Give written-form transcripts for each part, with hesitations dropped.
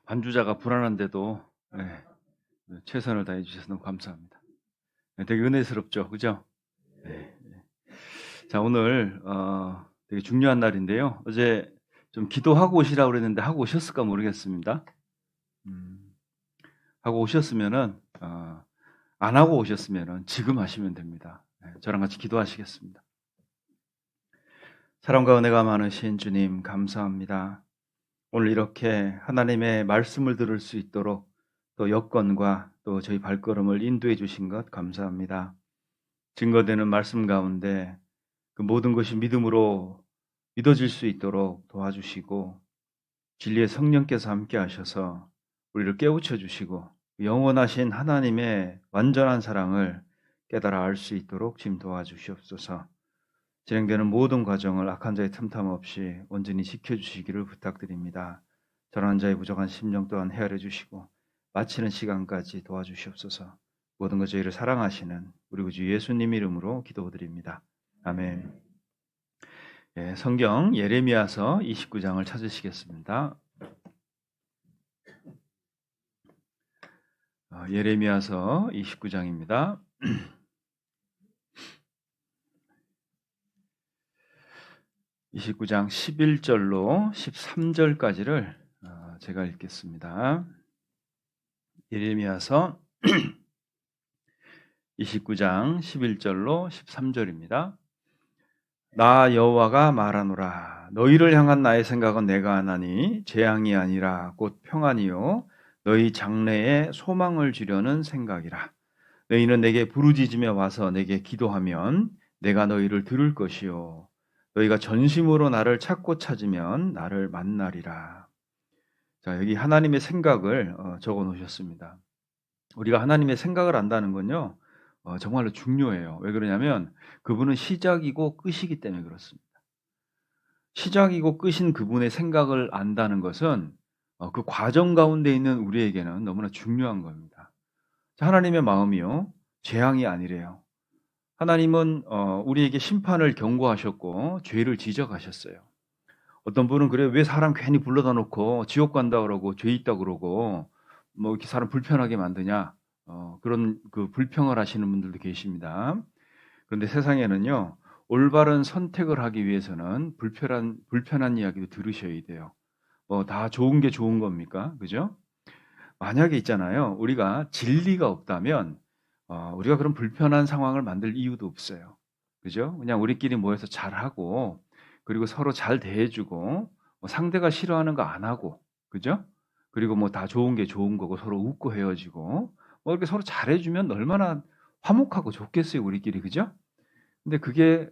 반주자가 불안한데도 최선을 다해 주셔서 너무 감사합니다. 되게 은혜스럽죠, 그죠? 네. 자, 오늘 되게 중요한 날인데요. 어제 좀 기도하고 오시라고 그랬는데 하고 오셨을까 모르겠습니다. 하고 오셨으면은 안 하고 오셨으면은 지금 하시면 됩니다. 저랑 같이 기도하시겠습니다. 사랑과 은혜가 많으신 주님 감사합니다. 오늘 이렇게 하나님의 말씀을 들을 수 있도록 또 여건과 또 저희 발걸음을 인도해 주신 것 감사합니다. 증거되는 말씀 가운데 그 모든 것이 믿음으로 믿어질 수 있도록 도와주시고 진리의 성령께서 함께 하셔서 우리를 깨우쳐 주시고 영원하신 하나님의 완전한 사랑을 깨달아 알 수 있도록 지금 도와주시옵소서. 진행되는 모든 과정을 악한 자의 틈탐 없이 온전히 지켜주시기를 부탁드립니다. 전한 자의 부족한 심령 또한 헤아려 주시고 마치는 시간까지 도와주시옵소서. 모든 것 저희를 사랑하시는 우리 구주 예수님 이름으로 기도드립니다. 아멘. 성경 예레미야서 29장을 찾으시겠습니다. 예레미야서 29장입니다. 29장 11절로 13절까지를 제가 읽겠습니다. 예레미야서 29장 11절로 13절입니다. 나 여호와가 말하노라. 너희를 향한 나의 생각은 내가 하나니 재앙이 아니라 곧 평안이요 너희 장래에 소망을 주려는 생각이라. 너희는 내게 부르짖으며 와서 내게 기도하면 내가 너희를 들을 것이요 너희가 전심으로 나를 찾고 찾으면 나를 만나리라. 자, 여기 하나님의 생각을 적어 놓으셨습니다. 우리가 하나님의 생각을 안다는 건요, 정말로 중요해요. 왜 그러냐면 그분은 시작이고 끝이기 때문에 그렇습니다. 시작이고 끝인 그분의 생각을 안다는 것은 그 과정 가운데 있는 우리에게는 너무나 중요한 겁니다. 하나님의 마음이요, 재앙이 아니래요. 하나님은 우리에게 심판을 경고하셨고 죄를 지적하셨어요. 어떤 분은 그래요. 왜 사람 괜히 불러다 놓고 지옥 간다 그러고 죄 있다 그러고 뭐 이렇게 사람 불편하게 만드냐, 그런 그 불평을 하시는 분들도 계십니다. 그런데 세상에는요, 올바른 선택을 하기 위해서는 불편한 이야기도 들으셔야 돼요. 다 좋은 게 좋은 겁니까? 그죠? 만약에 있잖아요, 우리가 진리가 없다면 우리가 그런 불편한 상황을 만들 이유도 없어요. 그죠? 그냥 우리끼리 모여서 잘하고 그리고 서로 잘 대해주고 상대가 싫어하는 거 안 하고, 그죠? 그리고 뭐 다 좋은 게 좋은 거고 서로 웃고 헤어지고 이렇게 서로 잘해주면 얼마나 화목하고 좋겠어요, 우리끼리. 그죠? 근데 그게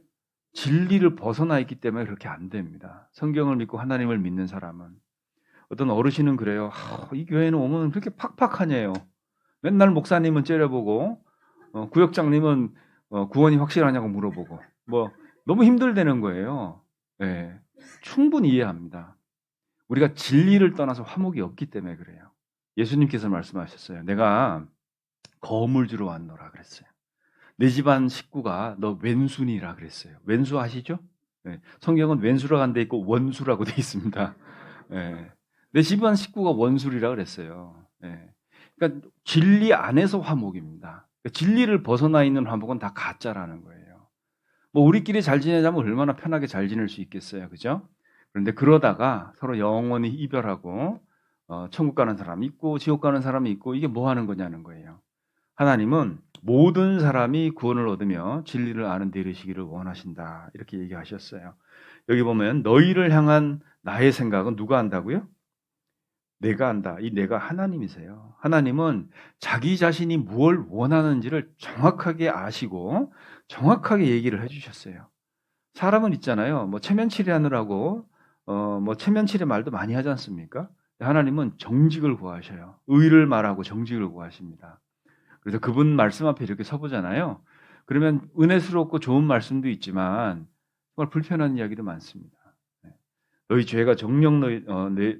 진리를 벗어나 있기 때문에 그렇게 안 됩니다. 성경을 믿고 하나님을 믿는 사람은. 어떤 어르신은 그래요. 이 교회는 오면 그렇게 팍팍하냐요. 맨날 목사님은 째려보고 구역장님은 구원이 확실하냐고 물어보고 너무 힘들다는 거예요. 네, 충분히 이해합니다. 우리가 진리를 떠나서 화목이 없기 때문에 그래요. 예수님께서 말씀하셨어요. 내가 거물 주러 왔노라 그랬어요. 내 집안 식구가 너 왼순이라 그랬어요. 왼수 아시죠? 네, 성경은 왼수라고 안 돼 있고 원수라고 돼 있습니다. 네, 내 집안 식구가 원수리라 그랬어요. 네, 그러니까 진리 안에서 화목입니다. 그러니까 진리를 벗어나 있는 화목은 다 가짜라는 거예요. 뭐 우리끼리 잘 지내자면 얼마나 편하게 잘 지낼 수 있겠어요, 그죠? 그런데 그러다가 서로 영원히 이별하고 천국 가는 사람이 있고 지옥 가는 사람이 있고, 이게 뭐 하는 거냐는 거예요. 하나님은 모든 사람이 구원을 얻으며 진리를 아는 데 이르시기를 원하신다, 이렇게 얘기하셨어요. 여기 보면 너희를 향한 나의 생각은 누가 한다고요? 내가 한다. 이 내가 하나님이세요. 하나님은 자기 자신이 무엇을 원하는지를 정확하게 아시고 정확하게 얘기를 해주셨어요. 사람은 있잖아요. 뭐 체면치레하느라고 뭐 체면치레 말도 많이 하지 않습니까? 하나님은 정직을 구하셔요. 의를 말하고 정직을 구하십니다. 그래서 그분 말씀 앞에 이렇게 서보잖아요. 그러면 은혜스럽고 좋은 말씀도 있지만 정말 불편한 이야기도 많습니다. 너희 죄가 정녕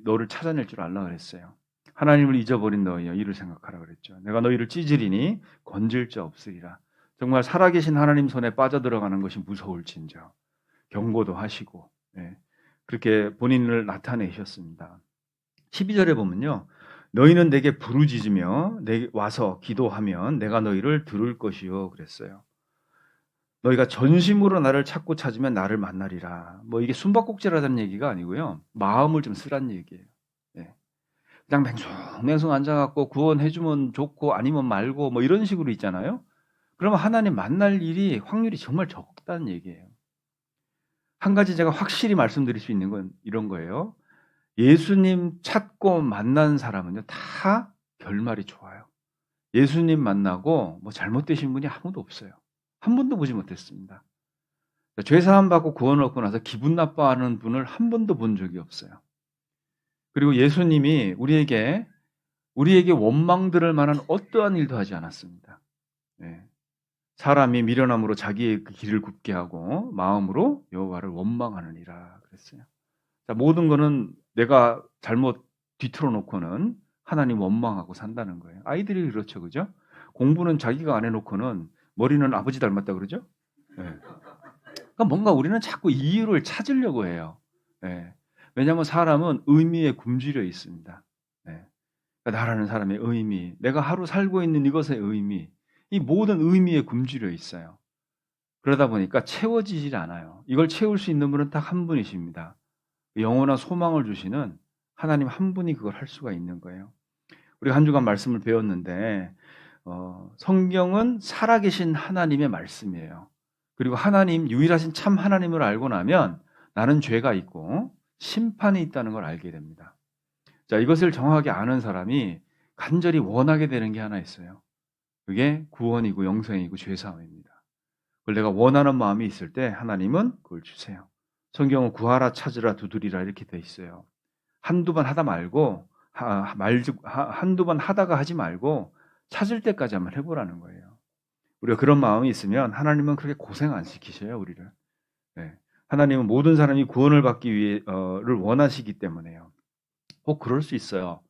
너를 찾아낼 줄 알라 그랬어요. 하나님을 잊어버린 너희여 이를 생각하라 그랬죠. 내가 너희를 찢으리니 건질 자 없으리라. 정말 살아계신 하나님 손에 빠져들어가는 것이 무서울진저 경고도 하시고, 그렇게 본인을 나타내셨습니다. 12절에 보면요, 너희는 내게 부르짖으며 내게 와서 기도하면 내가 너희를 들을 것이요 그랬어요. 너희가 전심으로 나를 찾고 찾으면 나를 만나리라. 뭐 이게 숨바꼭질하다는 얘기가 아니고요. 마음을 좀 쓰란 얘기예요. 예. 그냥 맹숭맹숭 앉아갖고 구원해주면 좋고 아니면 말고 뭐 이런 식으로 있잖아요. 그러면 하나님 만날 일이 확률이 정말 적다는 얘기예요. 한 가지 제가 확실히 말씀드릴 수 있는 건 이런 거예요. 예수님 찾고 만난 사람은요, 다 결말이 좋아요. 예수님 만나고 뭐 잘못되신 분이 아무도 없어요. 한 번도 보지 못했습니다. 죄사함 받고 구원을 얻고 나서 기분 나빠하는 분을 한 번도 본 적이 없어요. 그리고 예수님이 우리에게 원망들을 만한 어떠한 일도 하지 않았습니다. 네. 사람이 미련함으로 자기의 그 길을 굽게 하고 마음으로 여호와를 원망하느니라 그랬어요. 자, 모든 거는 내가 잘못 뒤틀어 놓고는 하나님 원망하고 산다는 거예요. 아이들이 그렇죠, 그죠? 공부는 자기가 안 해놓고는 머리는 아버지 닮았다 그러죠? 네. 그러니까 뭔가 우리는 자꾸 이유를 찾으려고 해요. 네. 왜냐하면 사람은 의미에 굶주려 있습니다. 네. 그러니까 나라는 사람의 의미, 내가 하루 살고 있는 이것의 의미, 이 모든 의미에 굶주려 있어요. 그러다 보니까 채워지질 않아요. 이걸 채울 수 있는 분은 딱 한 분이십니다. 영원한 소망을 주시는 하나님 한 분이 그걸 할 수가 있는 거예요. 우리가 한 주간 말씀을 배웠는데 성경은 살아계신 하나님의 말씀이에요. 그리고 하나님, 유일하신 참 하나님을 알고 나면 나는 죄가 있고 심판이 있다는 걸 알게 됩니다. 자, 이것을 정확하게 아는 사람이 간절히 원하게 되는 게 하나 있어요. 그게 구원이고 영생이고 죄사함입니다. 그걸 내가 원하는 마음이 있을 때 하나님은 그걸 주세요. 성경은 구하라 찾으라 두드리라 이렇게 돼 있어요. 한두 번 하다 말고 한두 번 하다가 하지 말고 찾을 때까지 한번 해보라는 거예요. 우리가 그런 마음이 있으면 하나님은 그렇게 고생 안 시키셔요, 우리를. 네. 하나님은 모든 사람이 구원을 받기 위해를 원하시기 때문에요. 꼭 그럴 수 있어요.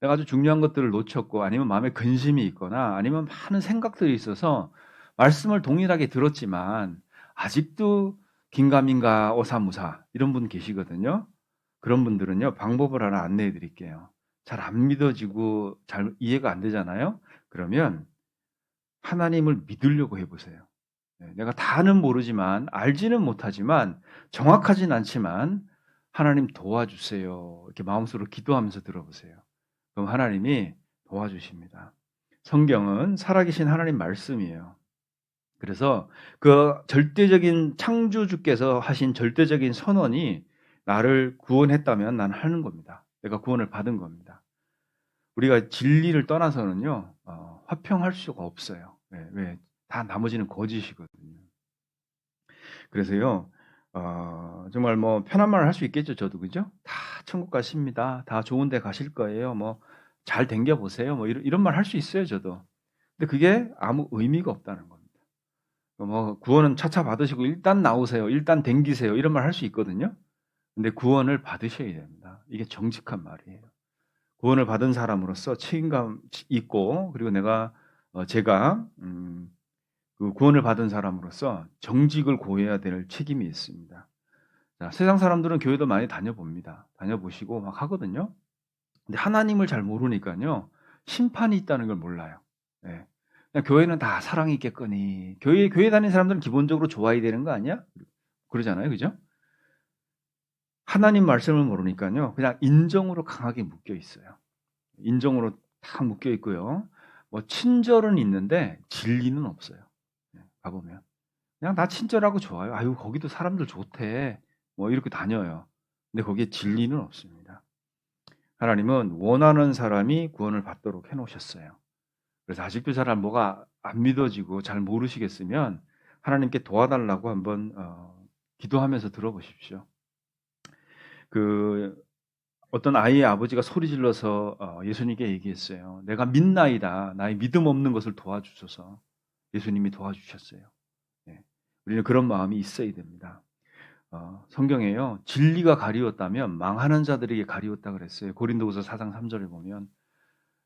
내가 아주 중요한 것들을 놓쳤고 아니면 마음에 근심이 있거나 아니면 많은 생각들이 있어서 말씀을 동일하게 들었지만 아직도 긴가민가 어사무사 이런 분 계시거든요. 그런 분들은요, 방법을 하나 안내해 드릴게요. 잘 안 믿어지고 잘 이해가 안 되잖아요. 그러면 하나님을 믿으려고 해보세요. 내가 다는 모르지만 알지는 못하지만 정확하진 않지만 하나님 도와주세요. 이렇게 마음속으로 기도하면서 들어보세요. 그럼 하나님이 도와주십니다. 성경은 살아계신 하나님 말씀이에요. 그래서 그 절대적인 창조주께서 하신 절대적인 선언이 나를 구원했다면 난 하는 겁니다. 내가 구원을 받은 겁니다. 우리가 진리를 떠나서는요, 화평할 수가 없어요. 왜? 다 나머지는 거짓이거든요. 그래서요, 정말 뭐 편한 말을 할 수 있겠죠, 저도 그죠? 다 천국 가십니다. 다 좋은 데 가실 거예요. 뭐 잘 댕겨 보세요. 뭐 이런 말 할 수 있어요, 저도. 근데 그게 아무 의미가 없다는 겁니다. 뭐 구원은 차차 받으시고 일단 나오세요. 일단 댕기세요. 이런 말 할 수 있거든요. 근데 구원을 받으셔야 됩니다. 이게 정직한 말이에요. 구원을 받은 사람으로서 책임감 있고 그리고 제가 그 구원을 받은 사람으로서 정직을 고해야 될 책임이 있습니다. 자, 세상 사람들은 교회도 많이 다녀봅니다. 다녀보시고 막 하거든요. 근데 하나님을 잘 모르니까요. 심판이 있다는 걸 몰라요. 예. 그냥 교회는 다 사랑이 있겠거니. 교회 다니는 사람들은 기본적으로 좋아야 되는 거 아니야? 그러잖아요. 그죠? 하나님 말씀을 모르니까요. 그냥 인정으로 강하게 묶여 있어요. 인정으로 다 묶여 있고요. 뭐 친절은 있는데 진리는 없어요. 가보면. 그냥 다 친절하고 좋아요. 아유, 거기도 사람들 좋대. 뭐 이렇게 다녀요. 근데 거기에 진리는 없습니다. 하나님은 원하는 사람이 구원을 받도록 해놓으셨어요. 그래서 아직도 잘 뭐가 안 믿어지고 잘 모르시겠으면 하나님께 도와달라고 한번 기도하면서 들어보십시오. 그 어떤 아이의 아버지가 소리 질러서 예수님께 얘기했어요. 내가 믿나이다. 나의 믿음 없는 것을 도와주소서. 예수님이 도와주셨어요. 네. 우리는 그런 마음이 있어야 됩니다. 성경에요. 진리가 가리웠다면 망하는 자들에게 가리웠다 그랬어요. 고린도후서 4장 3절에 보면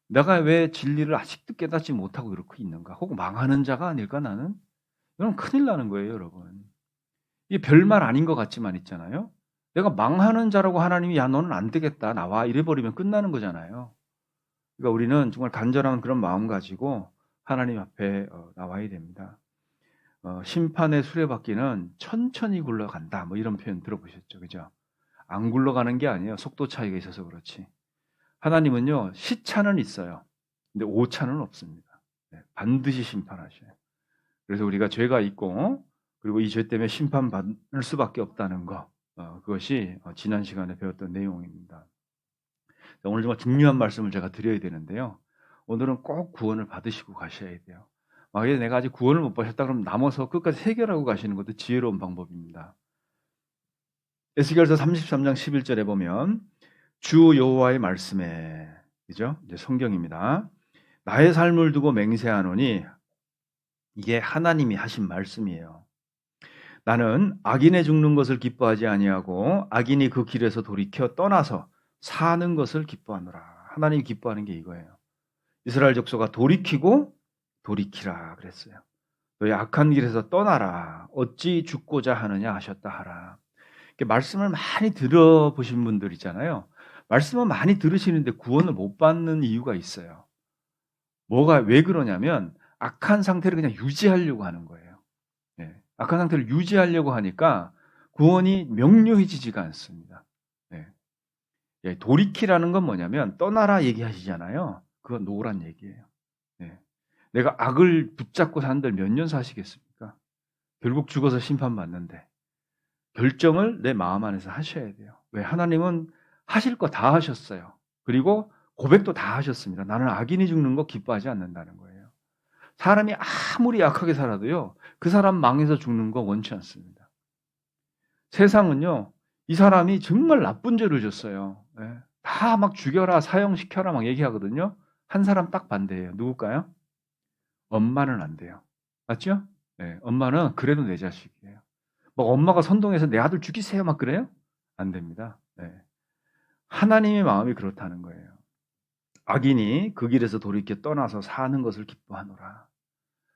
내가 왜 진리를 아직도 깨닫지 못하고 이렇게 있는가? 혹 망하는 자가 아닐까 나는? 이건 큰일 나는 거예요, 여러분. 이게 별말 아닌 것 같지만 있잖아요. 내가 망하는 자라고 하나님이 야 너는 안 되겠다 나와 이래버리면 끝나는 거잖아요. 그러니까 우리는 정말 간절한 그런 마음 가지고 하나님 앞에 나와야 됩니다. 심판의 수레바퀴는 천천히 굴러간다. 뭐 이런 표현 들어보셨죠, 그죠? 안 굴러가는 게 아니에요. 속도 차이가 있어서 그렇지. 하나님은요 시차는 있어요. 근데 오차는 없습니다. 네, 반드시 심판하셔요. 그래서 우리가 죄가 있고 그리고 이 죄 때문에 심판받을 수밖에 없다는 거, 그것이 지난 시간에 배웠던 내용입니다. 오늘 정말 중요한 말씀을 제가 드려야 되는데요. 오늘은 꼭 구원을 받으시고 가셔야 돼요. 만약에 내가 아직 구원을 못 받았다 그러면 남아서 끝까지 해결하고 가시는 것도 지혜로운 방법입니다. 에스겔서 33장 11절에 보면 주 여호와의 말씀에, 그죠? 이제 성경입니다. 나의 삶을 두고 맹세하노니, 이게 하나님이 하신 말씀이에요. 나는 악인의 죽는 것을 기뻐하지 아니하고 악인이 그 길에서 돌이켜 떠나서 사는 것을 기뻐하노라. 하나님이 기뻐하는 게 이거예요. 이스라엘 족속아 돌이키고 돌이키라 그랬어요. 너희 악한 길에서 떠나라. 어찌 죽고자 하느냐 하셨다 하라. 이렇게 말씀을 많이 들어보신 분들 있잖아요. 말씀을 많이 들으시는데 구원을 못 받는 이유가 있어요. 왜 그러냐면 악한 상태를 그냥 유지하려고 하는 거예요. 예, 악한 상태를 유지하려고 하니까 구원이 명료해지지가 않습니다. 예, 돌이키라는 건 뭐냐면 떠나라 얘기하시잖아요. 그건 노란 얘기예요. 예, 내가 악을 붙잡고 산들 몇 년 사시겠습니까? 결국 죽어서 심판받는데 결정을 내 마음 안에서 하셔야 돼요. 왜? 하나님은 하실 거 다 하셨어요. 그리고 고백도 다 하셨습니다. 나는 악인이 죽는 거 기뻐하지 않는다는 거예요. 사람이 아무리 약하게 살아도요, 그 사람 망해서 죽는 거 원치 않습니다. 세상은요, 이 사람이 정말 나쁜 죄를 졌어요. 예. 다 막 죽여라, 사형시켜라 막 얘기하거든요. 한 사람 딱 반대예요. 누굴까요? 엄마는 안 돼요. 맞죠? 예, 엄마는 그래도 내 자식이에요. 막 엄마가 선동해서 내 아들 죽이세요 막 그래요? 안 됩니다. 예. 하나님의 마음이 그렇다는 거예요. 악인이 그 길에서 돌이켜 떠나서 사는 것을 기뻐하노라.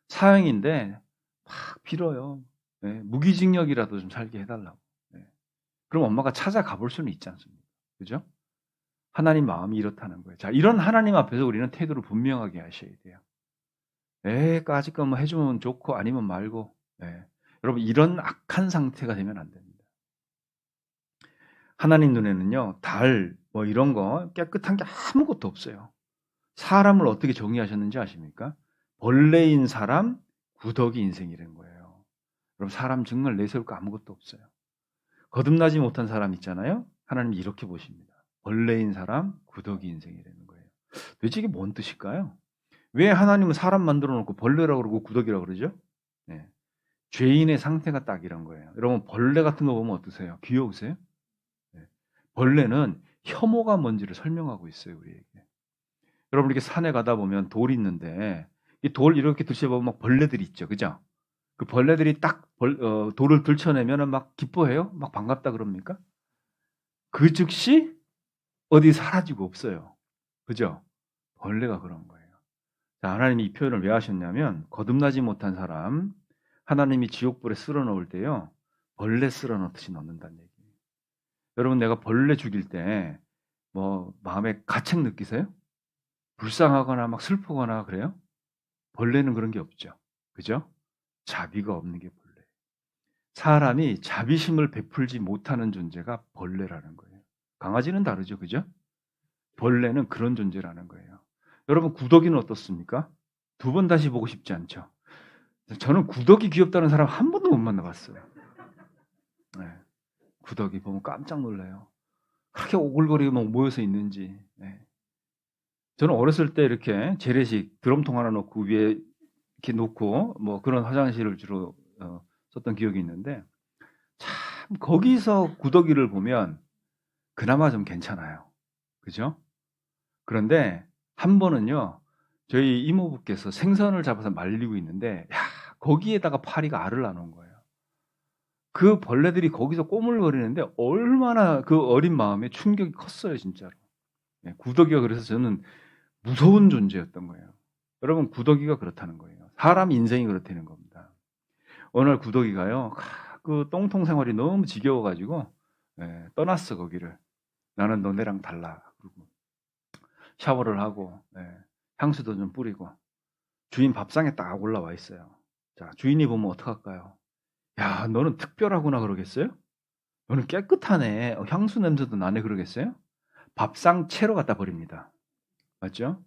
사형인데 막 빌어요. 예, 무기징역이라도 좀 살게 해달라고. 예. 그럼 엄마가 찾아가 볼 수는 있지 않습니까? 그죠? 하나님 마음이 이렇다는 거예요. 자, 이런 하나님 앞에서 우리는 태도를 분명하게 하셔야 돼요. 까짓 거 뭐 해주면 좋고 아니면 말고. 예. 여러분 이런 악한 상태가 되면 안 됩니다. 하나님 눈에는요, 뭐 이런 거 깨끗한 게 아무것도 없어요. 사람을 어떻게 정의하셨는지 아십니까? 벌레인 사람, 구더기 인생이라는 거예요. 그럼 사람 정말 내세울 거 아무것도 없어요. 거듭나지 못한 사람 있잖아요. 하나님이 이렇게 보십니다. 벌레인 사람, 구더기 인생이라는 거예요. 도대체 이게 뭔 뜻일까요? 왜 하나님은 사람 만들어 놓고 벌레라고 그러고 구더기라고 그러죠? 네. 죄인의 상태가 딱 이런 거예요. 여러분 벌레 같은 거 보면 어떠세요? 귀여우세요? 네. 벌레는 혐오가 뭔지를 설명하고 있어요, 우리에게. 여러분 이렇게 산에 가다 보면 돌이 있는데 이 돌 이렇게 들춰보면 막 벌레들이 있죠, 그죠? 그 벌레들이 딱 돌을 들춰내면은 막 기뻐해요, 막 반갑다 그럽니까? 그 즉시 어디 사라지고 없어요, 그죠? 벌레가 그런 거예요. 자, 하나님이 이 표현을 왜 하셨냐면 거듭나지 못한 사람 하나님이 지옥불에 쓸어 넣을 때요 벌레 쓸어 넣듯이 넣는다는 얘기예요. 여러분 내가 벌레 죽일 때 뭐 마음에 가책 느끼세요? 불쌍하거나 막 슬프거나 그래요? 벌레는 그런 게 없죠. 그죠? 자비가 없는 게 벌레. 사람이 자비심을 베풀지 못하는 존재가 벌레라는 거예요. 강아지는 다르죠. 그죠? 벌레는 그런 존재라는 거예요. 여러분 구더기는 어떻습니까? 두 번 다시 보고 싶지 않죠. 저는 구더기 귀엽다는 사람 한 번도 못 만나봤어요. 네. 구더기 보면 깜짝 놀라요. 그렇게 오글거리고 막 모여서 있는지. 네. 저는 어렸을 때 이렇게 재래식 드럼통 하나 놓고 위에 이렇게 놓고 뭐 그런 화장실을 주로 썼던 기억이 있는데 참 거기서 구더기를 보면 그나마 좀 괜찮아요. 그죠? 그런데 한 번은요. 저희 이모부께서 생선을 잡아서 말리고 있는데 거기에다가 파리가 알을 낳은 거예요. 그 벌레들이 거기서 꼬물거리는데 얼마나 그 어린 마음에 충격이 컸어요, 진짜로. 구더기가 그래서 저는 무서운 존재였던 거예요. 여러분 구더기가 그렇다는 거예요. 사람 인생이 그렇다는 겁니다. 어느 날 구더기가요. 그 똥통 생활이 너무 지겨워가지고 떠났어 거기를. 나는 너네랑 달라. 그러고 샤워를 하고 향수도 좀 뿌리고 주인 밥상에 딱 올라와 있어요. 자, 주인이 보면 어떡할까요? 야, 너는 특별하구나 그러겠어요? 너는 깨끗하네. 향수 냄새도 나네 그러겠어요? 밥상 채로 갖다 버립니다. 맞죠?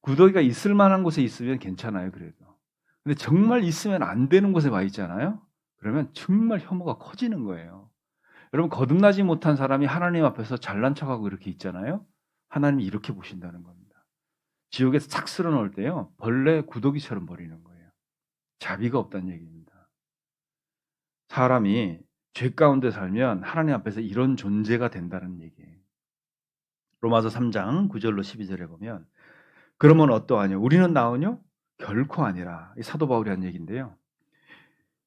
구더기가 있을 만한 곳에 있으면 괜찮아요, 그래도. 근데 정말 있으면 안 되는 곳에 와 있잖아요? 그러면 정말 혐오가 커지는 거예요. 여러분, 거듭나지 못한 사람이 하나님 앞에서 잘난 척하고 이렇게 있잖아요? 하나님이 이렇게 보신다는 겁니다. 지옥에서 착 쓸어 넣을 때요, 벌레 구더기처럼 버리는 거예요. 자비가 없다는 얘기입니다. 사람이 죄 가운데 살면 하나님 앞에서 이런 존재가 된다는 얘기예요. 로마서 3장 9절로 12절에 보면 그러면 어떠하뇨? 우리는 나으뇨? 결코 아니라. 이 사도 바울이 한 얘기인데요.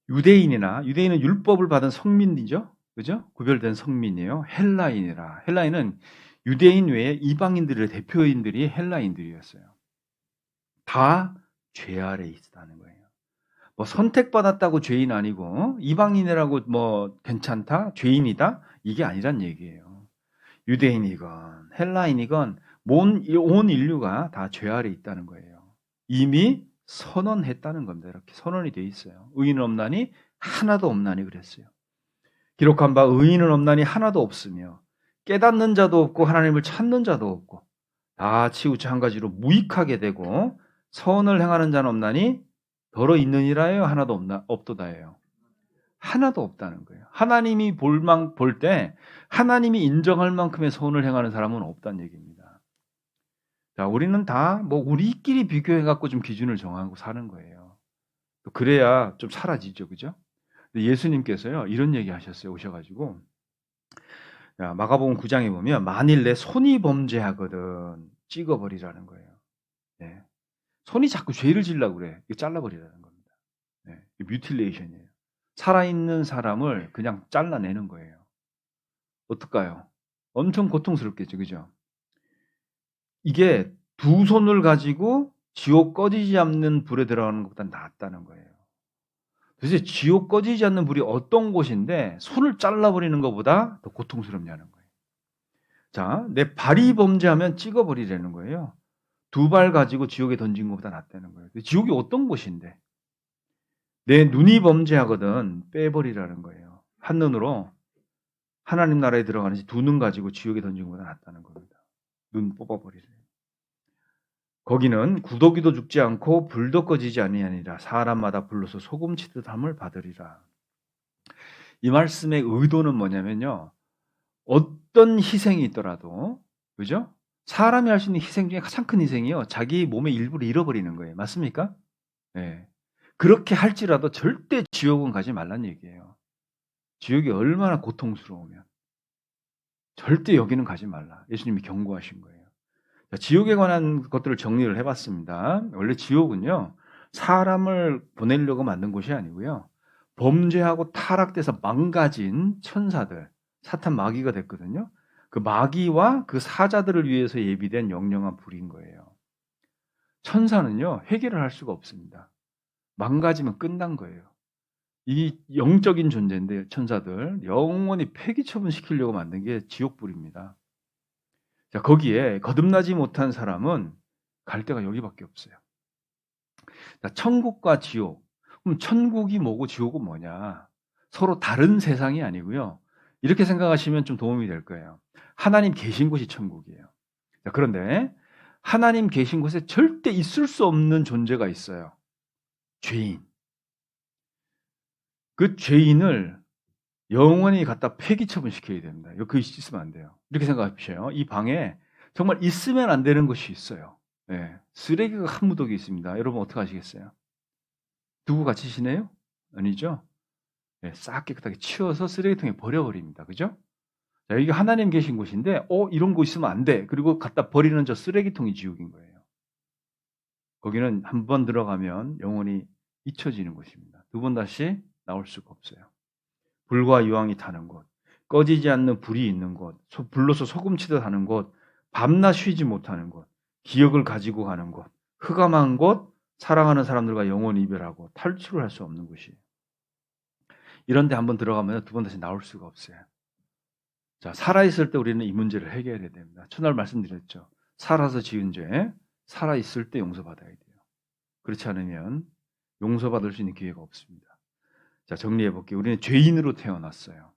유대인은 율법을 받은 성민이죠. 그죠? 구별된 성민이에요. 헬라인이라. 헬라인은 유대인 외에 이방인들의 대표인들이 헬라인들이었어요. 다 죄 아래 있다는 거예요. 뭐 선택받았다고 죄인 아니고 이방인이라고 뭐 괜찮다, 죄인이다 이게 아니란 얘기예요. 유대인이건 헬라인이건 온 인류가 다 죄 아래 있다는 거예요. 이미 선언했다는 겁니다. 이렇게 선언이 돼 있어요. 의인은 없나니 하나도 없나니 그랬어요. 기록한 바 의인은 없나니 하나도 없으며 깨닫는 자도 없고 하나님을 찾는 자도 없고 다 치우쳐 한 가지로 무익하게 되고 선을 행하는 자는 없나니 더러 있느니라요 하나도 없도다예요. 하나도 없다는 거예요. 하나님이 볼 때 하나님이 인정할 만큼의 선을 행하는 사람은 없다는 얘기입니다. 자, 우리는 다 뭐 우리끼리 비교해 갖고 좀 기준을 정하고 사는 거예요. 그래야 좀 사라지죠, 그죠? 예수님께서요 이런 얘기 하셨어요. 오셔가지고 마가복음 9장에 보면 만일 내 손이 범죄하거든 찍어버리라는 거예요. 네. 손이 자꾸 죄를 지으려고 그래. 이거 잘라버리라는 겁니다. 네. 뮤틸레이션이에요. 살아있는 사람을 그냥 잘라내는 거예요. 어떨까요? 엄청 고통스럽겠죠, 그죠? 이게 두 손을 가지고 지옥 꺼지지 않는 불에 들어가는 것보다 낫다는 거예요. 도대체 지옥 꺼지지 않는 불이 어떤 곳인데 손을 잘라버리는 것보다 더 고통스럽냐는 거예요. 자, 내 발이 범죄하면 찍어버리라는 거예요. 두 발 가지고 지옥에 던진 것보다 낫다는 거예요. 지옥이 어떤 곳인데? 내 눈이 범죄하거든 빼버리라는 거예요. 한눈으로 하나님 나라에 들어가는지 두 눈 가지고 지옥에 던진 것보다 낫다는 겁니다. 눈 뽑아버리래요. 거기는 구더기도 죽지 않고 불도 꺼지지 아니하니라 사람마다 불로서 소금치듯 함을 받으리라. 이 말씀의 의도는 뭐냐면요. 어떤 희생이 있더라도 그죠? 사람이 할 수 있는 희생 중에 가장 큰 희생이요. 자기 몸의 일부를 잃어버리는 거예요. 맞습니까? 네. 그렇게 할지라도 절대 지옥은 가지 말란 얘기예요. 지옥이 얼마나 고통스러우면 절대 여기는 가지 말라. 예수님이 경고하신 거예요. 자, 지옥에 관한 것들을 정리를 해봤습니다. 원래 지옥은요. 사람을 보내려고 만든 곳이 아니고요. 범죄하고 타락돼서 망가진 천사들, 사탄 마귀가 됐거든요. 그 마귀와 그 사자들을 위해서 예비된 영영한 불인 거예요. 천사는요. 해결을 할 수가 없습니다. 망가지면 끝난 거예요. 이 영적인 존재인데 천사들 영원히 폐기 처분시키려고 만든 게 지옥불입니다. 자, 거기에 거듭나지 못한 사람은 갈 데가 여기밖에 없어요. 자, 천국과 지옥. 그럼 천국이 뭐고 지옥은 뭐냐? 서로 다른 세상이 아니고요. 이렇게 생각하시면 좀 도움이 될 거예요. 하나님 계신 곳이 천국이에요. 자, 그런데 하나님 계신 곳에 절대 있을 수 없는 존재가 있어요. 죄인. 그 죄인을 영원히 갖다 폐기 처분시켜야 됩니다. 이거 있으면 안 돼요. 이렇게 생각하십시오. 이 방에 정말 있으면 안 되는 것이 있어요. 네. 쓰레기가 한 무더기 있습니다. 여러분 어떻게 하시겠어요? 두고 갇히시네요? 아니죠? 네, 싹 깨끗하게 치워서 쓰레기통에 버려버립니다. 그죠? 자, 여기 하나님 계신 곳인데, 이런 곳 있으면 안 돼. 그리고 갖다 버리는 저 쓰레기통이 지옥인 거예요. 거기는 한 번 들어가면 영원히 잊혀지는 곳입니다. 두 번 다시 나올 수가 없어요. 불과 유황이 타는 곳, 꺼지지 않는 불이 있는 곳, 불로서 소금치듯 하는 곳, 밤낮 쉬지 못하는 곳, 기억을 가지고 가는 곳, 흑암한 곳, 사랑하는 사람들과 영원히 이별하고 탈출을 할 수 없는 곳이에요. 이런 데 한번 들어가면 두 번 다시 나올 수가 없어요. 자, 살아있을 때 우리는 이 문제를 해결해야 됩니다. 첫날 말씀드렸죠. 살아서 지은 죄, 살아 있을 때 용서받아야 돼요. 그렇지 않으면 용서받을 수 있는 기회가 없습니다. 자, 정리해 볼게요. 우리는 죄인으로 태어났어요.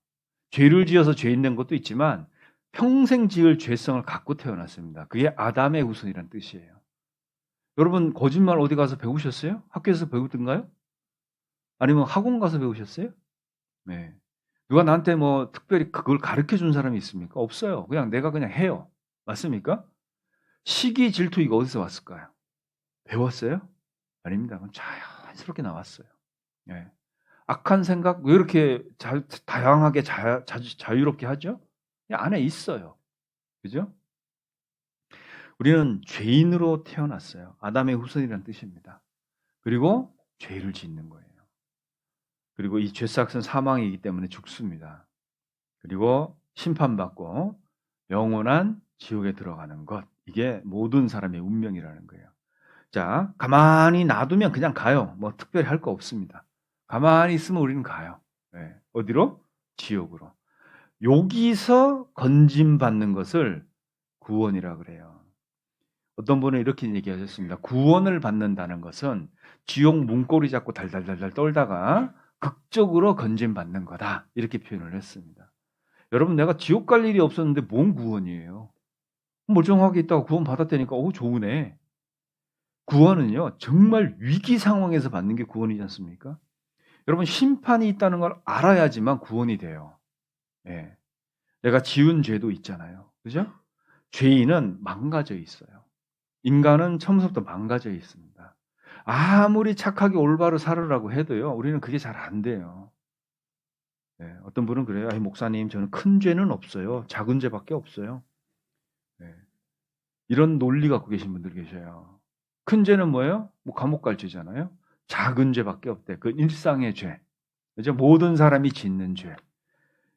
죄를 지어서 죄인 된 것도 있지만 평생 지을 죄성을 갖고 태어났습니다. 그게 아담의 후손이란 뜻이에요. 여러분 거짓말 어디 가서 배우셨어요? 학교에서 배우던가요? 아니면 학원 가서 배우셨어요? 네. 누가 나한테 뭐 특별히 그걸 가르쳐 준 사람이 있습니까? 없어요. 그냥 내가 그냥 해요. 맞습니까? 시기, 질투 이거 어디서 왔을까요? 배웠어요? 아닙니다. 그건 자연스럽게 나왔어요. 예. 악한 생각 왜 이렇게 다양하게 자유롭게 하죠? 그냥 안에 있어요. 그죠? 우리는 죄인으로 태어났어요. 아담의 후손이라는 뜻입니다. 그리고 죄를 짓는 거예요. 그리고 이 죄삭은 사망이기 때문에 죽습니다. 그리고 심판받고 영원한 지옥에 들어가는 것. 이게 모든 사람의 운명이라는 거예요. 자, 가만히 놔두면 그냥 가요. 뭐 특별히 할 거 없습니다. 가만히 있으면 우리는 가요. 네. 어디로? 지옥으로. 여기서 건짐받는 것을 구원이라 그래요. 어떤 분은 이렇게 얘기하셨습니다. 구원을 받는다는 것은 지옥 문고리 잡고 달달달달 떨다가 극적으로 건짐받는 거다. 이렇게 표현을 했습니다. 여러분 내가 지옥 갈 일이 없었는데 뭔 구원이에요? 멀쩡하게 있다가 구원 받았다니까 좋으네. 구원은요 정말 위기 상황에서 받는 게 구원이지 않습니까? 여러분 심판이 있다는 걸 알아야지만 구원이 돼요. 예. 내가 지은 죄도 있잖아요. 그죠? 죄인은 망가져 있어요. 인간은 처음부터 망가져 있습니다. 아무리 착하게 올바로 살으라고 해도요, 우리는 그게 잘 안 돼요. 네, 어떤 분은 그래요. 목사님, 저는 큰 죄는 없어요. 작은 죄밖에 없어요. 네, 이런 논리 갖고 계신 분들 계셔요. 큰 죄는 뭐예요? 뭐 감옥 갈 죄잖아요. 작은 죄밖에 없대. 그 일상의 죄. 그죠? 모든 사람이 짓는 죄.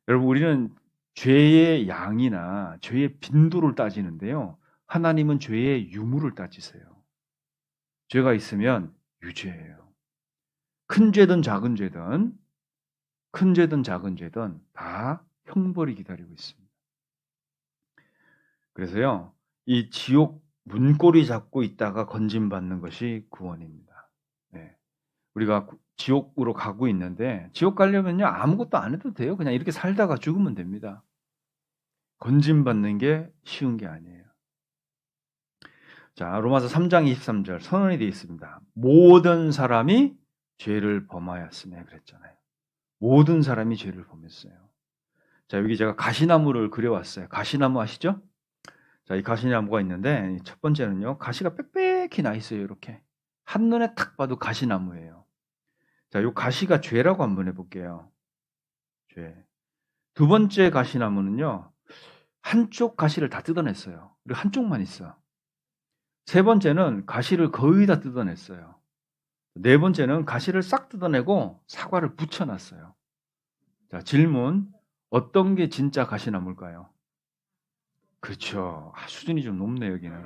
여러분, 우리는 죄의 양이나 죄의 빈도를 따지는데요. 하나님은 죄의 유무를 따지세요. 죄가 있으면 유죄예요. 큰 죄든 작은 죄든 큰 죄든 작은 죄든 다 형벌이 기다리고 있습니다. 그래서요, 이 지옥 문고리 잡고 있다가 건짐받는 것이 구원입니다. 네. 우리가 지옥으로 가고 있는데 지옥 가려면요 아무것도 안 해도 돼요. 그냥 이렇게 살다가 죽으면 됩니다. 건짐받는 게 쉬운 게 아니에요. 자, 로마서 3장 23절 선언이 되어 있습니다. 모든 사람이 죄를 범하였으며 그랬잖아요. 모든 사람이 죄를 범했어요. 자, 여기 제가 가시나무를 그려왔어요. 가시나무 아시죠? 자, 이 가시나무가 있는데 첫 번째는요. 가시가 빽빽히 나 있어요. 이렇게. 한눈에 탁 봐도 가시나무예요. 자, 요 가시가 죄라고 한번 해볼게요. 죄. 두 번째 가시나무는요. 한쪽 가시를 다 뜯어냈어요. 그리고 한쪽만 있어. 세 번째는 가시를 거의 다 뜯어냈어요. 네 번째는 가시를 싹 뜯어내고 사과를 붙여놨어요. 자, 질문. 어떤 게 진짜 가시나무일까요? 그렇죠. 수준이 좀 높네, 여기는.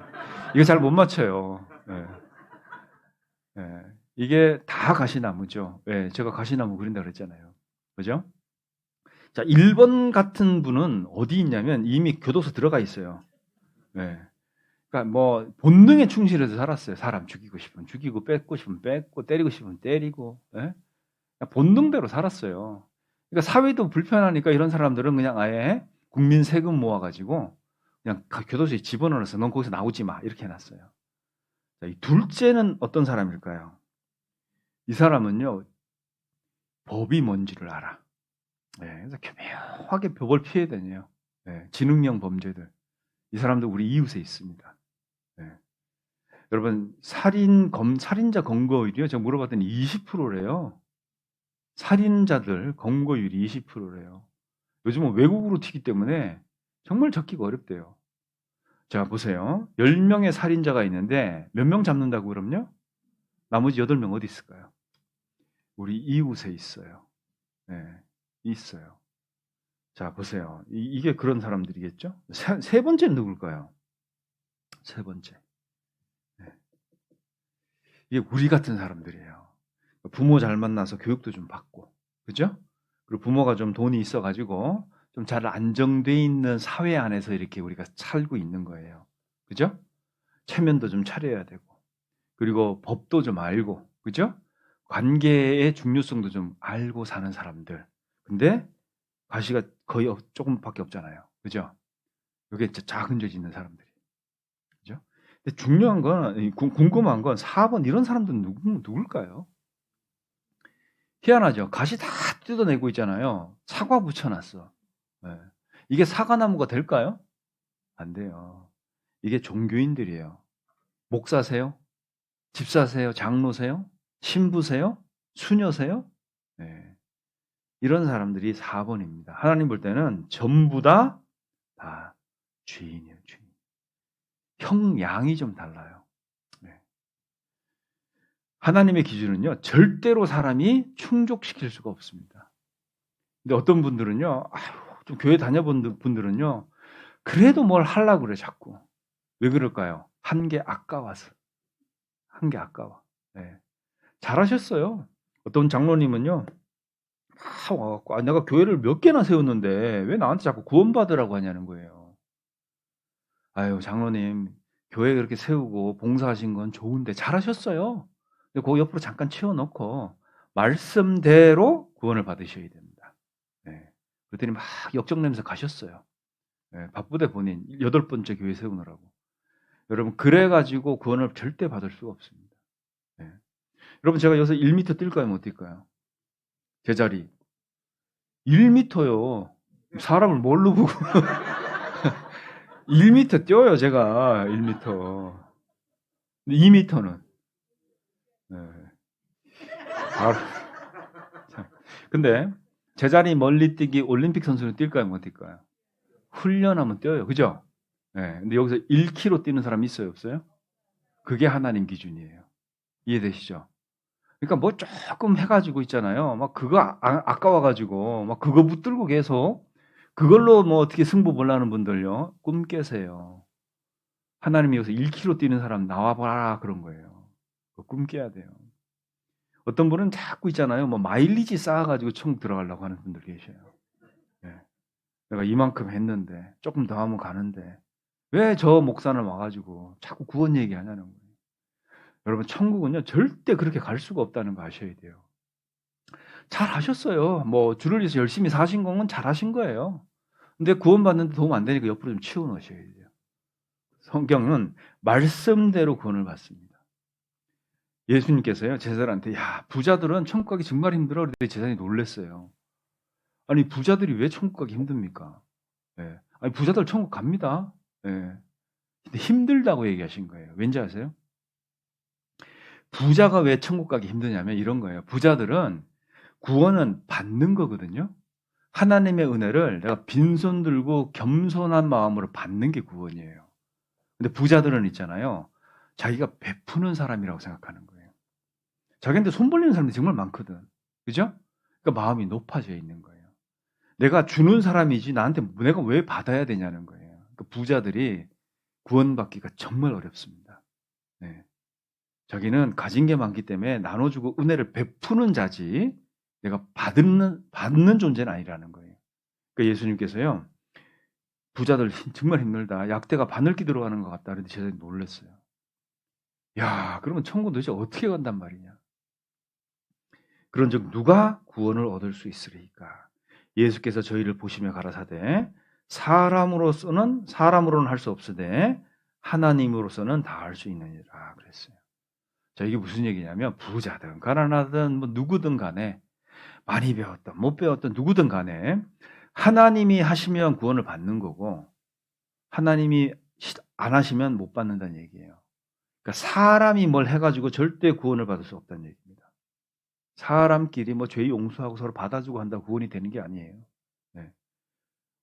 이거 잘 못 맞춰요. 네. 네. 이게 다 가시나무죠. 네, 제가 가시나무 그린다 그랬잖아요. 그죠? 자, 1번 같은 분은 어디 있냐면 이미 교도소 들어가 있어요. 네. 그러니까 뭐 본능에 충실해서 살았어요. 사람 죽이고 싶으면 죽이고 뺏고 싶으면 뺏고 때리고 싶으면 때리고. 네? 본능대로 살았어요. 그러니까 사회도 불편하니까 이런 사람들은 그냥 아예 국민 세금 모아가지고 그냥 교도소에 집어넣어서 넌 거기서 나오지 마 이렇게 해놨어요. 자, 이 둘째는 어떤 사람일까요? 이 사람은요 법이 뭔지를 알아. 네, 그래서 교묘하게 법을 피해야 되네요. 네, 지능형 범죄들. 이 사람도 우리 이웃에 있습니다. 네. 여러분 살인자 검거율이요. 제가 물어봤더니 20%래요. 살인자들 검거율이 20%래요. 요즘은 외국으로 튀기 때문에 정말 잡기가 어렵대요. 자, 보세요. 10명의 살인자가 있는데 몇 명 잡는다고 그럼요? 나머지 8명 어디 있을까요? 우리 이웃에 있어요. 네, 있어요. 자, 보세요. 이게 그런 사람들이겠죠? 세 번째는 누굴까요? 세 번째. 네. 이게 우리 같은 사람들이에요. 부모 잘 만나서 교육도 좀 받고, 그죠? 그리고 부모가 좀 돈이 있어가지고 좀 잘 안정돼 있는 사회 안에서 이렇게 우리가 살고 있는 거예요. 그죠? 체면도 좀 차려야 되고, 그리고 법도 좀 알고, 그죠? 관계의 중요성도 좀 알고 사는 사람들. 근데 과시가 거의 조금밖에 없잖아요. 그죠? 이게 작은 죄 짓는 사람들이. 그죠? 근데 중요한 건, 궁금한 건 4번 이런 사람들은 누굴까요? 희한하죠. 가시 다 뜯어내고 있잖아요. 사과 붙여놨어. 네. 이게 사과나무가 될까요? 안 돼요. 이게 종교인들이에요. 목사세요? 집사세요? 장로세요? 신부세요? 수녀세요? 네. 이런 사람들이 4번입니다. 하나님 볼 때는 전부 다 죄인이에요. 죄인. 형량이 좀 달라요. 네. 하나님의 기준은요, 절대로 사람이 충족시킬 수가 없습니다. 근데 어떤 분들은요, 좀 교회 다녀본 분들은요, 그래도 뭘 하려고 그래, 자꾸. 왜 그럴까요? 한 게 아까워서. 한 게 아까워. 네. 잘하셨어요. 어떤 장로님은요, 와갖고, 내가 교회를 몇 개나 세웠는데, 왜 나한테 자꾸 구원받으라고 하냐는 거예요. 아유, 장로님, 교회 그렇게 세우고 봉사하신 건 좋은데, 잘하셨어요. 근데 그 옆으로 잠깐 치워놓고, 말씀대로 구원을 받으셔야 됩니다. 네. 그랬더니 막 역정내면서 가셨어요. 네, 바쁘대 본인 8번째 교회 세우느라고. 여러분 그래가지고 구원을 절대 받을 수가 없습니다. 네. 여러분 제가 여기서 1m 뛸까요? 못 뛸까요? 제자리 1m요. 사람을 뭘로 보고 1m 뛰어요 제가 1m. 2m는 네. 바로. 근데 제자리 멀리 뛰기 올림픽 선수는 뛸까요? 못 뛸까요? 훈련하면 뛰어요. 그죠? 네. 근데 여기서 1km 뛰는 사람 있어요? 없어요? 그게 하나님 기준이에요. 이해되시죠? 그러니까 뭐 조금 해가지고 있잖아요. 막 그거 아까워가지고 막 그거 붙들고 계속 그걸로 뭐 어떻게 승부 보려는 분들요. 꿈 깨세요. 하나님이 여기서 1km 뛰는 사람 나와봐라 그런 거예요. 꿈 깨야 돼요. 어떤 분은 자꾸 있잖아요. 뭐 마일리지 쌓아가지고 천국 들어가려고 하는 분들 계셔요. 네. 내가 이만큼 했는데 조금 더 하면 가는데 왜 저 목사는 와가지고 자꾸 구원 얘기하냐는 거예요. 여러분 천국은요 절대 그렇게 갈 수가 없다는 거 아셔야 돼요. 잘 하셨어요. 뭐 주를 위해서 열심히 사신 건 잘하신 거예요. 근데 구원받는데 도움 안 되니까 옆으로 좀 치워 놓으셔야 돼요. 성경은 말씀대로 구원을 받습니다. 예수님께서요 제자들한테 야 부자들은 천국 가기 정말 힘들어. 그랬더니 제자들이 놀랐어요. 아니 부자들이 왜 천국 가기 힘듭니까? 예. 아니 부자들 천국 갑니다. 예. 근데 힘들다고 얘기하신 거예요. 왠지 아세요? 부자가 왜 천국 가기 힘드냐면 이런 거예요. 부자들은 구원은 받는 거거든요. 하나님의 은혜를 내가 빈손 들고 겸손한 마음으로 받는 게 구원이에요. 근데 부자들은 있잖아요. 자기가 베푸는 사람이라고 생각하는 거예요. 자기한테 손 벌리는 사람들이 정말 많거든. 그죠? 그러니까 마음이 높아져 있는 거예요. 내가 주는 사람이지 나한테 내가 왜 받아야 되냐는 거예요. 그러니까 부자들이 구원받기가 정말 어렵습니다. 네. 자기는 가진 게 많기 때문에 나눠주고 은혜를 베푸는 자지 내가 받는 존재는 아니라는 거예요. 그러니까 예수님께서요. 부자들 정말 힘들다. 약대가 바늘기 들어가는 것 같다. 그런데 제자들이 놀랐어요. 야, 그러면 천국 도대체 어떻게 간단 말이냐. 그런즉 누가 구원을 얻을 수 있으리까. 예수께서 저희를 보시며 가라사대 사람으로는 할 수 없으되 하나님으로서는 다 할 수 있느니라 그랬어요. 자, 이게 무슨 얘기냐면 부자든 가난하든 뭐 누구든 간에 많이 배웠던 못 배웠던 누구든 간에 하나님이 하시면 구원을 받는 거고 하나님이 안 하시면 못 받는다는 얘기예요. 그러니까 사람이 뭘 해가지고 절대 구원을 받을 수 없다는 얘기입니다. 사람끼리 뭐 죄 용서하고 서로 받아주고 한다고 구원이 되는 게 아니에요. 네.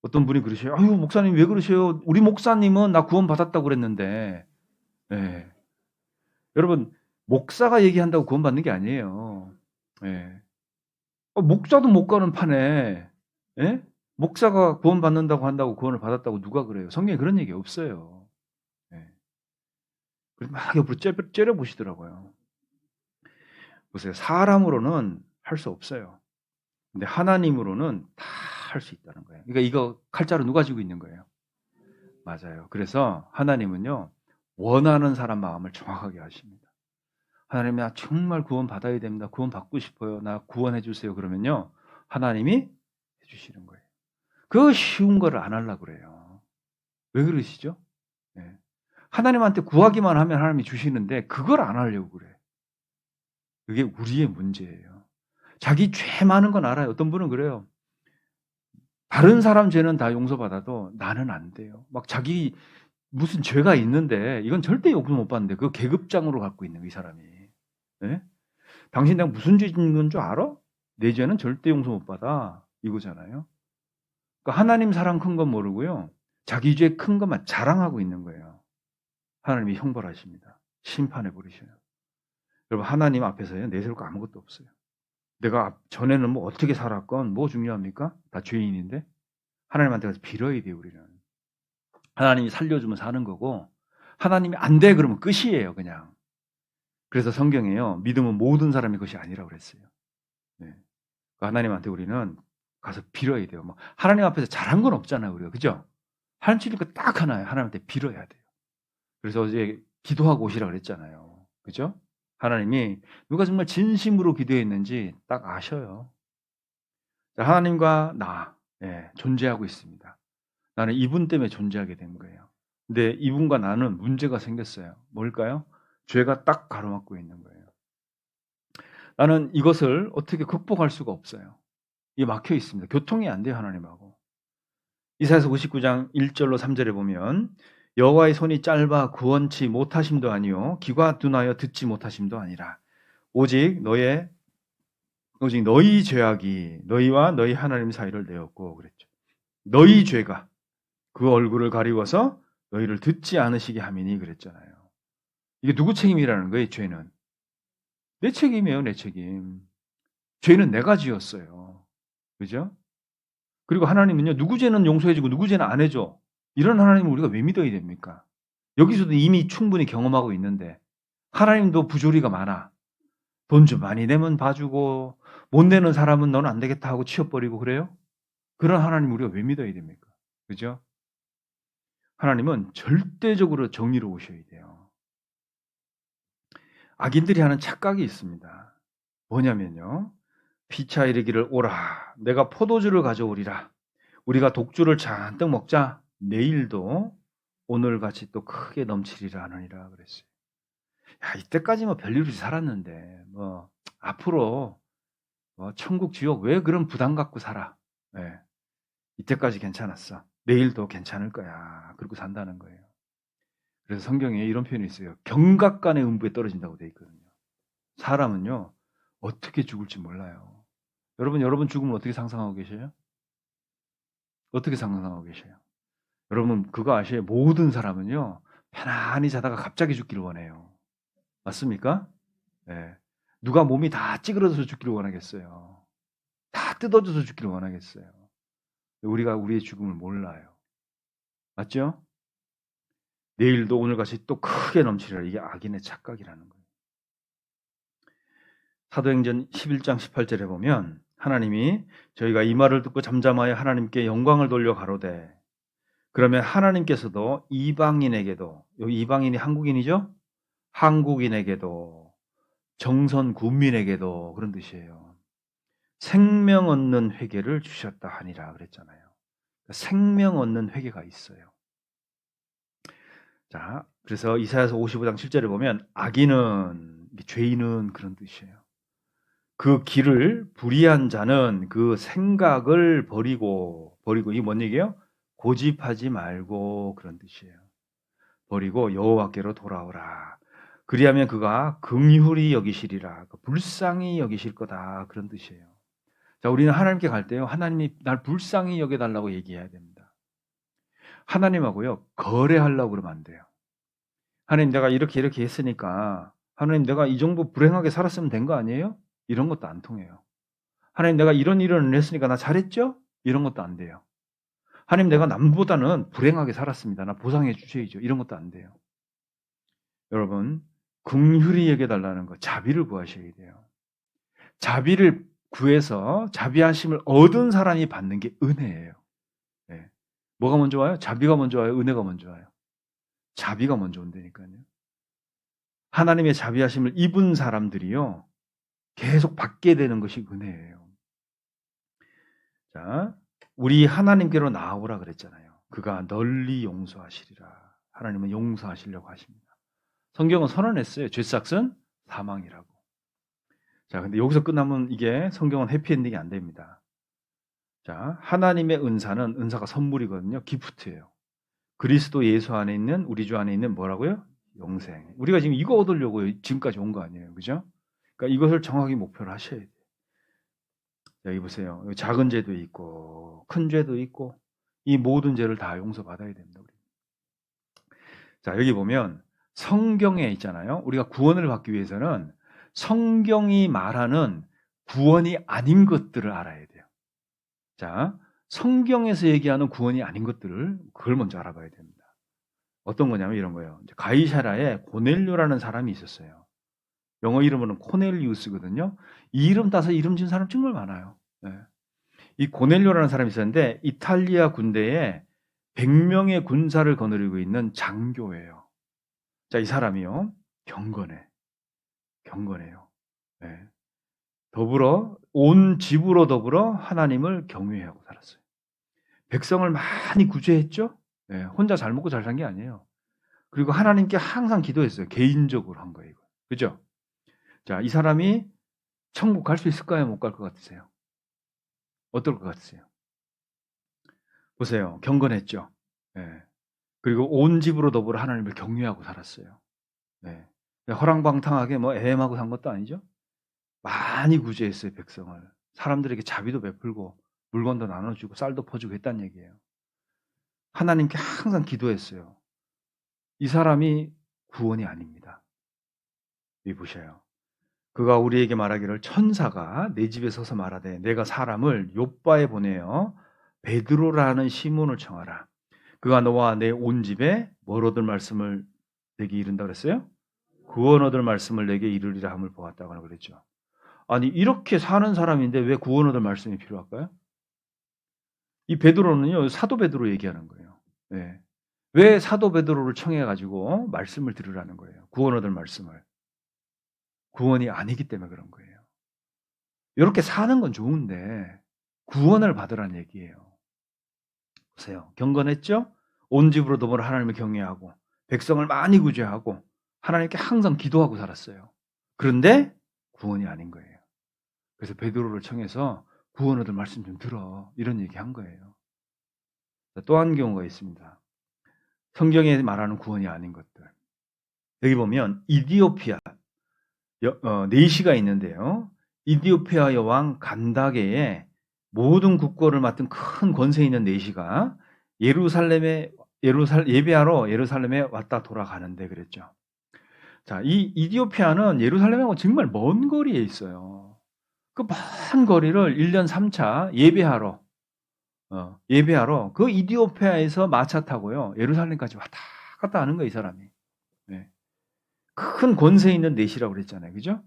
어떤 분이 그러셔요. 아유 목사님 왜 그러세요? 우리 목사님은 나 구원 받았다고 그랬는데. 네. 여러분 목사가 얘기한다고 구원 받는 게 아니에요. 네. 목사도 못 가는 판에 예? 목사가 구원 받는다고 한다고 구원을 받았다고 누가 그래요? 성경에 그런 얘기 없어요. 네. 그래서 막 옆으로 째려보시더라고요. 보세요. 사람으로는 할 수 없어요. 근데 하나님으로는 다 할 수 있다는 거예요. 그러니까 이거 칼자루 누가 쥐고 있는 거예요? 맞아요. 그래서 하나님은요. 원하는 사람 마음을 정확하게 아십니다. 하나님, 나 정말 구원 받아야 됩니다. 구원 받고 싶어요. 나 구원해 주세요. 그러면요, 하나님이 해주시는 거예요. 그 쉬운 거를 안 하려고 그래요. 왜 그러시죠? 네. 하나님한테 구하기만 하면 하나님이 주시는데 그걸 안 하려고 그래. 그게 우리의 문제예요. 자기 죄 많은 건 알아요. 어떤 분은 그래요. 다른 사람 죄는 다 용서받아도 나는 안 돼요. 막 자기 무슨 죄가 있는데 이건 절대 용서 못 받는데 그 계급장으로 갖고 있는 이 사람이. 네? 당신 내가 무슨 죄 짓는 건 줄 알아? 내 죄는 절대 용서 못 받아. 이거잖아요. 그러니까 하나님 사랑 큰 건 모르고요. 자기 죄 큰 것만 자랑하고 있는 거예요. 하나님이 형벌하십니다. 심판해 버리셔요. 여러분, 하나님 앞에서요, 내세울 거 아무것도 없어요. 내가 전에는 뭐 어떻게 살았건 뭐 중요합니까? 다 죄인인데 하나님한테 가서 빌어야 돼요. 우리는 하나님이 살려주면 사는 거고, 하나님이 안 돼 그러면 끝이에요. 그냥. 그래서 성경에요, 믿음은 모든 사람의 것이 아니라고 그랬어요. 네. 하나님한테 우리는 가서 빌어야 돼요. 뭐 하나님 앞에서 잘한 건 없잖아요. 우리가, 그죠? 하나님 주니까 딱 하나예요. 하나님한테 빌어야 돼요. 그래서 어제 기도하고 오시라 그랬잖아요. 그죠? 하나님이 누가 정말 진심으로 기도했는지 딱 아셔요. 하나님과 나, 존재하고 있습니다. 나는 이분 때문에 존재하게 된 거예요. 근데 이분과 나는 문제가 생겼어요. 뭘까요? 죄가 딱 가로막고 있는 거예요. 나는 이것을 어떻게 극복할 수가 없어요. 이게 막혀 있습니다. 교통이 안 돼요, 하나님하고. 이사야서 59장 1절로 3절에 보면 여호와의 손이 짧아 구원치 못하심도 아니요 귀가 둔하여 듣지 못하심도 아니라 오직 너희 죄악이 너희와 너희 하나님 사이를 내었고 그랬죠. 너희 죄가 그 얼굴을 가리워서 너희를 듣지 않으시게 함이니 그랬잖아요. 이게 누구 책임이라는 거예요, 죄는? 내 책임이에요, 내 책임. 죄는 내가 지었어요. 그죠? 그리고 하나님은요, 누구 죄는 용서해주고 누구 죄는 안 해줘. 이런 하나님을 우리가 왜 믿어야 됩니까? 여기서도 이미 충분히 경험하고 있는데, 하나님도 부조리가 많아. 돈 좀 많이 내면 봐주고, 못 내는 사람은 너는 안 되겠다 하고 치워버리고 그래요? 그런 하나님 우리가 왜 믿어야 됩니까? 그죠? 하나님은 절대적으로 정의로우셔야 돼요. 악인들이 하는 착각이 있습니다. 뭐냐면요, 피차 이르기를 오라 내가 포도주를 가져오리라 우리가 독주를 잔뜩 먹자 내일도 오늘같이 또 크게 넘치리라 하느니라 그랬어요. 야, 이때까지 뭐 별일 없이 살았는데 뭐 앞으로 뭐 천국 지옥 왜 그런 부담 갖고 살아. 네. 이때까지 괜찮았어. 내일도 괜찮을 거야. 그러고 산다는 거예요. 그래서 성경에 이런 표현이 있어요. 경각간의 음부에 떨어진다고 돼 있거든요. 사람은요, 어떻게 죽을지 몰라요. 여러분 죽음을 어떻게 상상하고 계셔요? 어떻게 상상하고 계셔요? 여러분 그거 아셔요? 모든 사람은요, 편안히 자다가 갑자기 죽기를 원해요. 맞습니까? 네. 누가 몸이 다 찌그러져서 죽기를 원하겠어요? 다 뜯어져서 죽기를 원하겠어요? 우리가 우리의 죽음을 몰라요. 맞죠? 내일도 오늘같이 또 크게 넘치리라. 이게 악인의 착각이라는 거예요. 사도행전 11장 18절에 보면 하나님이 저희가 이 말을 듣고 잠잠하여 하나님께 영광을 돌려 가로되 그러면 하나님께서도 이방인에게도, 여기 이방인이 한국인이죠? 한국인에게도 정선 군민에게도 그런 뜻이에요. 생명 얻는 회개를 주셨다 하니라 그랬잖아요. 생명 얻는 회개가 있어요. 자, 그래서 이사야서 55장 7절에 보면 악인은, 죄인은 그런 뜻이에요. 그 길을 불의한 자는 그 생각을 버리고 이게 뭔 얘기예요? 고집하지 말고 그런 뜻이에요. 버리고 여호와께로 돌아오라. 그리하면 그가 긍휼히 여기시리라. 불쌍히 여기실 거다. 그런 뜻이에요. 자, 우리는 하나님께 갈 때요, 하나님이 날 불쌍히 여겨달라고 얘기해야 됩니다. 하나님하고요, 거래하려고 그러면 안 돼요. 하나님, 내가 이렇게 했으니까, 하나님, 내가 이 정도 불행하게 살았으면 된 거 아니에요? 이런 것도 안 통해요. 하나님, 내가 이런 일을 했으니까 나 잘했죠? 이런 것도 안 돼요. 하나님, 내가 남보다는 불행하게 살았습니다. 나 보상해 주셔야죠. 이런 것도 안 돼요. 여러분, 긍휼히 여겨달라는 거, 자비를 구하셔야 돼요. 자비를 구해서 자비하심을 얻은 사람이 받는 게 은혜예요. 네. 뭐가 먼저 와요? 자비가 먼저 와요? 은혜가 먼저 와요? 자비가 먼저 온다니까요. 하나님의 자비하심을 입은 사람들이요, 계속 받게 되는 것이 은혜예요. 자, 우리 하나님께로 나아오라 그랬잖아요. 그가 널리 용서하시리라. 하나님은 용서하시려고 하십니다. 성경은 선언했어요. 죄삭은 사망이라고. 자, 근데 여기서 끝나면 이게 성경은 해피엔딩이 안 됩니다. 자, 하나님의 은사는 은사가 선물이거든요. 기프트예요. 그리스도 예수 안에 있는, 우리 주 안에 있는 뭐라고요? 영생. 우리가 지금 이거 얻으려고 지금까지 온 거 아니에요. 그죠? 그러니까 이것을 정확히 목표로 하셔야 돼요. 여기 보세요. 작은 죄도 있고 큰 죄도 있고 이 모든 죄를 다 용서받아야 됩니다. 우리. 자, 여기 보면 성경에 있잖아요. 우리가 구원을 받기 위해서는 성경이 말하는 구원이 아닌 것들을 알아야 돼요. 자, 성경에서 얘기하는 구원이 아닌 것들을 그걸 먼저 알아봐야 됩니다. 어떤 거냐면 이런 거예요. 가이사라에 고넬료라는 사람이 있었어요. 영어 이름은 코넬리우스거든요. 이 이름 따서 이름 지은 사람 정말 많아요. 네. 이 고넬료라는 사람이 있었는데 이탈리아 군대에 100명의 군사를 거느리고 있는 장교예요. 자, 이 사람이요, 경건해요. 네. 온 집으로 더불어 하나님을 경외하고 살았어요. 백성을 많이 구제했죠. 네. 혼자 잘 먹고 잘 산 게 아니에요. 그리고 하나님께 항상 기도했어요. 개인적으로 한 거예요. 그죠? 자, 이 사람이 천국 갈 수 있을까요? 못 갈 것 같으세요? 어떨 것 같으세요? 보세요. 경건했죠. 네. 그리고 온 집으로 더불어 하나님을 경외하고 살았어요. 네. 허랑방탕하게 뭐 애엠하고 산 것도 아니죠. 많이 구제했어요, 백성을. 사람들에게 자비도 베풀고 물건도 나눠주고 쌀도 퍼주고 했다는 얘기예요. 하나님께 항상 기도했어요. 이 사람이 구원이 아닙니다. 여기 보셔요. 그가 우리에게 말하기를 천사가 내 집에 서서 말하되 내가 사람을 욥바에 보내어 베드로라는 시몬을 청하라. 그가 너와 내 온 집에 뭘 얻을 말씀을 내게 이른다 그랬어요? 구원 얻을 말씀을 내게 이르리라 함을 보았다고 그랬죠. 아니, 이렇게 사는 사람인데 왜 구원 얻을 말씀이 필요할까요? 이 베드로는요, 사도 베드로 얘기하는 거예요. 네. 왜 사도 베드로를 청해가지고 말씀을 들으라는 거예요? 구원 얻을 말씀을. 구원이 아니기 때문에 그런 거예요. 이렇게 사는 건 좋은데 구원을 받으라는 얘기예요. 보세요. 경건했죠? 온 집으로 더불어 하나님을 경외하고 백성을 많이 구제하고 하나님께 항상 기도하고 살았어요. 그런데 구원이 아닌 거예요. 그래서 베드로를 청해서 구원 얻을 말씀 좀 들어, 이런 얘기한 거예요. 또 한 경우가 있습니다. 성경에 말하는 구원이 아닌 것들. 여기 보면 이디오피아 네시가 있는데요. 이디오피아 여왕 간다게의 모든 국고를 맡은 큰 권세 있는 네시가 예배하러 예루살렘에 왔다 돌아가는데 그랬죠. 자, 이 이디오피아는 예루살렘하고 정말 먼 거리에 있어요. 그 먼 거리를 1년 3차 예배하러 그 이디오피아에서 마차 타고요, 예루살렘까지 왔다 갔다 하는 거예요, 이 사람이. 네. 큰 권세 있는 넷이라고 그랬잖아요. 그죠?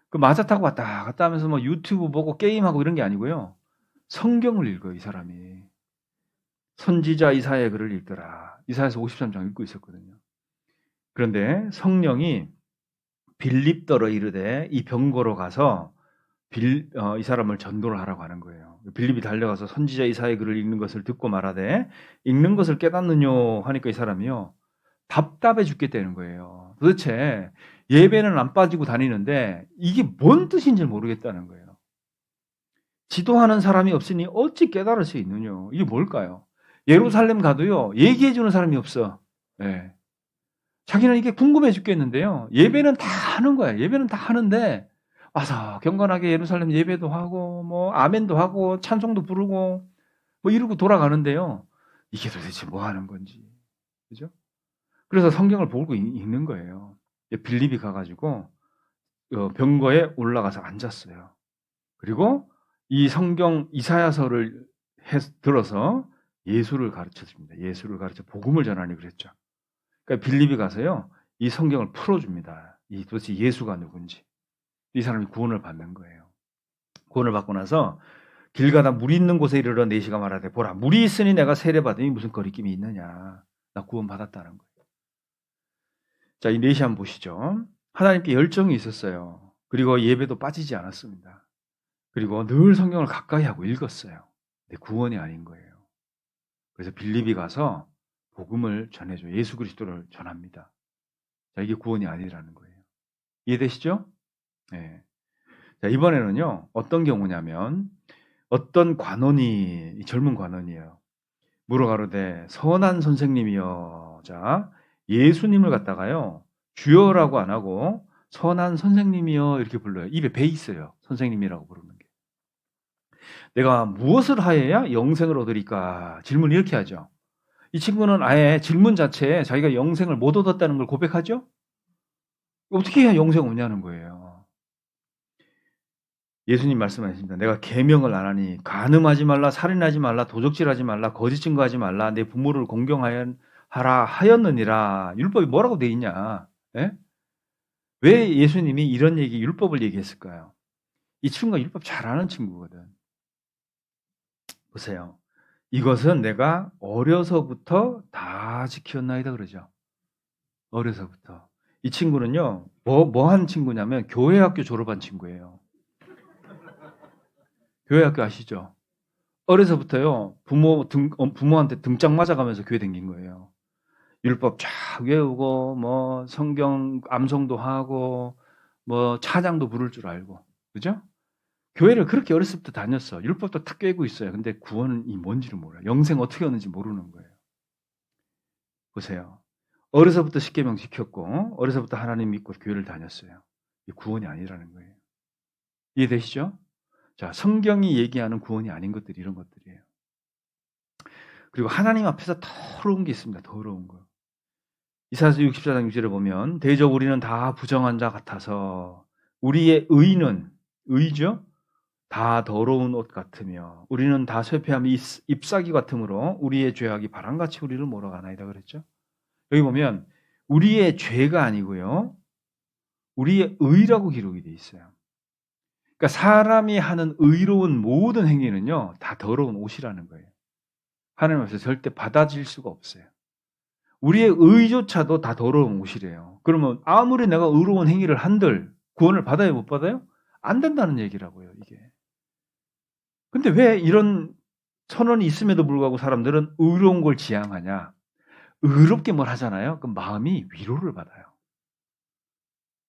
그 마차 타고 왔다 갔다 하면서 뭐 유튜브 보고 게임하고 이런 게 아니고요. 성경을 읽어요, 이 사람이. 선지자 이사야의 글을 읽더라. 이사야서 53장 읽고 있었거든요. 그런데 성령이 빌립더러 이르되 이 병거로 가서 이 사람을 전도를 하라고 하는 거예요. 빌립이 달려가서 선지자 이사야의 글을 읽는 것을 듣고 말하되 읽는 것을 깨닫느뇨 하니까 이 사람이요, 답답해 죽겠다는 거예요. 도대체 예배는 안 빠지고 다니는데 이게 뭔 뜻인지 모르겠다는 거예요. 지도하는 사람이 없으니 어찌 깨달을 수 있느냐. 이게 뭘까요? 예루살렘 가도요, 얘기해 주는 사람이 없어. 네. 자기는 이게 궁금해 죽겠는데요. 예배는 다 하는 거야. 예배는 다 하는데 와서 경건하게 예루살렘 예배도 하고 뭐 아멘도 하고 찬송도 부르고 뭐 이러고 돌아가는데요. 이게 도대체 뭐 하는 건지. 그죠? 그래서 성경을 보고 읽는 거예요. 빌립이 가가지고 병거에 올라가서 앉았어요. 그리고 이 성경 이사야서를 들어서 예수를 가르쳐줍니다. 예수를 가르쳐 복음을 전하니 그랬죠. 그러니까 빌립이 가서요, 이 성경을 풀어줍니다. 이 도대체 예수가 누군지. 이 사람이 구원을 받는 거예요. 구원을 받고 나서 길 가다 물이 있는 곳에 이르러 네시가 말하되 보라, 물이 있으니 내가 세례받으니 무슨 거리낌이 있느냐. 나 구원 받았다는 거예요. 자, 이 4시 한번 보시죠. 하나님께 열정이 있었어요. 그리고 예배도 빠지지 않았습니다. 그리고 늘 성경을 가까이 하고 읽었어요. 근데 구원이 아닌 거예요. 그래서 빌립이 가서 복음을 전해줘. 예수 그리스도를 전합니다. 자, 이게 구원이 아니라는 거예요. 이해되시죠? 네. 자, 이번에는요, 어떤 경우냐면, 어떤 관원이, 젊은 관원이에요. 물어가로되, 선한 선생님이여. 자, 예수님을 갖다가요, 주여라고 안 하고, 선한 선생님이여. 이렇게 불러요. 입에 배 있어요. 선생님이라고 부르는 게. 내가 무엇을 하여야 영생을 얻으리까? 질문 이렇게 하죠. 이 친구는 아예 질문 자체에 자기가 영생을 못 얻었다는 걸 고백하죠? 어떻게 해야 영생 오냐는 거예요. 예수님 말씀하십니다. 내가 계명을 안 하니 간음하지 말라, 살인하지 말라, 도적질하지 말라, 거짓 증거하지 말라, 내 부모를 공경하라 하였느니라. 율법이 뭐라고 돼 있냐? 예? 왜 예수님이 이런 율법을 얘기했을까요? 이 친구가 율법 잘 아는 친구거든. 보세요. 이것은 내가 어려서부터 다 지켰나이다 그러죠. 어려서부터. 이 친구는요, 뭐 한 친구냐면 교회학교 졸업한 친구예요. 교회학교 아시죠? 어려서부터요, 부모한테 등짝 맞아가면서 교회 다닌 거예요. 율법 쫙 외우고, 뭐, 성경 암송도 하고, 뭐, 찬양도 부를 줄 알고. 그죠? 교회를 그렇게 어렸을 때 다녔어. 율법도 탁 꿰고 있어요. 근데 구원이 뭔지를 몰라요. 영생 어떻게 얻는지 모르는 거예요. 보세요. 어려서부터 십계명 지켰고, 어려서부터 하나님 믿고 교회를 다녔어요. 이 구원이 아니라는 거예요. 이해되시죠? 자, 성경이 얘기하는 구원이 아닌 것들이 이런 것들이에요. 그리고 하나님 앞에서 더러운 게 있습니다. 더러운 거. 이사야서 64장 6절에 보면 대저 우리는 다 부정한 자 같아서 우리의 의죠? 다 더러운 옷 같으며 우리는 다 쇠폐함이 잎사귀 같으므로 우리의 죄악이 바람같이 우리를 몰아가나이다 그랬죠. 여기 보면 우리의 죄가 아니고요. 우리의 의라고 기록이 돼 있어요. 그러니까 사람이 하는 의로운 모든 행위는요. 다 더러운 옷이라는 거예요. 하나님 앞에서 절대 받아질 수가 없어요. 우리의 의조차도 다 더러운 옷이래요. 그러면 아무리 내가 의로운 행위를 한들 구원을 받아요, 못 받아요? 안 된다는 얘기라고요, 이게. 근데 왜 이런 선언이 있음에도 불구하고 사람들은 의로운 걸 지향하냐? 의롭게 뭘 하잖아요. 그럼 마음이 위로를 받아요.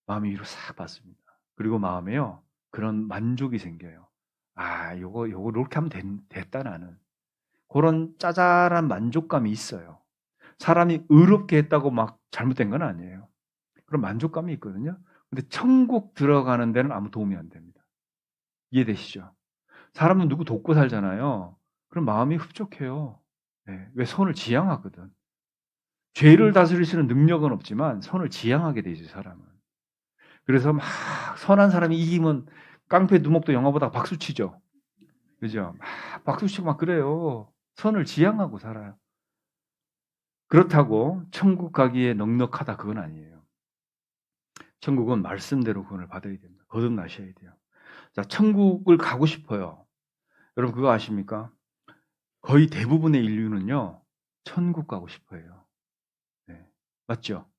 마음이 위로 싹 받습니다. 그리고 마음에요. 그런 만족이 생겨요. 아, 요거 이렇게 하면 됐다 나는. 그런 짜잘한 만족감이 있어요. 사람이 의롭게 했다고 막 잘못된 건 아니에요. 그런 만족감이 있거든요. 근데 천국 들어가는 데는 아무 도움이 안 됩니다. 이해되시죠? 사람은 누구 돕고 살잖아요. 그럼 마음이 흡족해요. 네, 왜 손을 지향하거든. 죄를 다스릴 수 있는 능력은 없지만 손을 지향하게 되죠, 사람은. 그래서 막 선한 사람이 이기면 깡패 두목도 영화보다 박수치죠. 그죠? 막 박수치고 막 그래요. 선을 지향하고 살아요. 그렇다고 천국 가기에 넉넉하다 그건 아니에요. 천국은 말씀대로 구원을 받아야 됩니다. 거듭나셔야 돼요. 자, 천국을 가고 싶어요. 여러분 그거 아십니까? 거의 대부분의 인류는요. 천국 가고 싶어요. 네. 맞죠?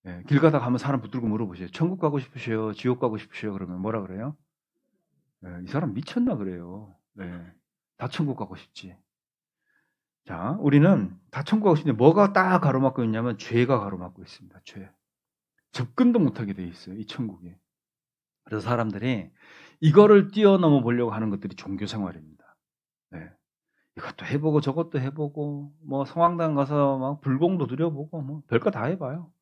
네. 길 가다가 한번 사람 붙들고 물어보세요. 천국 가고 싶으세요? 지옥 가고 싶으세요? 그러면 뭐라 그래요? 네. 이 사람 미쳤나 그래요. 네. 다 천국 가고 싶지. 자, 우리는 다 천국 가고 싶은데 뭐가 딱 가로막고 있냐면 죄가 가로막고 있습니다. 죄. 접근도 못하게 돼 있어요. 이 천국에. 그래서 사람들이 이거를 뛰어넘어 보려고 하는 것들이 종교 생활입니다. 네. 이것도 해보고 저것도 해보고 뭐 성황당 가서 막 불공도 누려보고 뭐 별거 다 해봐요.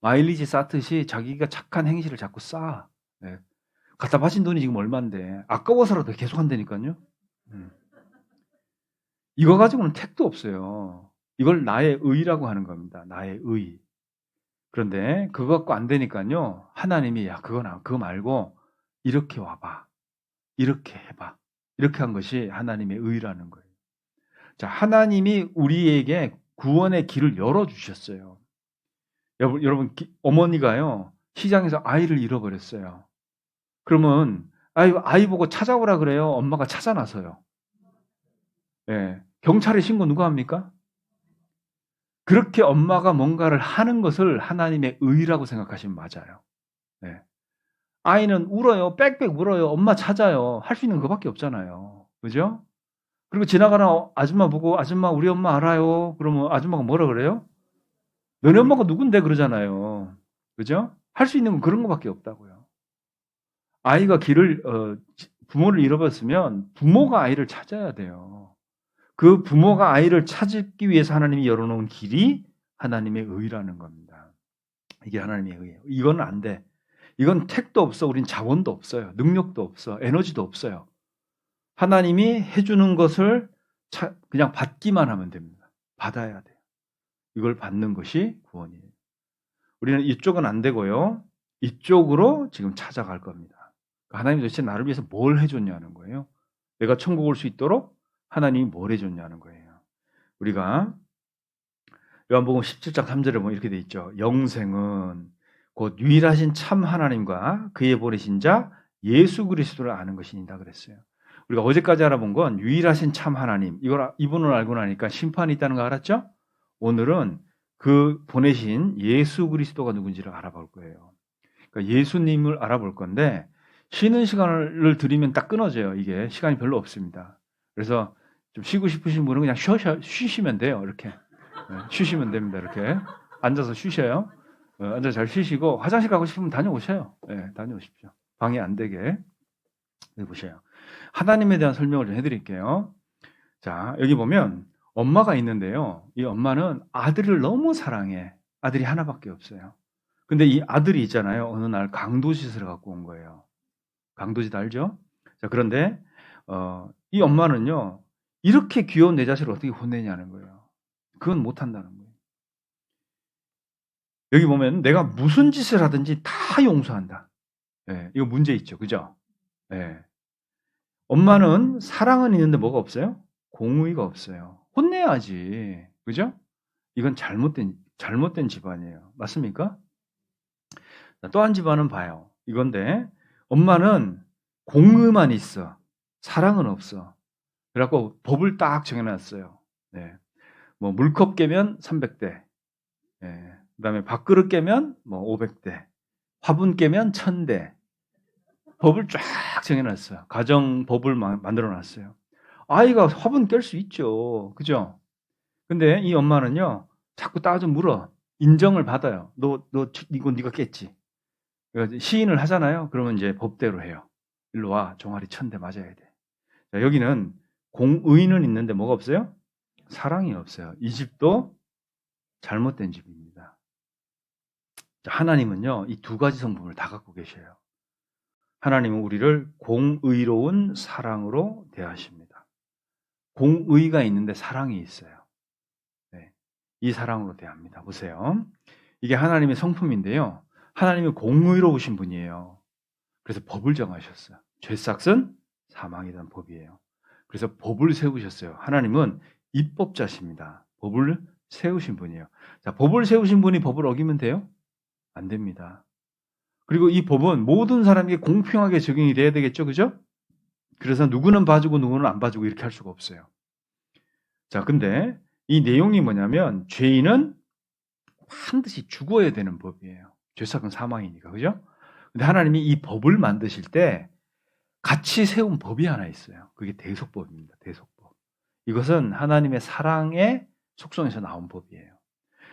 마일리지 쌓듯이 자기가 착한 행실을 자꾸 쌓아. 네. 갖다 바친 돈이 지금 얼만데 아까워서라도 계속 한다니까요. 이거 가지고는 택도 없어요. 이걸 나의 의라고 하는 겁니다. 나의 의. 그런데 그거 갖고 안 되니까요. 하나님이 야 그거 말고 이렇게 와봐. 이렇게 해봐. 이렇게 한 것이 하나님의 의라는 거예요. 자, 하나님이 우리에게 구원의 길을 열어주셨어요. 여러분, 어머니가요, 시장에서 아이를 잃어버렸어요. 그러면, 아이 보고 찾아오라 그래요? 엄마가 찾아나서요. 예. 경찰에 신고 누가 합니까? 그렇게 엄마가 뭔가를 하는 것을 하나님의 의라고 생각하시면 맞아요. 네. 아이는 울어요. 빽빽 울어요. 엄마 찾아요. 할 수 있는 그거밖에 없잖아요. 그죠? 그리고 지나가는 아줌마 보고 "아줌마 우리 엄마 알아요." 그러면 아줌마가 뭐라 그래요? "너네 엄마가 누군데?" 그러잖아요. 그죠? 할 수 있는 건 그런 거밖에 없다고요. 아이가 길을 부모를 잃어버렸으면 부모가 아이를 찾아야 돼요. 그 부모가 아이를 찾기 위해서 하나님이 열어 놓은 길이 하나님의 의라는 겁니다. 이게 하나님의 의예요. 이건 안 돼. 이건 택도 없어. 우린 자원도 없어요. 능력도 없어. 에너지도 없어요. 하나님이 해 주는 것을 그냥 받기만 하면 됩니다. 받아야 돼요. 이걸 받는 것이 구원이에요. 우리는 이쪽은 안 되고요. 이쪽으로 지금 찾아갈 겁니다. 하나님이 도대체 나를 위해서 뭘 해 줬냐는 거예요. 내가 천국 올 수 있도록 하나님이 뭘 해 줬냐는 거예요. 우리가 요한복음 17장 3절에 보면 이렇게 돼 있죠. 영생은 곧 유일하신 참 하나님과 그의 보내신 자 예수 그리스도를 아는 것이니다 그랬어요. 우리가 어제까지 알아본 건 유일하신 참 하나님, 이분을 알고 나니까 심판이 있다는 거 알았죠? 오늘은 그 보내신 예수 그리스도가 누군지를 알아볼 거예요. 그러니까 예수님을 알아볼 건데 쉬는 시간을 들이면 딱 끊어져요. 이게 시간이 별로 없습니다. 그래서 좀 쉬고 싶으신 분은 그냥 쉬시면 돼요. 이렇게 쉬시면 됩니다. 이렇게 앉아서 쉬셔요. 앉아서 잘 쉬시고 화장실 가고 싶으면 다녀오셔요. 네, 다녀오십시오. 방해 안 되게 해보셔요. 하나님에 대한 설명을 좀 해드릴게요. 자, 여기 보면 엄마가 있는데요. 이 엄마는 아들을 너무 사랑해. 아들이 하나밖에 없어요. 근데 이 아들이 있잖아요. 어느 날 강도짓을 갖고 온 거예요. 강도짓 알죠? 자, 그런데 이 엄마는요. 이렇게 귀여운 내 자식을 어떻게 혼내냐는 거예요. 그건 못한다는 거예요. 여기 보면 내가 무슨 짓을 하든지 다 용서한다. 네, 이거 문제 있죠. 그죠? 네. 엄마는 사랑은 있는데 뭐가 없어요? 공의가 없어요. 혼내야지. 그죠? 이건 잘못된 집안이에요. 맞습니까? 또 한 집안은 봐요. 이건데 엄마는 공의만 있어. 사랑은 없어. 그래갖고 법을 딱 정해놨어요. 네. 뭐 물컵 깨면 300대. 네. 그다음에 밥그릇 깨면 뭐 500대. 화분 깨면 1000대. 법을 쫙 정해놨어요. 가정법을 만들어놨어요. 아이가 화분 깰 수 있죠. 그죠? 근데 이 엄마는요, 자꾸 따져 물어. 인정을 받아요. 이거 네가 깼지. 그래서 시인을 하잖아요. 그러면 이제 법대로 해요. 일로 와. 종아리 1000대 맞아야 돼. 자, 여기는 공의는 있는데 뭐가 없어요? 사랑이 없어요. 이 집도 잘못된 집입니다. 자, 하나님은요, 이 두 가지 성품을 다 갖고 계셔요. 하나님은 우리를 공의로운 사랑으로 대하십니다. 공의가 있는데 사랑이 있어요. 네, 이 사랑으로 대합니다. 보세요. 이게 하나님의 성품인데요. 하나님은 공의로우신 분이에요. 그래서 법을 정하셨어요. 죄삭은 사망이라는 법이에요. 그래서 법을 세우셨어요. 하나님은 입법자십니다. 법을 세우신 분이에요. 자, 법을 세우신 분이 법을 어기면 돼요? 안 됩니다. 그리고 이 법은 모든 사람에게 공평하게 적용이 돼야 되겠죠, 그죠? 그래서 누구는 봐주고 누구는 안 봐주고 이렇게 할 수가 없어요. 자, 근데 이 내용이 뭐냐면 죄인은 반드시 죽어야 되는 법이에요. 죄삭은 사망이니까, 그죠? 근데 하나님이 이 법을 만드실 때 같이 세운 법이 하나 있어요. 그게 대속법입니다. 대속법. 이것은 하나님의 사랑의 속성에서 나온 법이에요.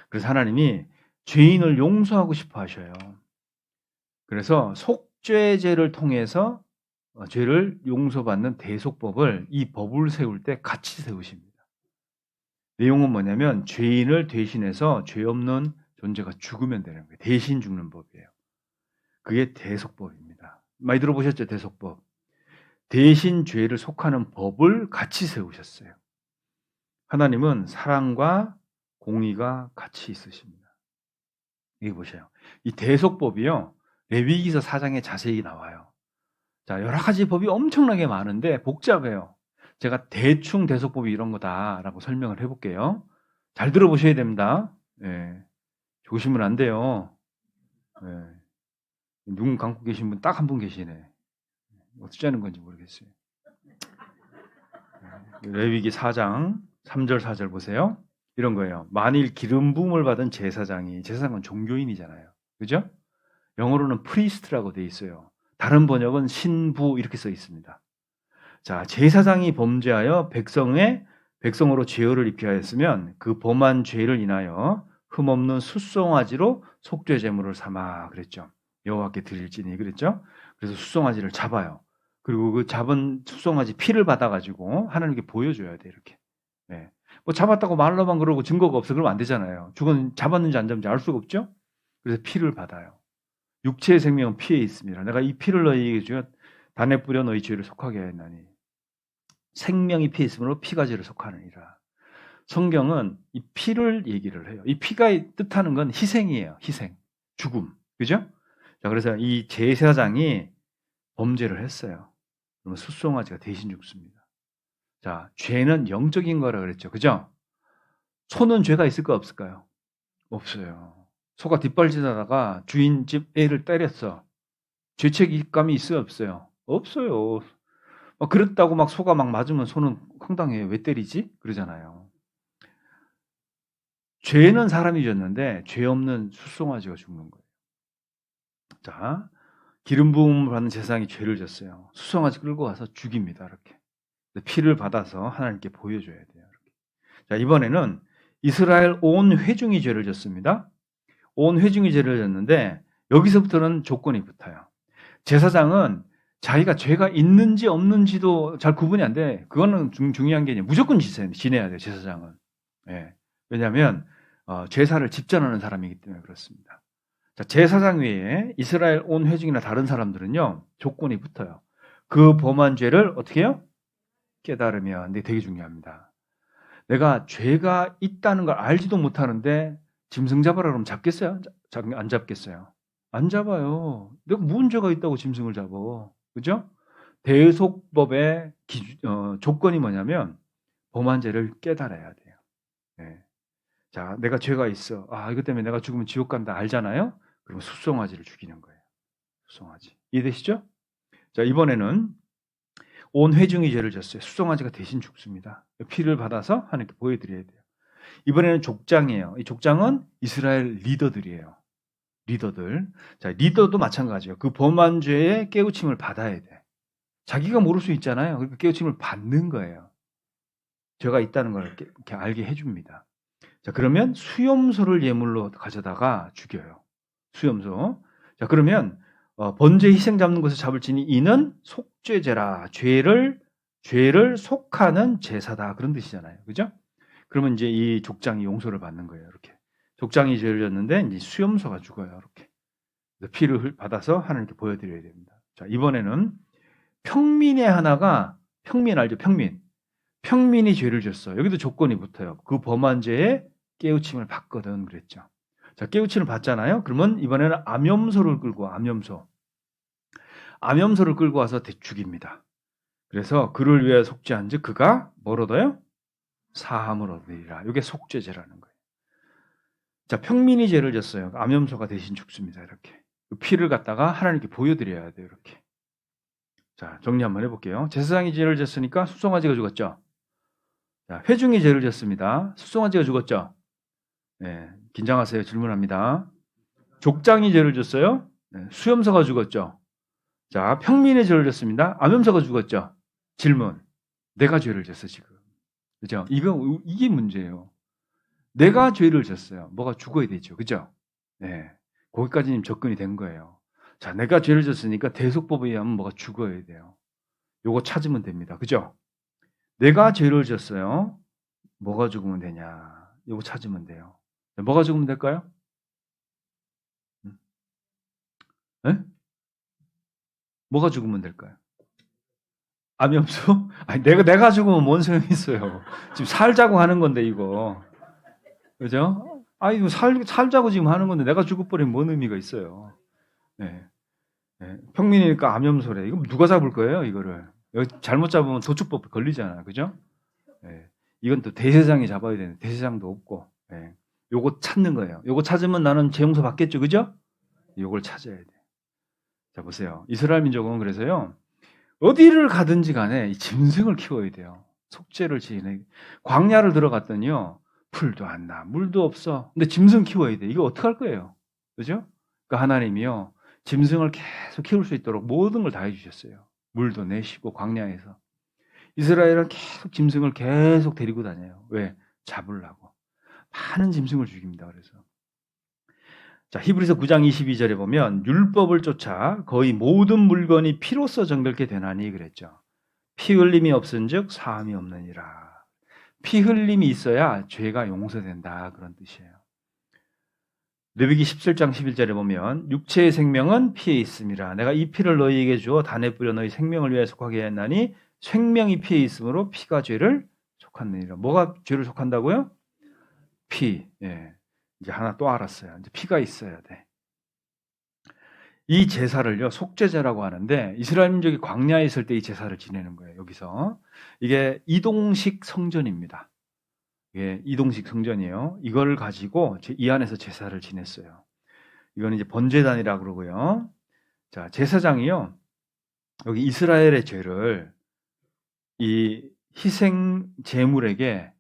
그래서 하나님이 죄인을 용서하고 싶어 하셔요. 그래서 속죄제를 통해서 죄를 용서받는 대속법을 이 법을 세울 때 같이 세우십니다. 내용은 뭐냐면 죄인을 대신해서 죄 없는 존재가 죽으면 되는 거예요. 대신 죽는 법이에요. 그게 대속법입니다. 많이 들어보셨죠? 대속법. 대신 죄를 속하는 법을 같이 세우셨어요. 하나님은 사랑과 공의가 같이 있으십니다. 여기 보세요. 이 대속법이요. 레위기서 4장에 자세히 나와요. 자, 여러 가지 법이 엄청나게 많은데 복잡해요. 제가 대충 대속법이 이런 거다라고 설명을 해볼게요. 잘 들어보셔야 됩니다. 예, 조심은 안 돼요. 예, 눈 감고 계신 분 딱 한 분 계시네. 어떻게 하는 건지 모르겠어요. 레위기 4장 3절 4절 보세요. 이런 거예요. 만일 기름 부음을 받은 제사장은 종교인이잖아요. 그죠? 영어로는 프리스트라고 돼 있어요. 다른 번역은 신부 이렇게 써 있습니다. 자, 제사장이 범죄하여 백성으로 죄를 입게 하였으면 그 범한 죄를 인하여 흠없는 숫송아지로 속죄 제물을 삼아 그랬죠. 여호와께 드릴지니 그랬죠. 그래서 숫송아지를 잡아요. 그리고 그 잡은 숫송아지 피를 받아가지고 하나님께 보여줘야 돼 이렇게. 네. 뭐 잡았다고 말로만 그러고 증거가 없어 그러면 안 되잖아요. 잡았는지 안 잡는지 알 수가 없죠. 그래서 피를 받아요. 육체의 생명은 피에 있습니다. 내가 이 피를 너희에게 주어 단에 뿌려 너희 죄를 속하게 하였나니 생명이 피에 있으므로 피가 죄를 속하느니라. 성경은 이 피를 얘기를 해요. 이 피가 뜻하는 건 희생이에요. 희생, 죽음, 그죠? 자, 그래서 이 제사장이 범죄를 했어요. 그러면 숫송아지가 대신 죽습니다. 자, 죄는 영적인 거라 그랬죠, 그죠? 소는 죄가 있을까 없을까요? 없어요. 소가 뒷발질하다가 주인 집 애를 때렸어. 죄책감이 있어요, 없어요? 없어요. 그랬다고 막 소가 막 맞으면 소는 황당해요. 왜 때리지? 그러잖아요. 죄는 사람이 졌는데 죄 없는 숫송아지가 죽는 거예요. 자, 기름 부음을 받는 제사장이 죄를 졌어요. 숫송아지 끌고 와서 죽입니다. 이렇게 피를 받아서 하나님께 보여줘야 돼요. 이렇게. 자, 이번에는 이스라엘 온 회중이 죄를 졌습니다. 온 회중이 죄를 졌는데 여기서부터는 조건이 붙어요. 제사장은 자기가 죄가 있는지 없는지도 잘 구분이 안 돼. 그거는 중요한 게 아니에요. 무조건 지내야 돼요. 제사장은. 예. 왜냐하면 제사를 집전하는 사람이기 때문에 그렇습니다. 자, 제사장 외에 이스라엘 온 회중이나 다른 사람들은요. 조건이 붙어요. 그 범한 죄를 어떻게 해요? 깨달으면. 근데 되게 중요합니다. 내가 죄가 있다는 걸 알지도 못하는데 짐승 잡아라 그러면 잡겠어요? 안 잡겠어요? 안 잡아요. 내가 무슨 죄가 있다고 짐승을 잡아. 그죠? 대속법의 조건이 뭐냐면 범한 죄를 깨달아야 돼요. 네. 자, 내가 죄가 있어. 이것 때문에 내가 죽으면 지옥 간다 알잖아요? 그러면 숫송아지를 죽이는 거예요. 숫송아지. 이해되시죠? 자, 이번에는 온 회중이 죄를 졌어요. 숫송아지가 대신 죽습니다. 피를 받아서 하나님께 보여드려야 돼요. 이번에는 족장이에요. 이 족장은 이스라엘 리더들이에요. 리더들. 자, 리더도 마찬가지예요. 그 범한 죄의 깨우침을 받아야 돼. 자기가 모를 수 있잖아요. 그러니까 깨우침을 받는 거예요. 죄가 있다는 걸 이렇게 알게 해줍니다. 자, 그러면 수염소를 예물로 가져다가 죽여요. 수염소. 자, 그러면 번제 희생 잡는 것을 잡을지니 이는 속죄제라. 죄를 속하는 제사다. 그런 뜻이잖아요. 그죠? 그러면 이제 이 족장이 용서를 받는 거예요. 이렇게. 족장이 죄를 졌는데 이제 수염소가 죽어요. 이렇게. 피를 받아서 하나님께 보여드려야 됩니다. 자, 이번에는 평민 알죠? 평민이 죄를 졌어. 여기도 조건이 붙어요. 그 범한 죄에 깨우침을 받거든 그랬죠. 자, 깨우침을 받잖아요. 그러면 이번에는 암염소를 끌고 암염소를 끌고 와서 죽입니다. 그래서 그를 위해 속죄한즉 그가 뭘 얻어요? 사함을 얻으리라. 이게 속죄제라는 거예요. 자, 평민이 죄를 졌어요. 암염소가 대신 죽습니다. 이렇게 그 피를 갖다가 하나님께 보여드려야 돼요. 이렇게. 자, 정리 한번 해볼게요. 제사장이 죄를 졌으니까 숫송아지가 죽었죠. 자, 회중이 죄를 졌습니다. 숫송아지가 죽었죠. 네, 긴장하세요. 질문합니다. 족장이 죄를 졌어요. 네, 수염소가 죽었죠. 자, 평민이 죄를 졌습니다. 암염소가 죽었죠. 질문. 내가 죄를 졌어 지금. 그죠? 이게 문제예요. 내가 죄를 졌어요. 뭐가 죽어야 되죠. 그죠? 네. 거기까지는 접근이 된 거예요. 자, 내가 죄를 졌으니까 대속법에 의하면 뭐가 죽어야 돼요. 요거 찾으면 됩니다. 그죠? 내가 죄를 졌어요. 뭐가 죽으면 되냐. 요거 찾으면 돼요. 뭐가 죽으면 될까요? 네? 뭐가 죽으면 될까요? 암염소? 아니, 내가 죽으면 뭔 소용이 있어요. 지금 살자고 하는 건데, 이거. 그죠? 이거 살자고 지금 하는 건데, 내가 죽어버리면 뭔 의미가 있어요. 네. 네. 평민이니까 암염소래. 이거 누가 잡을 거예요, 이거를? 잘못 잡으면 도축법 걸리잖아요. 그죠? 네. 이건 또 대제사장이 잡아야 되는데, 대제사장도 없고. 네. 요거 찾는 거예요. 요거 찾으면 나는 재용서 받겠죠. 그죠? 요걸 찾아야 돼. 자, 보세요. 이스라엘 민족은 그래서요, 어디를 가든지 간에 이 짐승을 키워야 돼요. 속죄를 지내. 광야를 들어갔더니요, 풀도 안 나, 물도 없어. 근데 짐승 키워야 돼. 이거 어떡할 거예요? 그죠? 그러니까 하나님이요, 짐승을 계속 키울 수 있도록 모든 걸 다 해주셨어요. 물도 내시고 광야에서. 이스라엘은 계속 짐승을 계속 데리고 다녀요. 왜? 잡으려고. 많은 짐승을 죽입니다. 그래서. 자, 히브리서 9장 22절에 보면 율법을 쫓아 거의 모든 물건이 피로써 정결케 되나니 그랬죠. 피 흘림이 없은즉 사함이 없느니라. 피 흘림이 있어야 죄가 용서된다, 그런 뜻이에요. 레위기 17장 11절에 보면 육체의 생명은 피에 있음이라. 내가 이 피를 너희에게 주어 단에 뿌려 너희 생명을 위하여 속하게 했나니 생명이 피에 있으므로 피가 죄를 속하느니라. 뭐가 죄를 속한다고요? 피. 예. 이제 하나 또 알았어요. 이제 피가 있어야 돼. 이 제사를요, 속죄제라고 하는데 이스라엘 민족이 광야에 있을 때 이 제사를 지내는 거예요. 여기서 이게 이동식 성전입니다. 이게 이동식 성전이에요. 이걸 가지고 이 안에서 제사를 지냈어요. 이거는 이제 번제단이라고 그러고요. 자, 제사장이요, 여기 이스라엘의 죄를 이 희생 제물에게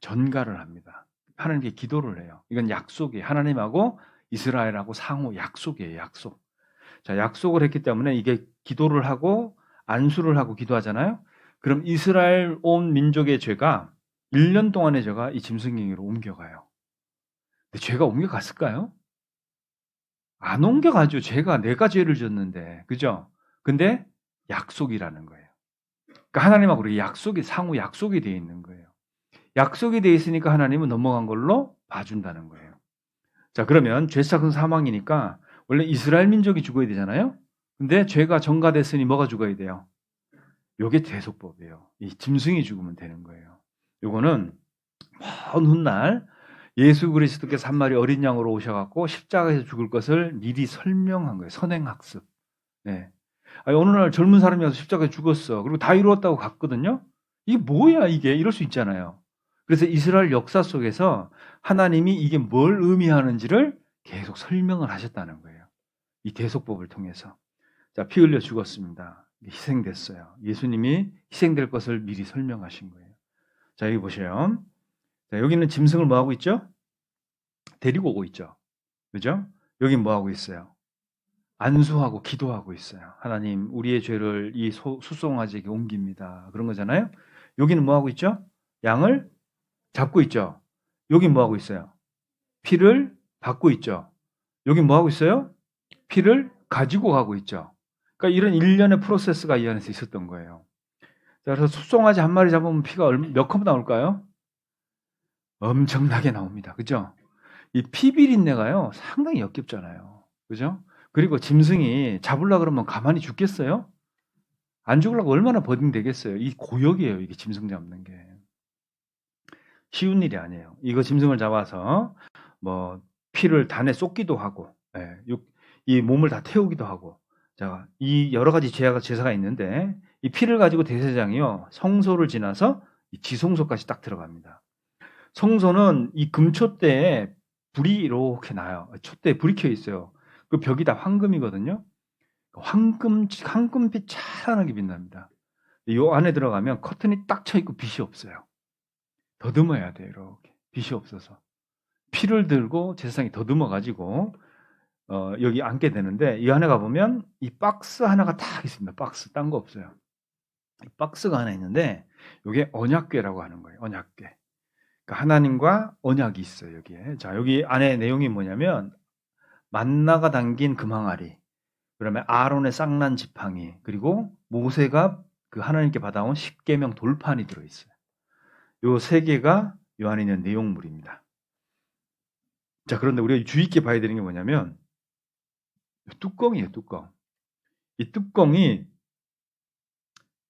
전가를 합니다. 하나님께 기도를 해요. 이건 약속이에요. 하나님하고 이스라엘하고 상호 약속이에요. 약속. 자, 약속을 했기 때문에 이게 기도를 하고 안수를 하고 기도하잖아요. 그럼 이스라엘 온 민족의 죄가 1년 동안의 죄가 이 짐승행위로 옮겨가요. 근데 죄가 옮겨갔을까요? 안 옮겨가죠. 내가 죄를 졌는데. 그죠? 근데 약속이라는 거예요. 그러니까 하나님하고 우리 약속이, 상호 약속이 되어 있는 거예요. 약속이 되어 있으니까 하나님은 넘어간 걸로 봐준다는 거예요. 자, 그러면 죄삭은 사망이니까 원래 이스라엘 민족이 죽어야 되잖아요. 근데 죄가 전가됐으니 뭐가 죽어야 돼요? 요게 대속법이에요. 이 짐승이 죽으면 되는 거예요. 요거는 먼 훗날 예수 그리스도께서 한 마리 어린 양으로 오셔갖고 십자가에서 죽을 것을 미리 설명한 거예요. 선행학습. 네. 어느 날 젊은 사람이 와서 십자가에 죽었어. 그리고 다 이루었다고 갔거든요. 이게 뭐야 이게? 이럴 수 있잖아요. 그래서 이스라엘 역사 속에서 하나님이 이게 뭘 의미하는지를 계속 설명을 하셨다는 거예요. 이 대속법을 통해서. 자, 피 흘려 죽었습니다. 희생됐어요. 예수님이 희생될 것을 미리 설명하신 거예요. 자, 여기 보세요. 자, 여기는 짐승을 뭐하고 있죠? 데리고 오고 있죠. 그죠? 여기 뭐하고 있어요? 안수하고 기도하고 있어요. 하나님, 우리의 죄를 이 수송아지에게 옮깁니다. 그런 거잖아요. 여기는 뭐하고 있죠? 양을 잡고 있죠. 여기 뭐하고 있어요? 피를 받고 있죠. 여기 뭐하고 있어요? 피를 가지고 가고 있죠. 그러니까 이런 일련의 프로세스가 이 안에서 있었던 거예요. 자, 그래서 수송아지 한 마리 잡으면 피가 몇 컵 나올까요? 엄청나게 나옵니다. 그죠? 이 피비린내가요, 상당히 역겹잖아요. 그죠? 그리고 짐승이 잡으려고 그러면 가만히 죽겠어요? 안 죽으려고 얼마나 버딩 되겠어요? 이 고역이에요, 이게 짐승 잡는 게. 쉬운 일이 아니에요. 이거 짐승을 잡아서 뭐 피를 단에 쏟기도 하고, 이 몸을 다 태우기도 하고, 자, 이 여러 가지 제사가 있는데 이 피를 가지고 대제사장이요, 성소를 지나서 이 지성소까지 딱 들어갑니다. 성소는 이 금촛대에 불이 이렇게 나요. 촛대에 불이 켜 있어요. 그 벽이 다 황금이거든요. 황금빛 찬란하게 빛납니다. 이 안에 들어가면 커튼이 딱 쳐 있고 빛이 없어요. 더듬어야 돼요. 이렇게 빛이 없어서 피를 들고 제사장이 더듬어 가지고 여기 앉게 되는데, 이 안에 가보면 이 박스 하나가 딱 있습니다. 박스, 딴 거 없어요. 박스가 하나 있는데 이게 언약궤라고 하는 거예요. 언약궤. 그러니까 하나님과 언약이 있어요. 여기에. 자, 여기 안에 내용이 뭐냐면 만나가 담긴 금항아리, 그다음에 아론의 쌍난 지팡이, 그리고 모세가 그 하나님께 받아온 십계명 돌판이 들어있어요. 요 세 개가 요 안에 있는 내용물입니다. 자, 그런데 우리가 주의 있게 봐야 되는 게 뭐냐면 뚜껑이에요. 뚜껑. 이 뚜껑이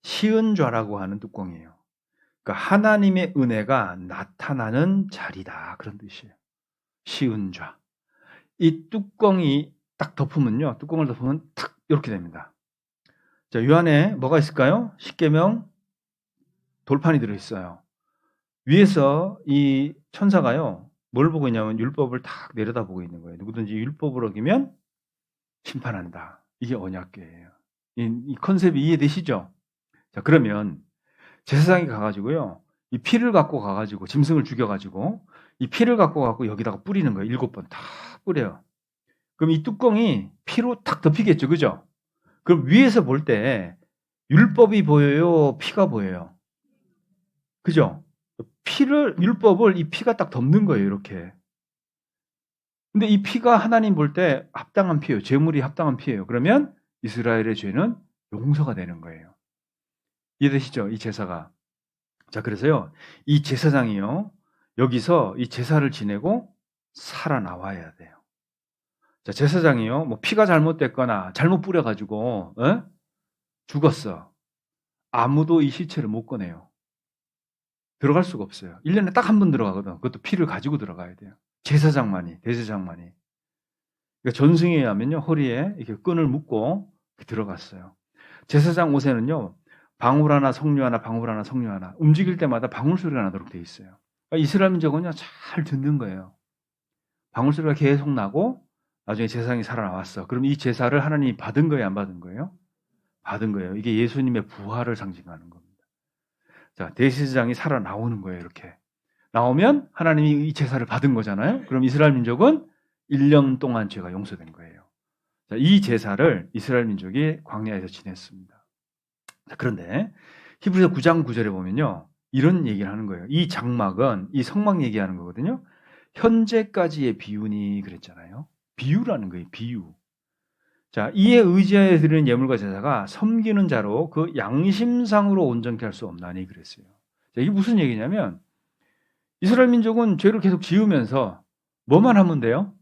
시은좌라고 하는 뚜껑이에요. 그러니까 하나님의 은혜가 나타나는 자리다, 그런 뜻이에요. 시은좌. 이 뚜껑이 딱 덮으면요, 뚜껑을 덮으면 탁 이렇게 됩니다. 자, 이 안에 뭐가 있을까요? 십계명 돌판이 들어있어요. 위에서 이 천사가요, 뭘 보고 있냐면 율법을 탁 내려다보고 있는 거예요. 누구든지 율법을 어기면 심판한다. 이게 언약궤예요. 이 컨셉이 이해되시죠? 자, 그러면 제사장이 가가지고요, 이 피를 갖고 가가지고 짐승을 죽여가지고 이 피를 갖고 가고 여기다가 뿌리는 거예요. 7번 다 뿌려요. 그럼 이 뚜껑이 피로 탁 덮이겠죠, 그죠? 그럼 위에서 볼 때 율법이 보여요, 피가 보여요, 그죠? 율법을 이 피가 딱 덮는 거예요, 이렇게. 근데 이 피가 하나님 볼 때 합당한 피예요. 제물이 합당한 피예요. 그러면 이스라엘의 죄는 용서가 되는 거예요. 이해되시죠? 이 제사가. 자, 그래서요, 이 제사장이요, 여기서 이 제사를 지내고 살아나와야 돼요. 자, 제사장이요, 뭐 피가 잘못됐거나 잘못 뿌려가지고, 죽었어. 아무도 이 시체를 못 꺼내요. 들어갈 수가 없어요. 1년에 딱 한 번 들어가거든. 그것도 피를 가지고 들어가야 돼요. 제사장만이, 대제사장만이. 그러니까 전승에 의하면요, 허리에 이렇게 끈을 묶고 들어갔어요. 제사장 옷에는요, 방울 하나, 석류 하나, 방울 하나, 석류 하나, 움직일 때마다 방울 소리가 나도록 돼 있어요. 그러니까 이스라엘 민족은요, 잘 듣는 거예요. 방울 소리가 계속 나고, 나중에 제사장이 살아나왔어. 그럼 이 제사를 하나님이 받은 거예요, 안 받은 거예요? 받은 거예요. 이게 예수님의 부활을 상징하는 겁니다. 자, 대제사장이 살아나오는 거예요, 이렇게. 나오면 하나님이 이 제사를 받은 거잖아요. 그럼 이스라엘 민족은 1년 동안 죄가 용서된 거예요. 자, 이 제사를 이스라엘 민족이 광야에서 지냈습니다. 자, 그런데 히브리서 9장 9절에 보면요, 이런 얘기를 하는 거예요. 이 장막은 이 성막 얘기하는 거거든요. 현재까지의 비유니 그랬잖아요. 비유라는 거예요. 비유. 자, 이에 의지하여 드리는 예물과 제사가 섬기는 자로 그 양심상으로 온전케 할 수 없나니 그랬어요. 자, 이게 무슨 얘기냐면 이스라엘 민족은 죄를 계속 지으면서 뭐만 하면 돼요?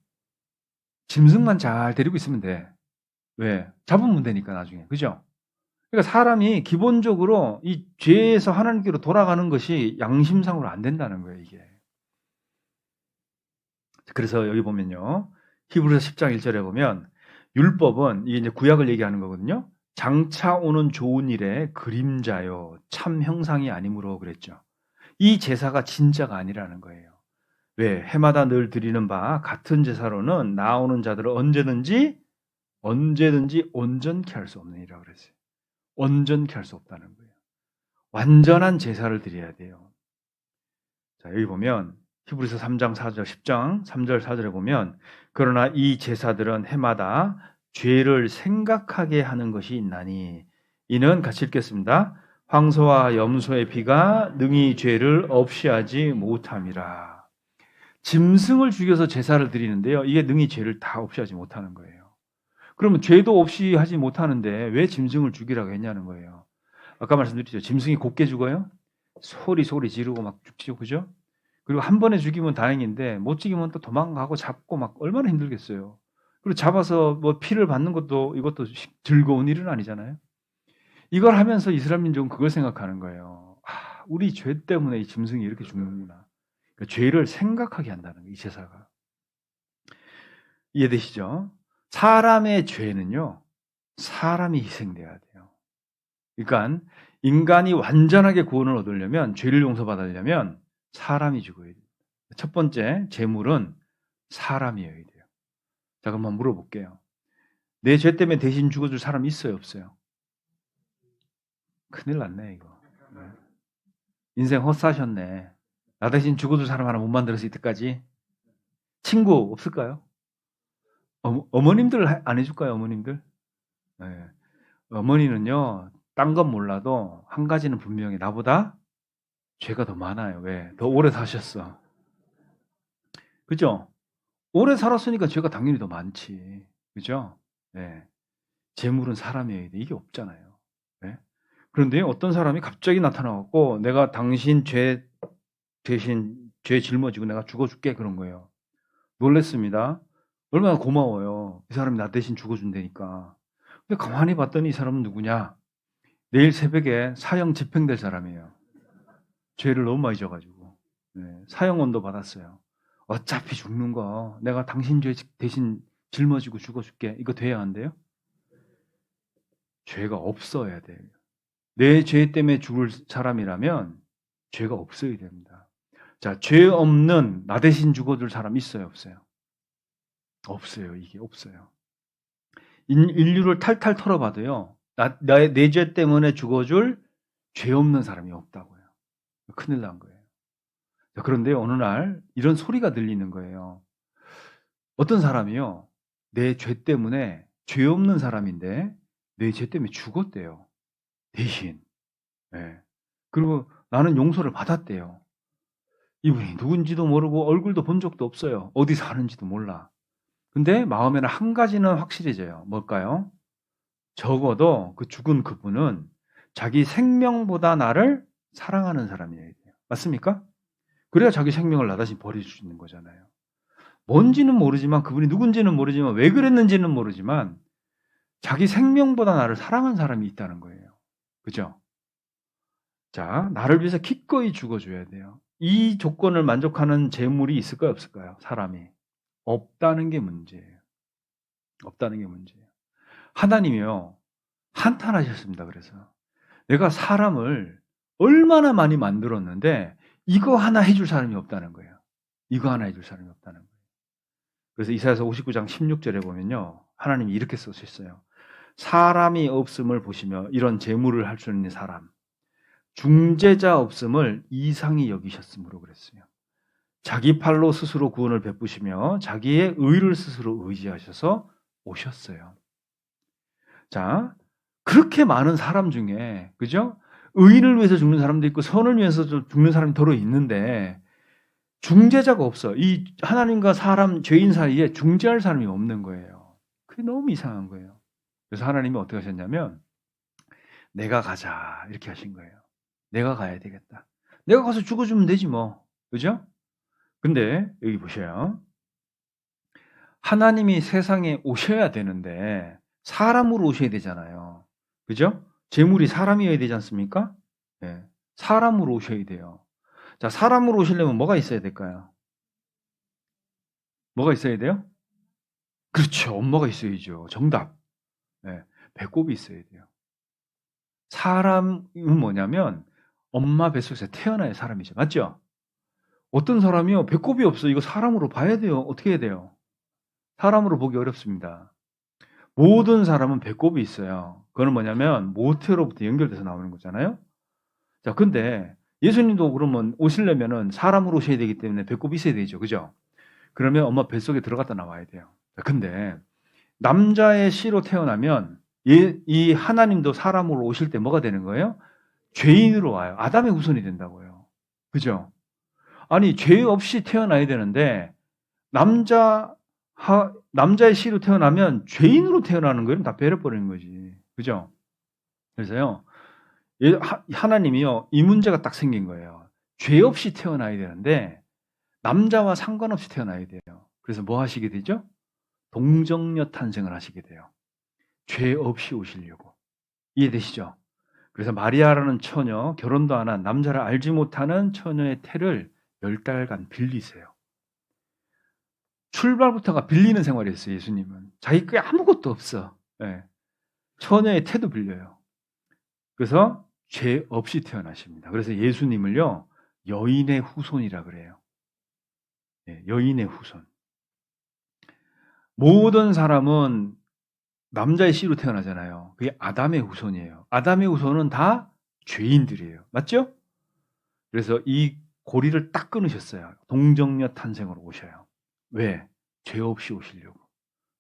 짐승만 잘 데리고 있으면 돼. 왜? 잡으면 되니까 나중에. 그죠? 그러니까 사람이 기본적으로 이 죄에서 하나님께로 돌아가는 것이 양심상으로 안 된다는 거예요, 이게. 그래서 여기 보면요. 히브리서 10장 1절에 보면 율법은 이게 이제 구약을 얘기하는 거거든요. 장차 오는 좋은 일의 그림자요. 참 형상이 아니므로 그랬죠. 이 제사가 진짜가 아니라는 거예요. 왜? 해마다 늘 드리는 바 같은 제사로는 나오는 자들을 언제든지 온전케 할 수 없느니라 그랬어요. 온전케 할 수 없다는 거예요. 완전한 제사를 드려야 돼요. 자, 여기 보면 히브리서 3장 4절 10장 3절 4절에 보면 그러나 이 제사들은 해마다 죄를 생각하게 하는 것이 있나니 이는 같이 읽겠습니다. 황소와 염소의 피가 능히 죄를 없이 하지 못함이라. 짐승을 죽여서 제사를 드리는데요. 이게 능히 죄를 다 없이 하지 못하는 거예요. 그러면 죄도 없이 하지 못하는데 왜 짐승을 죽이라고 했냐는 거예요. 아까 말씀드렸죠. 짐승이 곱게 죽어요? 소리 지르고 막 죽죠. 그죠? 그리고 한 번에 죽이면 다행인데 못 죽이면 또 도망가고 잡고 막 얼마나 힘들겠어요. 그리고 잡아서 뭐 피를 받는 것도 이것도 즐거운 일은 아니잖아요. 이걸 하면서 이스라엘 민족은 그걸 생각하는 거예요. 아, 우리 죄 때문에 이 짐승이 이렇게 죽는구나. 그러니까 죄를 생각하게 한다는 거예요. 이 제사가. 이해되시죠? 사람의 죄는요. 사람이 희생돼야 돼요. 그러니까 인간이 완전하게 구원을 얻으려면 죄를 용서받으려면 사람이 죽어야 돼요. 첫 번째 제물은 사람이어야 돼요. 자, 그럼 한번 물어볼게요. 내 죄 때문에 대신 죽어줄 사람 있어요, 없어요? 큰일 났네 이거. 인생 헛사셨네. 나 대신 죽어줄 사람 하나 못 만들었을 때까지. 친구 없을까요? 어머님들 안 해줄까요, 어머님들? 네. 어머니는요, 딴 건 몰라도 한 가지는 분명히 나보다 죄가 더 많아요. 왜? 더 오래 사셨어. 그죠? 오래 살았으니까 죄가 당연히 더 많지. 그죠? 네. 재물은 사람이어야 돼. 이게 없잖아요. 네? 그런데 어떤 사람이 갑자기 나타나갖고 내가 당신 죄 대신 죄 짊어지고 내가 죽어줄게 그런 거예요. 놀랬습니다. 얼마나 고마워요. 이 사람이 나 대신 죽어준다니까. 근데 가만히 봤더니 이 사람은 누구냐? 내일 새벽에 사형 집행될 사람이에요. 죄를 너무 많이 져가지고. 네, 사형원도 받았어요. 어차피 죽는 거 내가 당신 죄 대신 짊어지고 죽어줄게. 이거 돼야 한대요? 죄가 없어야 돼요. 내 죄 때문에 죽을 사람이라면 죄가 없어야 됩니다. 자, 죄 없는 나 대신 죽어줄 사람 있어요, 없어요? 없어요. 이게 없어요. 인류를 탈탈 털어봐도요. 내 죄 때문에 죽어줄 죄 없는 사람이 없다고요. 큰일 난 거예요. 그런데 어느 날 이런 소리가 들리는 거예요. 어떤 사람이요, 내 죄 때문에, 죄 없는 사람인데 내 죄 때문에 죽었대요, 대신. 예. 그리고 나는 용서를 받았대요. 이분이 누군지도 모르고 얼굴도 본 적도 없어요. 어디 사는지도 몰라. 근데 마음에는 한 가지는 확실해져요. 뭘까요? 적어도 그 죽은 그분은 자기 생명보다 나를 사랑하는 사람이어야 돼요. 맞습니까? 그래야 자기 생명을 나다시 버릴 수 있는 거잖아요. 뭔지는 모르지만, 그분이 누군지는 모르지만, 왜 그랬는지는 모르지만 자기 생명보다 나를 사랑한 사람이 있다는 거예요. 그죠? 자, 나를 위해서 기꺼이 죽어줘야 돼요. 이 조건을 만족하는 재물이 있을까요, 없을까요? 사람이. 없다는 게 문제예요. 없다는 게 문제예요. 하나님이요, 한탄하셨습니다. 그래서 내가 사람을 얼마나 많이 만들었는데 이거 하나 해줄 사람이 없다는 거예요. 이거 하나 해줄 사람이 없다는 거예요. 그래서 이사야서 59장 16절에 보면요, 하나님이 이렇게 쓰셨어요. 사람이 없음을 보시며, 이런 재물을 할 수 있는 사람, 중재자 없음을 이상히 여기셨으므로 그랬어요. 자기 팔로 스스로 구원을 베푸시며 자기의 의를 스스로 의지하셔서 오셨어요. 자, 그렇게 많은 사람 중에, 그죠? 의인을 위해서 죽는 사람도 있고 선을 위해서 죽는 사람이 더러 있는데 중재자가 없어. 이 하나님과 사람, 죄인 사이에 중재할 사람이 없는 거예요. 그게 너무 이상한 거예요. 그래서 하나님이 어떻게 하셨냐면, 내가 가자, 이렇게 하신 거예요. 내가 가야 되겠다. 내가 가서 죽어주면 되지 뭐. 그죠? 근데 여기 보셔요. 하나님이 세상에 오셔야 되는데 사람으로 오셔야 되잖아요. 그죠? 재물이 사람이어야 되지 않습니까? 네. 사람으로 오셔야 돼요. 자, 사람으로 오시려면 뭐가 있어야 될까요? 뭐가 있어야 돼요? 그렇죠. 엄마가 있어야죠. 정답. 네. 배꼽이 있어야 돼요. 사람은 뭐냐면 엄마 뱃속에서 태어나야 사람이죠. 맞죠? 어떤 사람이요, 배꼽이 없어. 이거 사람으로 봐야 돼요. 어떻게 해야 돼요? 사람으로 보기 어렵습니다. 모든 사람은 배꼽이 있어요. 그거는 뭐냐면 모태로부터 연결돼서 나오는 거잖아요. 자, 근데 예수님도 그러면 오시려면은 사람으로 오셔야 되기 때문에 배꼽이 있어야 되죠. 그죠? 그러면 엄마 뱃속에 들어갔다 나와야 돼요. 자, 근데 남자의 씨로 태어나면 이 하나님도 사람으로 오실 때 뭐가 되는 거예요? 죄인으로 와요. 아담의 후손이 된다고요. 그죠? 아니, 죄 없이 태어나야 되는데 남자의 씨로 태어나면 죄인으로 태어나는 거예요. 다 배려버리는 거지. 그죠? 그래서요, 하나님이요, 이 문제가 딱 생긴 거예요. 죄 없이 태어나야 되는데 남자와 상관없이 태어나야 돼요. 그래서 뭐 하시게 되죠? 동정녀 탄생을 하시게 돼요. 죄 없이 오시려고. 이해되시죠? 그래서 마리아라는 처녀, 결혼도 안 한, 남자를 알지 못하는 처녀의 태를 10달간 빌리세요. 출발부터가 빌리는 생활이었어요. 예수님은 자기 게 아무것도 없어. 네. 처녀의 태도 빌려요. 그래서 죄 없이 태어나십니다. 그래서 예수님을요, 여인의 후손이라 그래요. 네, 여인의 후손. 모든 사람은 남자의 씨로 태어나잖아요. 그게 아담의 후손이에요. 아담의 후손은 다 죄인들이에요. 맞죠? 그래서 이 고리를 딱 끊으셨어요. 동정녀 탄생으로 오셔요. 왜? 죄 없이 오시려고.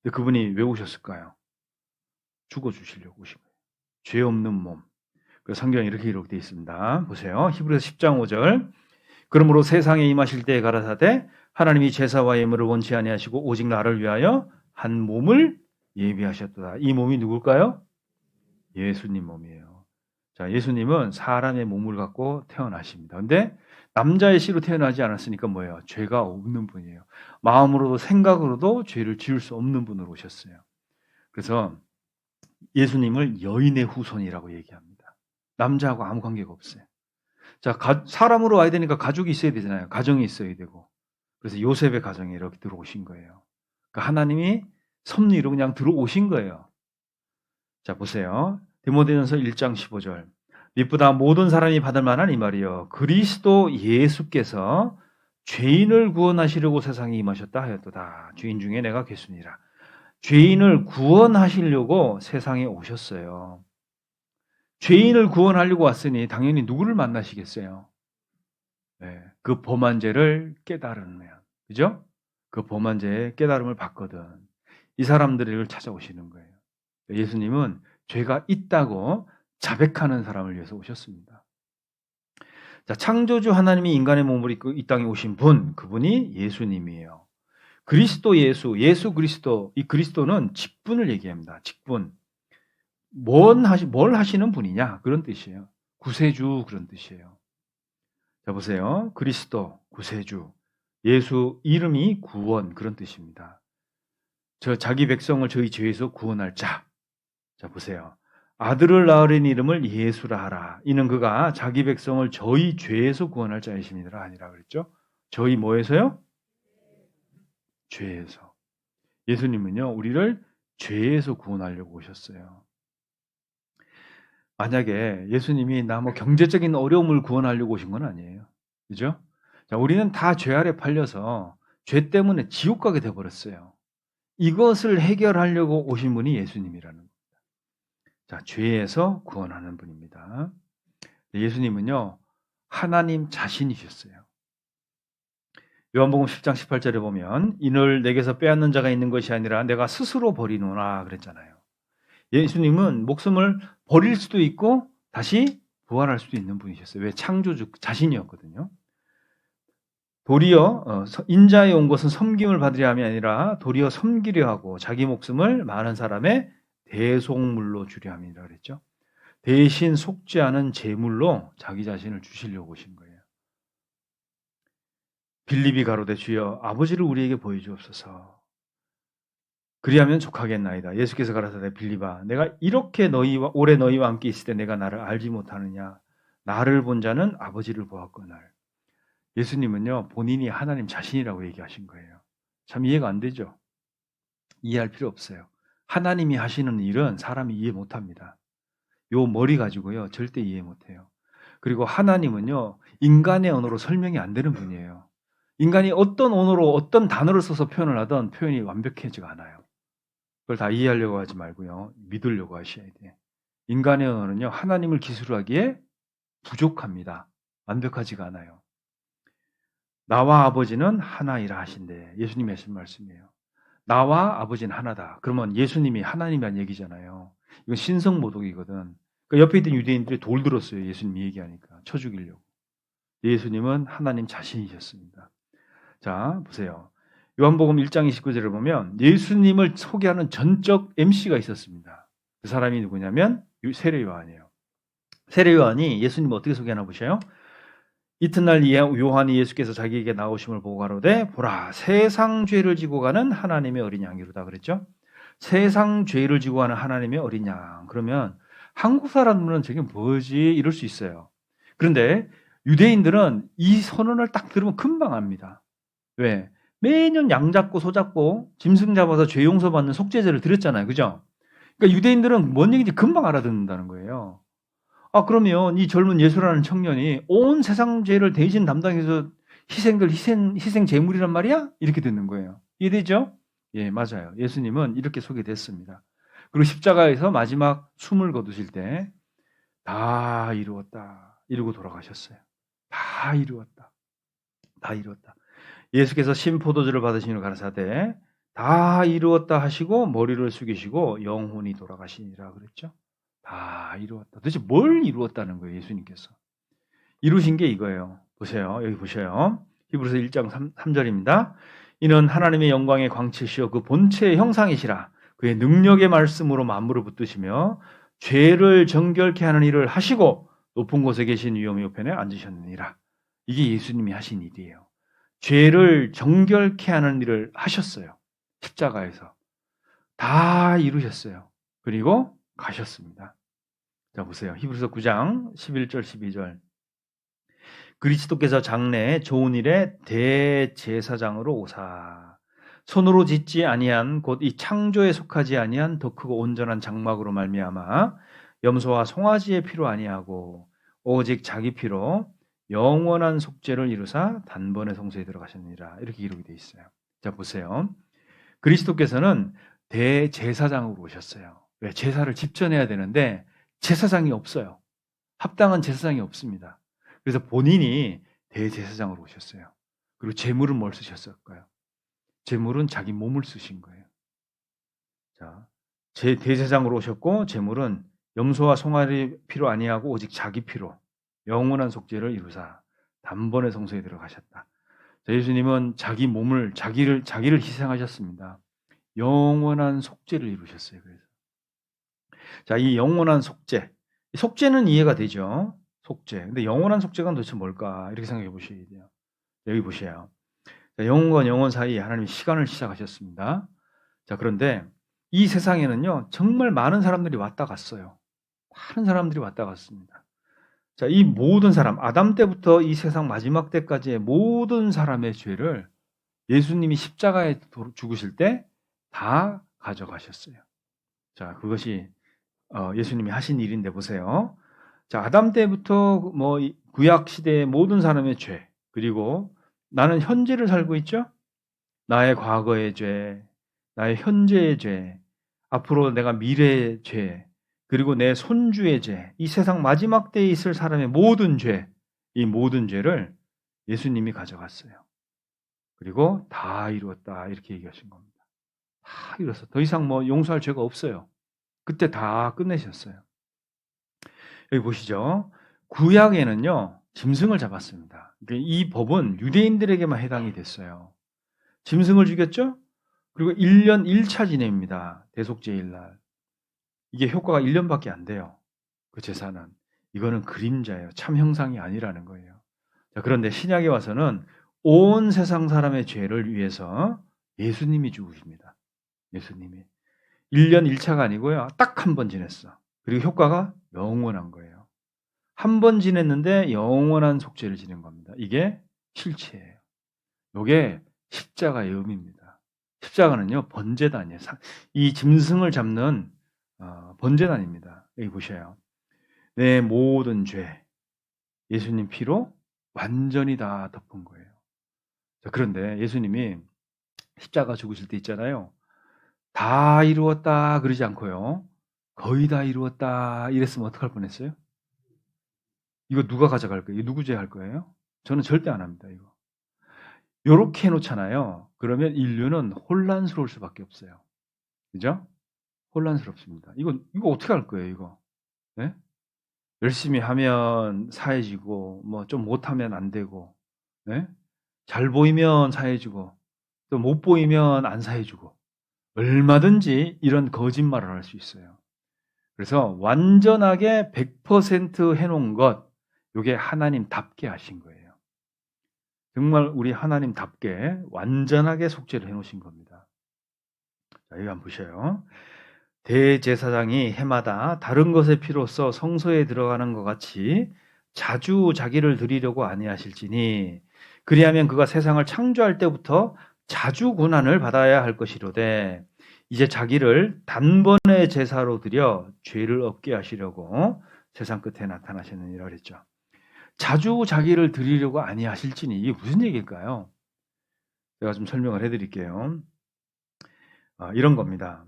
근데 그분이 왜 오셨을까요? 죽어주시려고 오신 거예요. 죄 없는 몸. 그 성경에 이렇게 기록되어 있습니다. 보세요. 히브리서 10장 5절. 그러므로 세상에 임하실 때에 가라사대 하나님이 제사와 예물을 원치 아니하시고 오직 나를 위하여 한 몸을 예비하셨도다. 이 몸이 누굴까요? 예수님 몸이에요. 자, 예수님은 사람의 몸을 갖고 태어나십니다. 근데 남자의 씨로 태어나지 않았으니까 뭐예요? 죄가 없는 분이에요. 마음으로도 생각으로도 죄를 지을 수 없는 분으로 오셨어요. 그래서 예수님을 여인의 후손이라고 얘기합니다. 남자하고 아무 관계가 없어요. 자, 사람으로 와야 되니까 가족이 있어야 되잖아요. 가정이 있어야 되고. 그래서 요셉의 가정에 이렇게 들어오신 거예요. 그러니까 하나님이 섭리로 그냥 들어오신 거예요. 자, 보세요. 디모데전서 1장 15절. 믿보다 모든 사람이 받을 만한 이 말이요, 그리스도 예수께서 죄인을 구원하시려고 세상에 임하셨다 하였도다. 죄인 중에 내가 괴순이라. 죄인을 구원하시려고 세상에 오셨어요. 죄인을 구원하려고 왔으니 당연히 누구를 만나시겠어요? 그 범한 죄를 깨달으면, 그죠? 그 범한 죄의 깨달음을 받거든. 이 사람들을 찾아오시는 거예요. 예수님은 죄가 있다고 자백하는 사람을 위해서 오셨습니다. 자, 창조주 하나님이 인간의 몸을 입고 이 땅에 오신 분, 그분이 예수님이에요. 그리스도 예수, 예수 그리스도, 이 그리스도는 직분을 얘기합니다. 직분. 뭘 하시는 분이냐? 그런 뜻이에요. 구세주, 그런 뜻이에요. 자, 보세요. 그리스도, 구세주. 예수 이름이 구원, 그런 뜻입니다. 자기 백성을 저희 죄에서 구원할 자. 자, 보세요. 아들을 낳으린 이름을 예수라 하라. 이는 그가 자기 백성을 저희 죄에서 구원할 자이심이라 아니라 그랬죠. 저희 뭐에서요? 죄에서. 예수님은요, 우리를 죄에서 구원하려고 오셨어요. 만약에 예수님이 나 뭐 경제적인 어려움을 구원하려고 오신 건 아니에요. 그죠? 자, 우리는 다 죄 아래 팔려서 죄 때문에 지옥 가게 돼버렸어요. 이것을 해결하려고 오신 분이 예수님이라는 겁니다. 자, 죄에서 구원하는 분입니다. 예수님은요, 하나님 자신이셨어요. 요한복음 10장 18절에 보면 이를 내게서 빼앗는 자가 있는 것이 아니라 내가 스스로 버리노라 그랬잖아요. 예수님은 목숨을 버릴 수도 있고 다시 부활할 수도 있는 분이셨어요. 왜? 창조주 자신이었거든요. 도리어 인자에 온 것은 섬김을 받으려 함이 아니라 도리어 섬기려 하고 자기 목숨을 많은 사람의 대속물로 주려 함이라 그랬죠. 대신 속지 않은 제물로 자기 자신을 주시려고 오신 거예요. 빌립이 가로되 주여 아버지를 우리에게 보여주옵소서. 그리하면 족하겠나이다. 예수께서 가라사대 빌립아 내가 이렇게 오래 너희와 함께 있을 때 내가 나를 알지 못하느냐. 나를 본 자는 아버지를 보았거늘. 예수님은요 본인이 하나님 자신이라고 얘기하신 거예요. 참 이해가 안 되죠. 이해할 필요 없어요. 하나님이 하시는 일은 사람이 이해 못합니다. 요 머리 가지고요 절대 이해 못해요. 그리고 하나님은요 인간의 언어로 설명이 안 되는 분이에요. 인간이 어떤 언어로 어떤 단어를 써서 표현을 하든 표현이 완벽하지가 않아요. 그걸 다 이해하려고 하지 말고요. 믿으려고 하셔야 돼요. 인간의 언어는요. 하나님을 기술로 하기에 부족합니다. 완벽하지가 않아요. 나와 아버지는 하나이라 하신대. 예수님이 하신 말씀이에요. 나와 아버지는 하나다. 그러면 예수님이 하나님이란 얘기잖아요. 이건 신성모독이거든. 그러니까 옆에 있던 유대인들이 돌 들었어요. 예수님 얘기하니까. 쳐 죽이려고. 예수님은 하나님 자신이셨습니다. 자, 보세요. 요한복음 1장 29절을 보면 예수님을 소개하는 전적 MC가 있었습니다. 그 사람이 누구냐면 세례 요한이에요. 세례 요한이 예수님을 어떻게 소개하나 보셔요. 이튿날 요한이 예수께서 자기에게 나오심을 보고 가로되 보라 세상 죄를 지고 가는 하나님의 어린 양이로다 그랬죠. 세상 죄를 지고 가는 하나님의 어린 양. 그러면 한국 사람들은 저게 뭐지 이럴 수 있어요. 그런데 유대인들은 이 선언을 딱 들으면 금방 압니다. 왜? 매년 양 잡고 소 잡고 짐승 잡아서 죄 용서받는 속죄제를 드렸잖아요. 그죠? 그러니까 유대인들은 뭔 얘기인지 금방 알아듣는다는 거예요. 아, 그러면 이 젊은 예수라는 청년이 온 세상 죄를 대신 담당해서 희생 제물이란 말이야? 이렇게 듣는 거예요. 이해되죠? 예, 맞아요. 예수님은 이렇게 소개됐습니다. 그리고 십자가에서 마지막 숨을 거두실 때 다 이루었다. 이러고 돌아가셨어요. 다 이루었다. 다 이루었다. 예수께서 신포도주를 받으시는 가라사대 다 이루었다 하시고 머리를 숙이시고 영혼이 돌아가시니라 그랬죠. 다 이루었다. 도대체 뭘 이루었다는 거예요, 예수님께서. 이루신 게 이거예요. 보세요. 여기 보셔요. 히브리서 1장 3절입니다. 이는 하나님의 영광의 광채시여 그 본체의 형상이시라. 그의 능력의 말씀으로 만물을 붙드시며 죄를 정결케 하는 일을 하시고 높은 곳에 계신 위엄의 우편에 앉으셨느니라. 이게 예수님이 하신 일이에요. 죄를 정결케 하는 일을 하셨어요. 십자가에서. 다 이루셨어요. 그리고 가셨습니다. 자, 보세요. 히브리서 9장 11절 12절. 그리스도께서 장래에 좋은 일에 대제사장으로 오사 손으로 짓지 아니한 곧 이 창조에 속하지 아니한 더 크고 온전한 장막으로 말미암아 염소와 송아지의 피로 아니하고 오직 자기 피로 영원한 속죄를 이루사 단번에 성소에 들어가셨느니라. 이렇게 기록이 되어 있어요. 자, 보세요. 그리스도께서는 대제사장으로 오셨어요. 왜? 제사를 집전해야 되는데 제사장이 없어요. 합당한 제사장이 없습니다. 그래서 본인이 대제사장으로 오셨어요. 그리고 제물은 뭘 쓰셨을까요? 제물은 자기 몸을 쓰신 거예요. 자, 제 대제사장으로 오셨고 제물은 염소와 송아리 피로 아니하고 오직 자기 피로 영원한 속죄를 이루사 단번에 성소에 들어가셨다. 자, 예수님은 자기 몸을 자기를 희생하셨습니다. 영원한 속죄를 이루셨어요. 그래서 자, 이 영원한 속죄, 속죄는 이해가 되죠. 속죄. 근데 영원한 속죄가 도대체 뭘까? 이렇게 생각해 보셔야 돼요. 여기 보세요. 자, 영혼과 영혼 사이에 하나님이 시간을 시작하셨습니다. 자, 그런데 이 세상에는요, 정말 많은 사람들이 왔다 갔어요. 많은 사람들이 왔다 갔습니다. 자, 이 모든 사람, 아담 때부터 이 세상 마지막 때까지의 모든 사람의 죄를 예수님이 십자가에 죽으실 때 다 가져가셨어요. 자, 그것이 예수님이 하신 일인데 보세요. 자, 아담 때부터 뭐 구약 시대의 모든 사람의 죄, 그리고 나는 현재를 살고 있죠? 나의 과거의 죄, 나의 현재의 죄, 앞으로 내가 미래의 죄, 그리고 내 손주의 죄, 이 세상 마지막 때에 있을 사람의 모든 죄, 이 모든 죄를 예수님이 가져갔어요. 그리고 다 이루었다 이렇게 얘기하신 겁니다. 다 이뤘어. 더 이상 뭐 용서할 죄가 없어요. 그때 다 끝내셨어요. 여기 보시죠. 구약에는요, 짐승을 잡았습니다. 이 법은 유대인들에게만 해당이 됐어요. 짐승을 죽였죠? 그리고 1년 1차 지냅니다. 대속죄일날. 이게 효과가 1년밖에 안 돼요. 그 제사는. 이거는 그림자예요. 참 형상이 아니라는 거예요. 자, 그런데 신약에 와서는 온 세상 사람의 죄를 위해서 예수님이 죽으십니다. 예수님이. 1년 1차가 아니고요. 딱 한 번 지냈어. 그리고 효과가 영원한 거예요. 한 번 지냈는데 영원한 속죄를 지낸 겁니다. 이게 실체예요. 이게 십자가의 의미입니다. 십자가는요, 번제단이에요. 이 짐승을 잡는 번제단입니다. 여기 보셔요. 내 모든 죄, 예수님 피로 완전히 다 덮은 거예요. 자, 그런데 예수님이 십자가 죽으실 때 있잖아요. 다 이루었다 그러지 않고요. 거의 다 이루었다 이랬으면 어떡할 뻔했어요? 이거 누가 가져갈 거예요? 이거 누구 죄할 거예요? 저는 절대 안 합니다. 이거. 요렇게 해놓잖아요. 그러면 인류는 혼란스러울 수밖에 없어요. 그죠? 혼란스럽습니다. 이거 어떻게 할 거예요, 이거? 네? 열심히 하면 사해지고, 뭐 좀 못하면 안 되고, 네? 잘 보이면 사해지고, 또 못 보이면 안 사해주고, 얼마든지 이런 거짓말을 할 수 있어요. 그래서 완전하게 100% 해놓은 것, 이게 하나님답게 하신 거예요. 정말 우리 하나님답게 완전하게 속죄를 해놓으신 겁니다. 자, 여기 한번 보셔요. 대제사장이 해마다 다른 것의 피로써 성소에 들어가는 것 같이 자주 자기를 드리려고 아니하실지니 그리하면 그가 세상을 창조할 때부터 자주 고난을 받아야 할 것이로되 이제 자기를 단번에 제사로 드려 죄를 없게 하시려고 세상 끝에 나타나셨느니라 그랬죠. 자주 자기를 드리려고 아니하실지니 이게 무슨 얘기일까요? 제가 좀 설명을 해드릴게요. 이런 겁니다.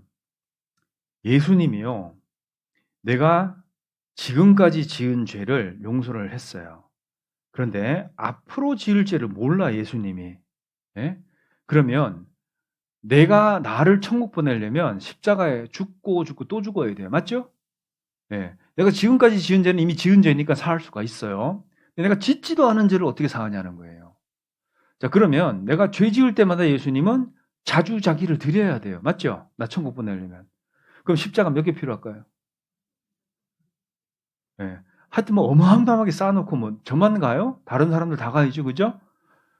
예수님이요, 내가 지금까지 지은 죄를 용서를 했어요. 그런데 앞으로 지을 죄를 몰라 예수님이. 예? 그러면 내가 나를 천국 보내려면 십자가에 죽고 또 죽어야 돼요. 맞죠? 예. 내가 지금까지 지은 죄는 이미 지은 죄니까 사할 수가 있어요. 근데 내가 짓지도 않은 죄를 어떻게 사하냐는 거예요. 자, 그러면 내가 죄 지을 때마다 예수님은 자주 자기를 드려야 돼요. 맞죠? 나 천국 보내려면. 그럼 십자가 몇 개 필요할까요? 예. 하여튼 뭐 어마어마하게 쌓아놓고 뭐 저만 가요? 다른 사람들 다 가야죠. 그죠?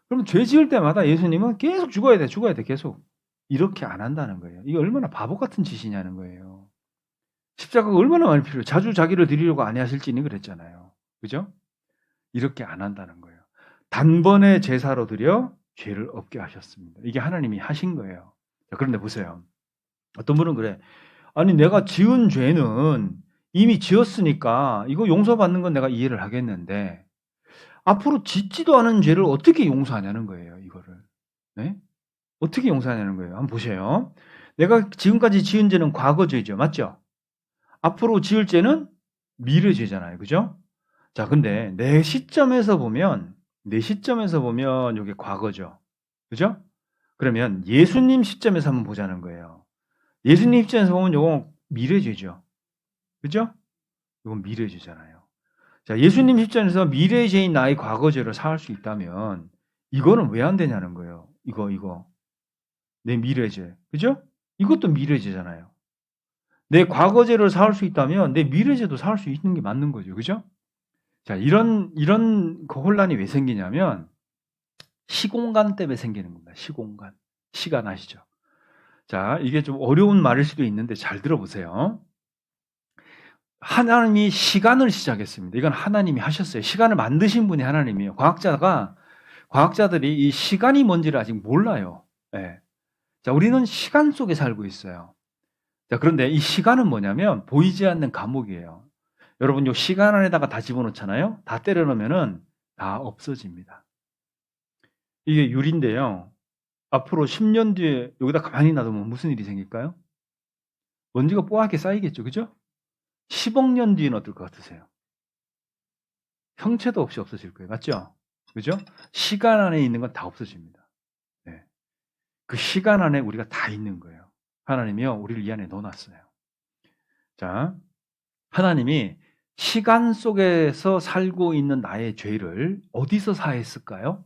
그럼 죄 지을 때마다 예수님은 계속 죽어야 돼, 계속. 이렇게 안 한다는 거예요. 이게 얼마나 바보 같은 짓이냐는 거예요. 십자가가 얼마나 많이 필요해요. 자주 자기를 드리려고 아니하실지니 그랬잖아요. 그죠? 이렇게 안 한다는 거예요. 단번에 제사로 드려 죄를 없게 하셨습니다. 이게 하나님이 하신 거예요. 자, 그런데 보세요. 어떤 분은 그래. 아니, 내가 지은 죄는 이미 지었으니까 이거 용서받는 건 내가 이해를 하겠는데 앞으로 짓지도 않은 죄를 어떻게 용서하냐는 거예요. 이거를. 네? 어떻게 용서하냐는 거예요. 한번 보세요. 내가 지금까지 지은 죄는 과거죄죠. 맞죠? 앞으로 지을 죄는 미래죄잖아요. 그죠? 자, 근데 내 시점에서 보면 내 시점에서 보면 이게 과거죠. 그죠? 그러면 예수님 시점에서 한번 보자는 거예요. 예수님 시점에서 보면 이건 미래죄죠. 그죠? 이건 미래죄잖아요. 자, 예수님 시점에서 미래죄인 나의 과거죄를 사할 수 있다면 이거는 왜 안 되냐는 거예요. 이거. 내 미래죄. 그죠? 이것도 미래죄잖아요. 내 과거죄를 사할 수 있다면 내 미래죄도 사할 수 있는 게 맞는 거죠. 그죠? 자, 이런 그 혼란이 왜 생기냐면 시공간 때문에 생기는 겁니다. 시공간. 시간 아시죠? 자, 이게 좀 어려운 말일 수도 있는데 잘 들어보세요. 하나님이 시간을 시작했습니다. 이건 하나님이 하셨어요. 시간을 만드신 분이 하나님이에요. 과학자들이 이 시간이 뭔지를 아직 몰라요. 네. 자, 우리는 시간 속에 살고 있어요. 자, 그런데 이 시간은 뭐냐면 보이지 않는 감옥이에요. 여러분, 요 시간 안에다가 다 집어넣잖아요. 다 때려 넣으면은 다 없어집니다. 이게 유리인데요. 앞으로 10년 뒤에 여기다 가만히 놔두면 무슨 일이 생길까요? 먼지가 뽀얗게 쌓이겠죠. 그죠? 10억 년 뒤에는 어떨 것 같으세요? 형체도 없이 없어질 거예요. 맞죠? 그죠? 시간 안에 있는 건 다 없어집니다. 네. 그 시간 안에 우리가 다 있는 거예요. 하나님이요, 우리를 이 안에 넣어놨어요. 자, 하나님이 시간 속에서 살고 있는 나의 죄를 어디서 사했을까요?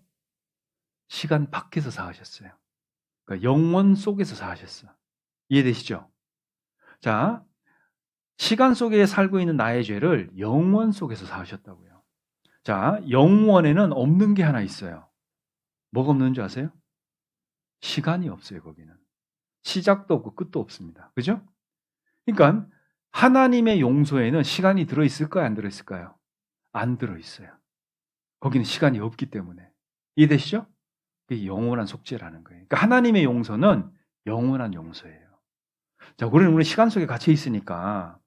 시간 밖에서 사하셨어요. 그러니까 영원 속에서 사하셨어요. 이해되시죠? 자, 시간 속에 살고 있는 나의 죄를 영원 속에서 사하셨다고요. 자, 영원에는 없는 게 하나 있어요. 뭐가 없는 줄 아세요? 시간이 없어요, 거기는. 시작도 없고 끝도 없습니다. 그죠? 그러니까 하나님의 용서에는 시간이 들어있을까요? 안 들어있을까요? 안 들어있어요. 거기는 시간이 없기 때문에. 이해되시죠? 그게 영원한 속죄라는 거예요. 그러니까 하나님의 용서는 영원한 용서예요. 자, 우리는 시간 속에 갇혀 있으니까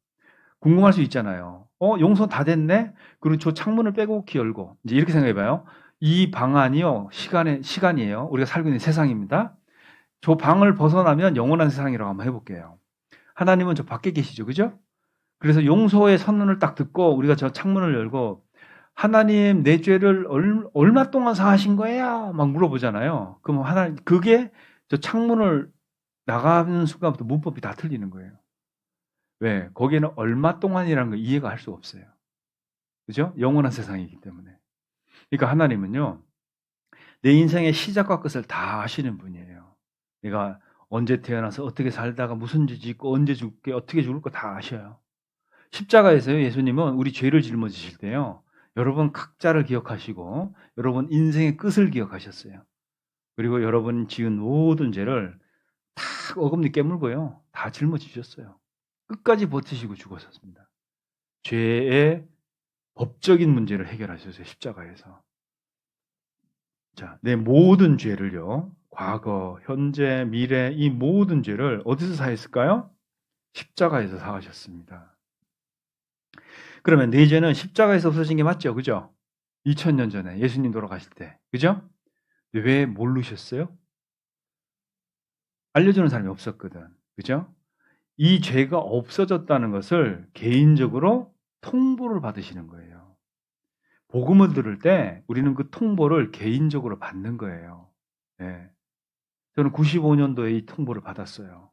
궁금할 수 있잖아요. 용서 다 됐네? 그리고 저 창문을 빼곡히 열고, 이제 이렇게 생각해 봐요. 이 방안이요, 시간이에요. 우리가 살고 있는 세상입니다. 저 방을 벗어나면 영원한 세상이라고 한번 해볼게요. 하나님은 저 밖에 계시죠. 그죠? 그래서 용서의 선언을 딱 듣고 우리가 저 창문을 열고 하나님 내 죄를 얼마 동안 사하신 거예요? 막 물어보잖아요. 그럼 하나님 그게 저 창문을 나가는 순간부터 문법이 다 틀리는 거예요. 왜? 거기에는 얼마 동안이라는 걸 이해가 할 수 없어요. 그죠? 영원한 세상이기 때문에. 그러니까 하나님은요, 내 인생의 시작과 끝을 다 아시는 분이에요. 내가 언제 태어나서 어떻게 살다가 무슨 죄 짓고 언제 죽게 어떻게 죽을 거 다 아셔요. 십자가에서요, 예수님은 우리 죄를 짊어지실 때요, 여러분 각자를 기억하시고 여러분 인생의 끝을 기억하셨어요. 그리고 여러분 지은 모든 죄를 다 어금니 깨물고요, 다 짊어지셨어요. 끝까지 버티시고 죽으셨습니다. 죄의 법적인 문제를 해결하셨어요, 십자가에서. 자, 내 모든 죄를요, 과거, 현재, 미래, 이 모든 죄를 어디서 사했을까요? 십자가에서 사하셨습니다. 그러면 내 죄는 십자가에서 없어진 게 맞죠? 그죠? 2000년 전에 예수님 돌아가실 때. 그죠? 왜 모르셨어요? 알려주는 사람이 없었거든. 그죠? 이 죄가 없어졌다는 것을 개인적으로 통보를 받으시는 거예요. 복음을 들을 때 우리는 그 통보를 개인적으로 받는 거예요. 네. 저는 95년도에 이 통보를 받았어요.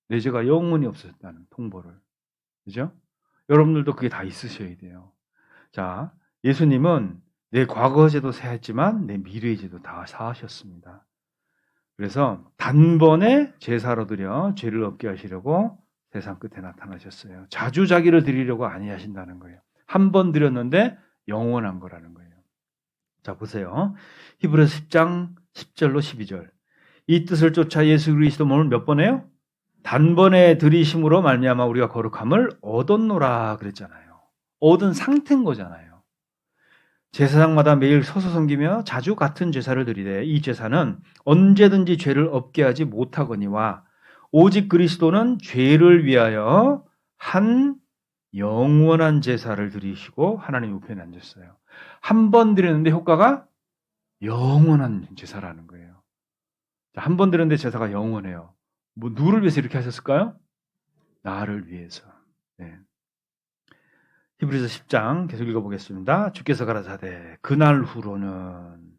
내 죄가 영원히 없어졌다는 통보를. 그죠? 여러분들도 그게 다 있으셔야 돼요. 자, 예수님은 내 과거 죄도 사했지만 내 미래의 죄도 다 사하셨습니다. 그래서 단번에 제사로 드려 죄를 없게 하시려고 세상 끝에 나타나셨어요. 자주 자기를 드리려고 아니하신다는 거예요. 한 번 드렸는데 영원한 거라는 거예요. 자, 보세요. 히브리서 10장 10절로 12절. 이 뜻을 쫓아 예수 그리스도 몸을 몇 번 해요? 단번에 들이심으로 말미암아 우리가 거룩함을 얻었노라 그랬잖아요. 얻은 상태인 거잖아요. 제사장마다 매일 서서 섬기며 자주 같은 제사를 드리되 이 제사는 언제든지 죄를 없게 하지 못하거니와 오직 그리스도는 죄를 위하여 한 영원한 제사를 드리시고 하나님 우편에 앉았어요. 한 번 드렸는데 효과가 영원한 제사라는 거예요. 한 번 드렸는데 제사가 영원해요. 뭐 누구를 위해서 이렇게 하셨을까요? 나를 위해서. 네. 히브리서 10장 계속 읽어보겠습니다. 주께서 가라사대 그날 후로는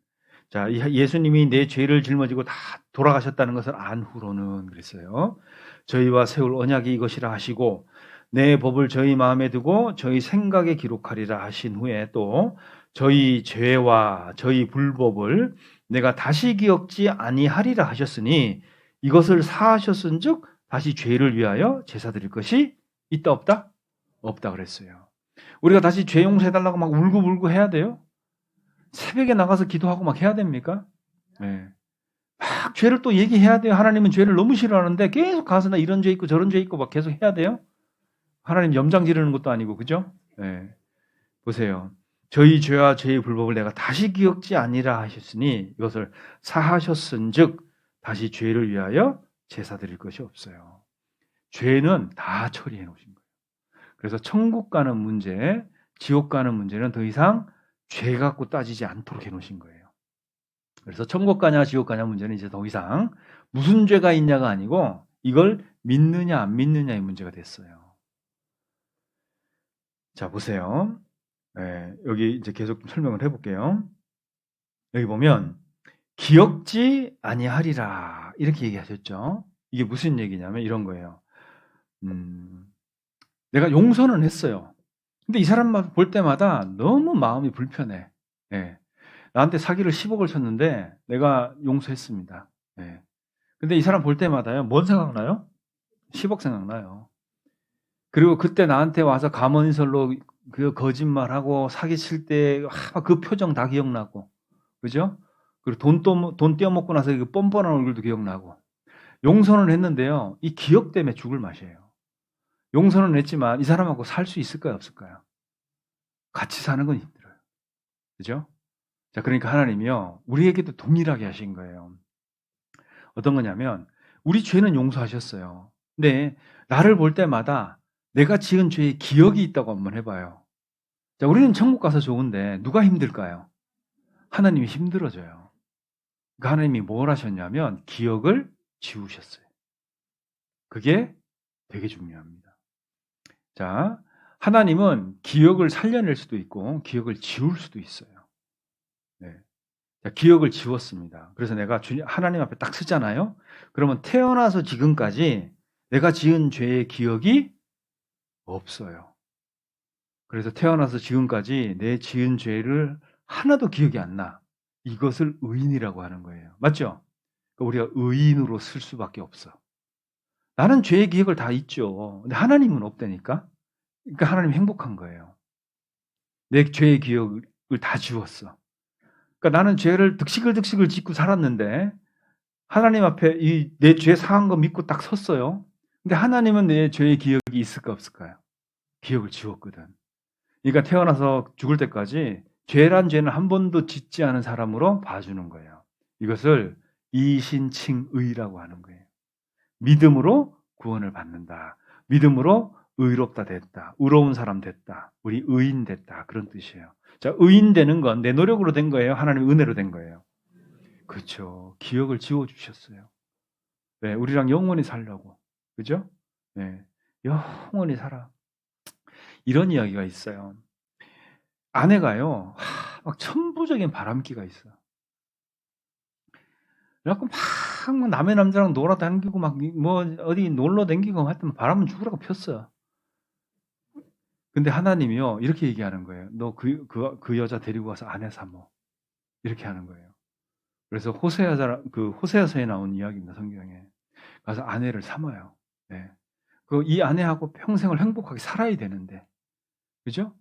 자, 예수님이 내 죄를 짊어지고 다 돌아가셨다는 것을 안 후로는 그랬어요. 저희와 세울 언약이 이것이라 하시고 내 법을 저희 마음에 두고 저희 생각에 기록하리라 하신 후에 또 저희 죄와 저희 불법을 내가 다시 기억지 아니하리라 하셨으니 이것을 사하셨은즉 다시 죄를 위하여 제사 드릴 것이 있다 없다? 없다 그랬어요. 우리가 다시 죄 용서해달라고 막 울고불고 해야 돼요? 새벽에 나가서 기도하고 막 해야 됩니까? 네. 막 죄를 또 얘기해야 돼요. 하나님은 죄를 너무 싫어하는데 계속 가서 나 이런 죄 있고 저런 죄 있고 막 계속 해야 돼요? 하나님 염장 지르는 것도 아니고, 그죠? 네. 보세요. 저희 죄와 저희 불법을 내가 다시 기억지 아니라 하셨으니 이것을 사하셨은즉 다시 죄를 위하여 제사 드릴 것이 없어요. 죄는 다 처리해 놓으신 거예요. 그래서 천국 가는 문제, 지옥 가는 문제는 더 이상 죄 갖고 따지지 않도록 해 놓으신 거예요. 그래서 천국 가냐 지옥 가냐 문제는 이제 더 이상 무슨 죄가 있냐가 아니고 이걸 믿느냐 안 믿느냐의 문제가 됐어요. 자, 보세요. 네, 여기 이제 계속 설명을 해볼게요. 여기 보면 기억지 아니하리라 이렇게 얘기하셨죠. 이게 무슨 얘기냐면 이런 거예요. 내가 용서는 했어요. 근데 이 사람만 볼 때마다 너무 마음이 불편해. 네. 나한테 사기를 10억을 쳤는데 내가 용서했습니다. 네. 근데 이 사람 볼 때마다요. 뭔 생각나요? 10억 생각나요. 그리고 그때 나한테 와서 감언인설로 그 거짓말하고 사기칠 때 그 표정 다 기억나고, 그죠? 그리고 돈 떼어먹고 나서 그 뻔뻔한 얼굴도 기억나고. 용서는 했는데요. 이 기억 때문에 죽을 맛이에요. 용서는 했지만 이 사람하고 살 수 있을까요? 없을까요? 같이 사는 건 힘들어요. 그죠? 자, 그러니까 하나님이요. 우리에게도 동일하게 하신 거예요. 어떤 거냐면 우리 죄는 용서하셨어요. 근데 나를 볼 때마다 내가 지은 죄의 기억이 있다고 한번 해봐요. 자, 우리는 천국 가서 좋은데 누가 힘들까요? 하나님이 힘들어져요. 그러니까 하나님이 뭘 하셨냐면 기억을 지우셨어요. 그게 되게 중요합니다. 자, 하나님은 기억을 살려낼 수도 있고 기억을 지울 수도 있어요. 네. 자, 기억을 지웠습니다. 그래서 내가 하나님 앞에 딱 서잖아요. 그러면 태어나서 지금까지 내가 지은 죄의 기억이 없어요. 그래서 태어나서 지금까지 내 지은 죄를 하나도 기억이 안 나. 이것을 의인이라고 하는 거예요. 맞죠? 그러니까 우리가 의인으로 쓸 수밖에 없어. 나는 죄의 기억을 다 잊죠. 근데 하나님은 없다니까? 그러니까 하나님 행복한 거예요. 내 죄의 기억을 다 지웠어. 그러니까 나는 죄를 득식을 짓고 살았는데 하나님 앞에 이 내 죄 사한 거 믿고 딱 섰어요. 근데 하나님은 내 죄의 기억이 있을까 없을까요? 기억을 지웠거든. 그러니까 태어나서 죽을 때까지 죄란 죄는 한 번도 짓지 않은 사람으로 봐주는 거예요. 이것을 이신칭의라고 하는 거예요. 믿음으로 구원을 받는다. 믿음으로 의롭다 됐다. 의로운 사람 됐다. 우리 의인 됐다. 그런 뜻이에요. 자, 의인 되는 건 내 노력으로 된 거예요? 하나님의 은혜로 된 거예요? 그렇죠. 기억을 지워주셨어요. 네, 우리랑 영원히 살려고. 그죠? 네, 영원히 살아. 이런 이야기가 있어요. 아내가요, 막 천부적인 바람기가 있어. 그래갖고 막 남의 남자랑 놀아다니고 막 뭐 어디 놀러 다니고 하여튼 바람은 죽으라고 폈어요. 근데 하나님이요, 이렇게 얘기하는 거예요. 너 그 여자 데리고 와서 아내 삼어. 이렇게 하는 거예요. 그래서 호세아서에 나온 이야기입니다, 성경에. 가서 아내를 삼아요. 네. 이 아내하고 평생을 행복하게 살아야 되는데. 그죠?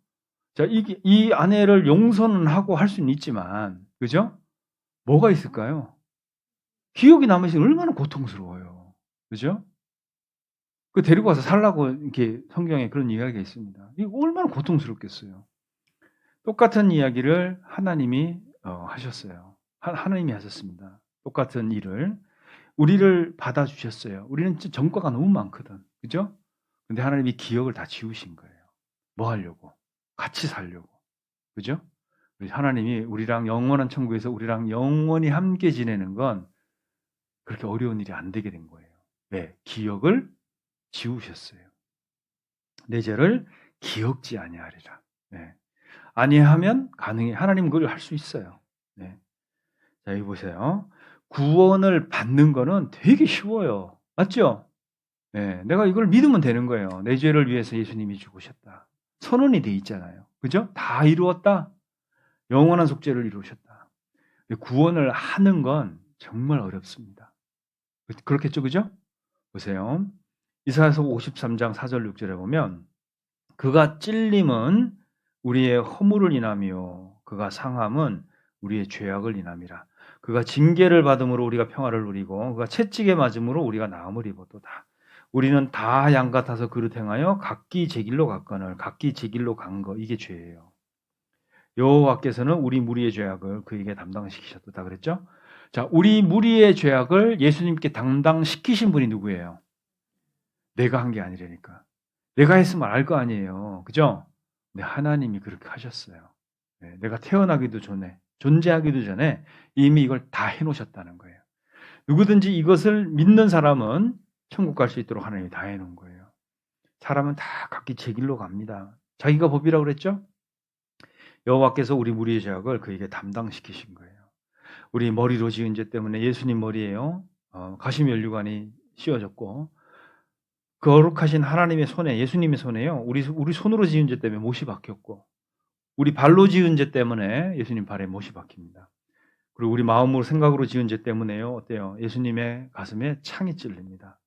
자, 이 아내를 용서는 하고 할 수는 있지만, 그죠? 뭐가 있을까요? 기억이 남으시면 얼마나 고통스러워요. 그죠? 그 데리고 와서 살라고 이렇게 성경에 그런 이야기가 있습니다. 이거 얼마나 고통스럽겠어요. 똑같은 이야기를 하나님이 하셨어요. 하나님이 하셨습니다. 똑같은 일을. 우리를 받아주셨어요. 우리는 전과가 너무 많거든. 그죠? 근데 하나님이 기억을 다 지우신 거예요. 뭐 하려고? 같이 살려고. 그죠? 하나님이 우리랑 영원한 천국에서 우리랑 영원히 함께 지내는 건 그렇게 어려운 일이 안 되게 된 거예요. 왜? 기억을 지우셨어요. 내 죄를 기억지 아니하리라. 네. 아니하면 가능해. 하나님 그걸 할 수 있어요. 네. 자, 여기 보세요. 구원을 받는 거는 되게 쉬워요. 맞죠? 네, 내가 이걸 믿으면 되는 거예요. 내 죄를 위해서 예수님이 죽으셨다. 선언이 돼 있잖아요. 그죠? 다 이루었다. 영원한 속죄를 이루셨다. 구원을 하는 건 정말 어렵습니다. 그렇겠죠? 그죠? 보세요. 이사야서 53장 4절 6절에 보면 그가 찔림은 우리의 허물을 인하며 그가 상함은 우리의 죄악을 인함이라. 그가 징계를 받음으로 우리가 평화를 누리고 그가 채찍에 맞음으로 우리가 나음을 입었도다. 우리는 다 양 같아서 그릇 행하여 각기 제 길로 갔거늘 각기 제 길로 간 거 이게 죄예요. 여호와께서는 우리 무리의 죄악을 그에게 담당시키셨다 그랬죠? 자, 우리 무리의 죄악을 예수님께 담당시키신 분이 누구예요? 내가 한 게 아니라니까. 내가 했으면 알 거 아니에요. 그죠? 근데 하나님이 그렇게 하셨어요. 네, 내가 태어나기도 전에, 존재하기도 전에 이미 이걸 다 해놓으셨다는 거예요. 누구든지 이것을 믿는 사람은 천국 갈 수 있도록 하나님이 다 해놓은 거예요. 사람은 다 각기 제 길로 갑니다. 자기가 법이라고 그랬죠? 여호와께서 우리 무리의 죄악을 그에게 담당시키신 거예요. 우리 머리로 지은 죄 때문에 예수님 머리에요. 가시면류관이 씌워졌고 거룩하신 하나님의 손에 예수님의 손에요. 우리 손으로 지은 죄 때문에 못이 박혔고 우리 발로 지은 죄 때문에 예수님 발에 못이 박힙니다. 그리고 우리 마음으로 생각으로 지은 죄 때문에요. 어때요? 예수님의 가슴에 창이 찔립니다.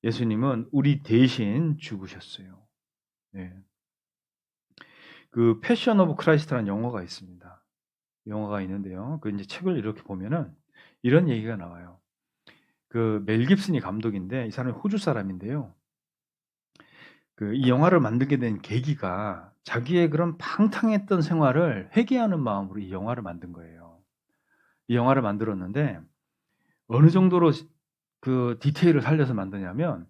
예수님은 우리 대신 죽으셨어요. 네. 그 패션 오브 크라이스트라는 영화가 있습니다. 영화가 있는데요. 그 이제 책을 이렇게 보면은 이런 얘기가 나와요. 그 멜 깁슨이 감독인데 이 사람이 호주 사람인데요. 그 이 영화를 만들게 된 계기가 자기의 그런 팡탕했던 생활을 회개하는 마음으로 이 영화를 만든 거예요. 이 영화를 만들었는데 어느 정도로 그 디테일을 살려서 만드냐면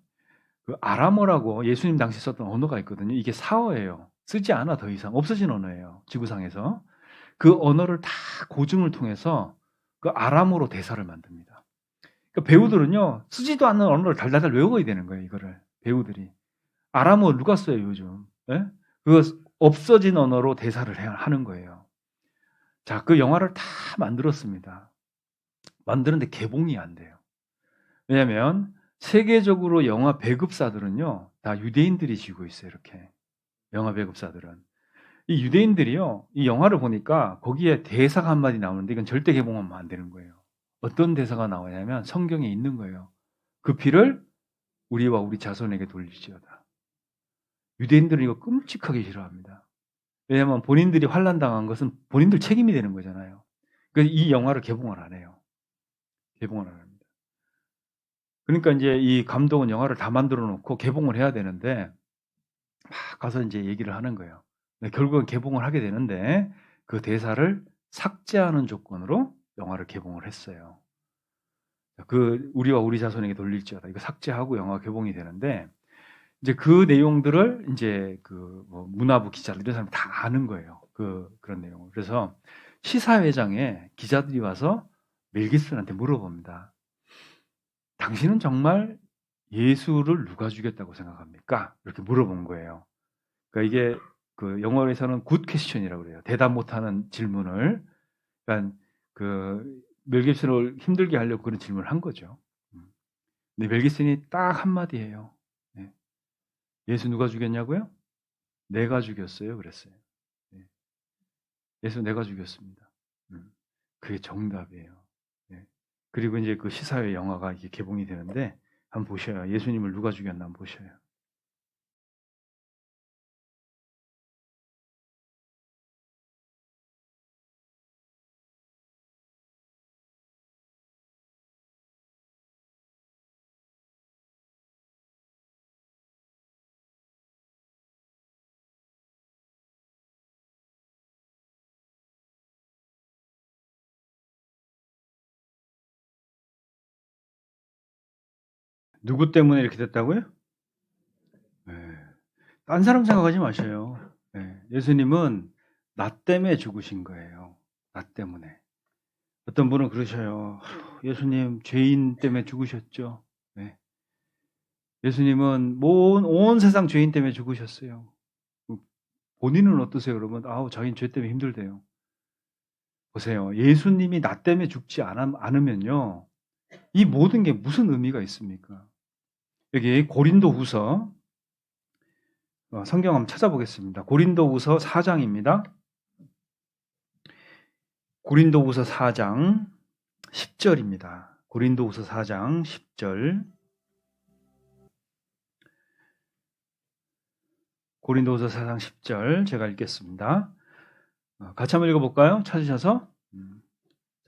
그 아람어라고 예수님 당시 썼던 언어가 있거든요. 이게 사어예요. 쓰지 않아 더 이상 없어진 언어예요. 지구상에서. 그 언어를 다 고증을 통해서 그 아람어로 대사를 만듭니다. 그러니까 배우들은요 쓰지도 않는 언어를 달달달 외워야 되는 거예요. 이거를 배우들이 아람어 누가 써요 요즘? 예? 그거 없어진 언어로 대사를 하는 거예요. 자, 그 영화를 다 만들었습니다. 만드는데 개봉이 안 돼요. 왜냐하면 세계적으로 영화 배급사들은요 다 유대인들이 쥐고 있어요. 이렇게 영화 배급사들은 이 유대인들이요 이 영화를 보니까 거기에 대사가 한마디 나오는데 이건 절대 개봉하면 안 되는 거예요. 어떤 대사가 나오냐면 성경에 있는 거예요. 그 피를 우리와 우리 자손에게 돌릴지어다. 유대인들은 이거 끔찍하게 싫어합니다. 왜냐하면 본인들이 환난당한 것은 본인들 책임이 되는 거잖아요. 그래서 이 영화를 개봉을 안 해요. 개봉을 안 합니다. 그러니까 이제 이 감독은 영화를 다 만들어 놓고 개봉을 해야 되는데 막 가서 이제 얘기를 하는 거예요. 결국은 개봉을 하게 되는데 그 대사를 삭제하는 조건으로 영화를 개봉을 했어요. 그 우리와 우리 자손에게 돌릴지어다. 이거 삭제하고 영화 개봉이 되는데 이제 그 내용들을 이제 그뭐 문화부 기자들 이런 사람이 다 아는 거예요. 그런 내용을. 그래서 시사회장에 기자들이 와서 멜 깁슨한테 물어봅니다. 당신은 정말 예수를 누가 죽였다고 생각합니까? 이렇게 물어본 거예요. 그러니까 이게 그 영어에서는 굿 퀘스천이라고 그래요. 대답 못하는 질문을. 그러니까 멜 깁슨을 힘들게 하려고 그런 질문을 한 거죠. 근데 멜 깁슨이 딱 한마디 해요. 네. 예수 누가 죽였냐고요? 내가 죽였어요. 그랬어요. 네. 예수 내가 죽였습니다. 그게 정답이에요. 네. 그리고 이제 그 시사회 영화가 이게 개봉이 되는데 한번 보셔요. 예수님을 누가 죽였나 한번 보셔요. 누구 때문에 이렇게 됐다고요? 네. 딴 사람 생각하지 마셔요. 네. 예수님은 나 때문에 죽으신 거예요. 나 때문에. 어떤 분은 그러셔요. 예수님 죄인 때문에 죽으셨죠. 네. 예수님은 온 세상 죄인 때문에 죽으셨어요. 본인은 어떠세요, 여러분? 아우, 자기는 죄 때문에 힘들대요. 보세요. 예수님이 나 때문에 죽지 않으면요. 이 모든 게 무슨 의미가 있습니까? 여기 고린도후서 성경 한번 찾아보겠습니다. 고린도후서 4장입니다. 고린도후서 4장 10절입니다. 고린도후서 4장 10절. 고린도후서 4장 10절 제가 읽겠습니다. 같이 한번 읽어볼까요? 찾으셔서.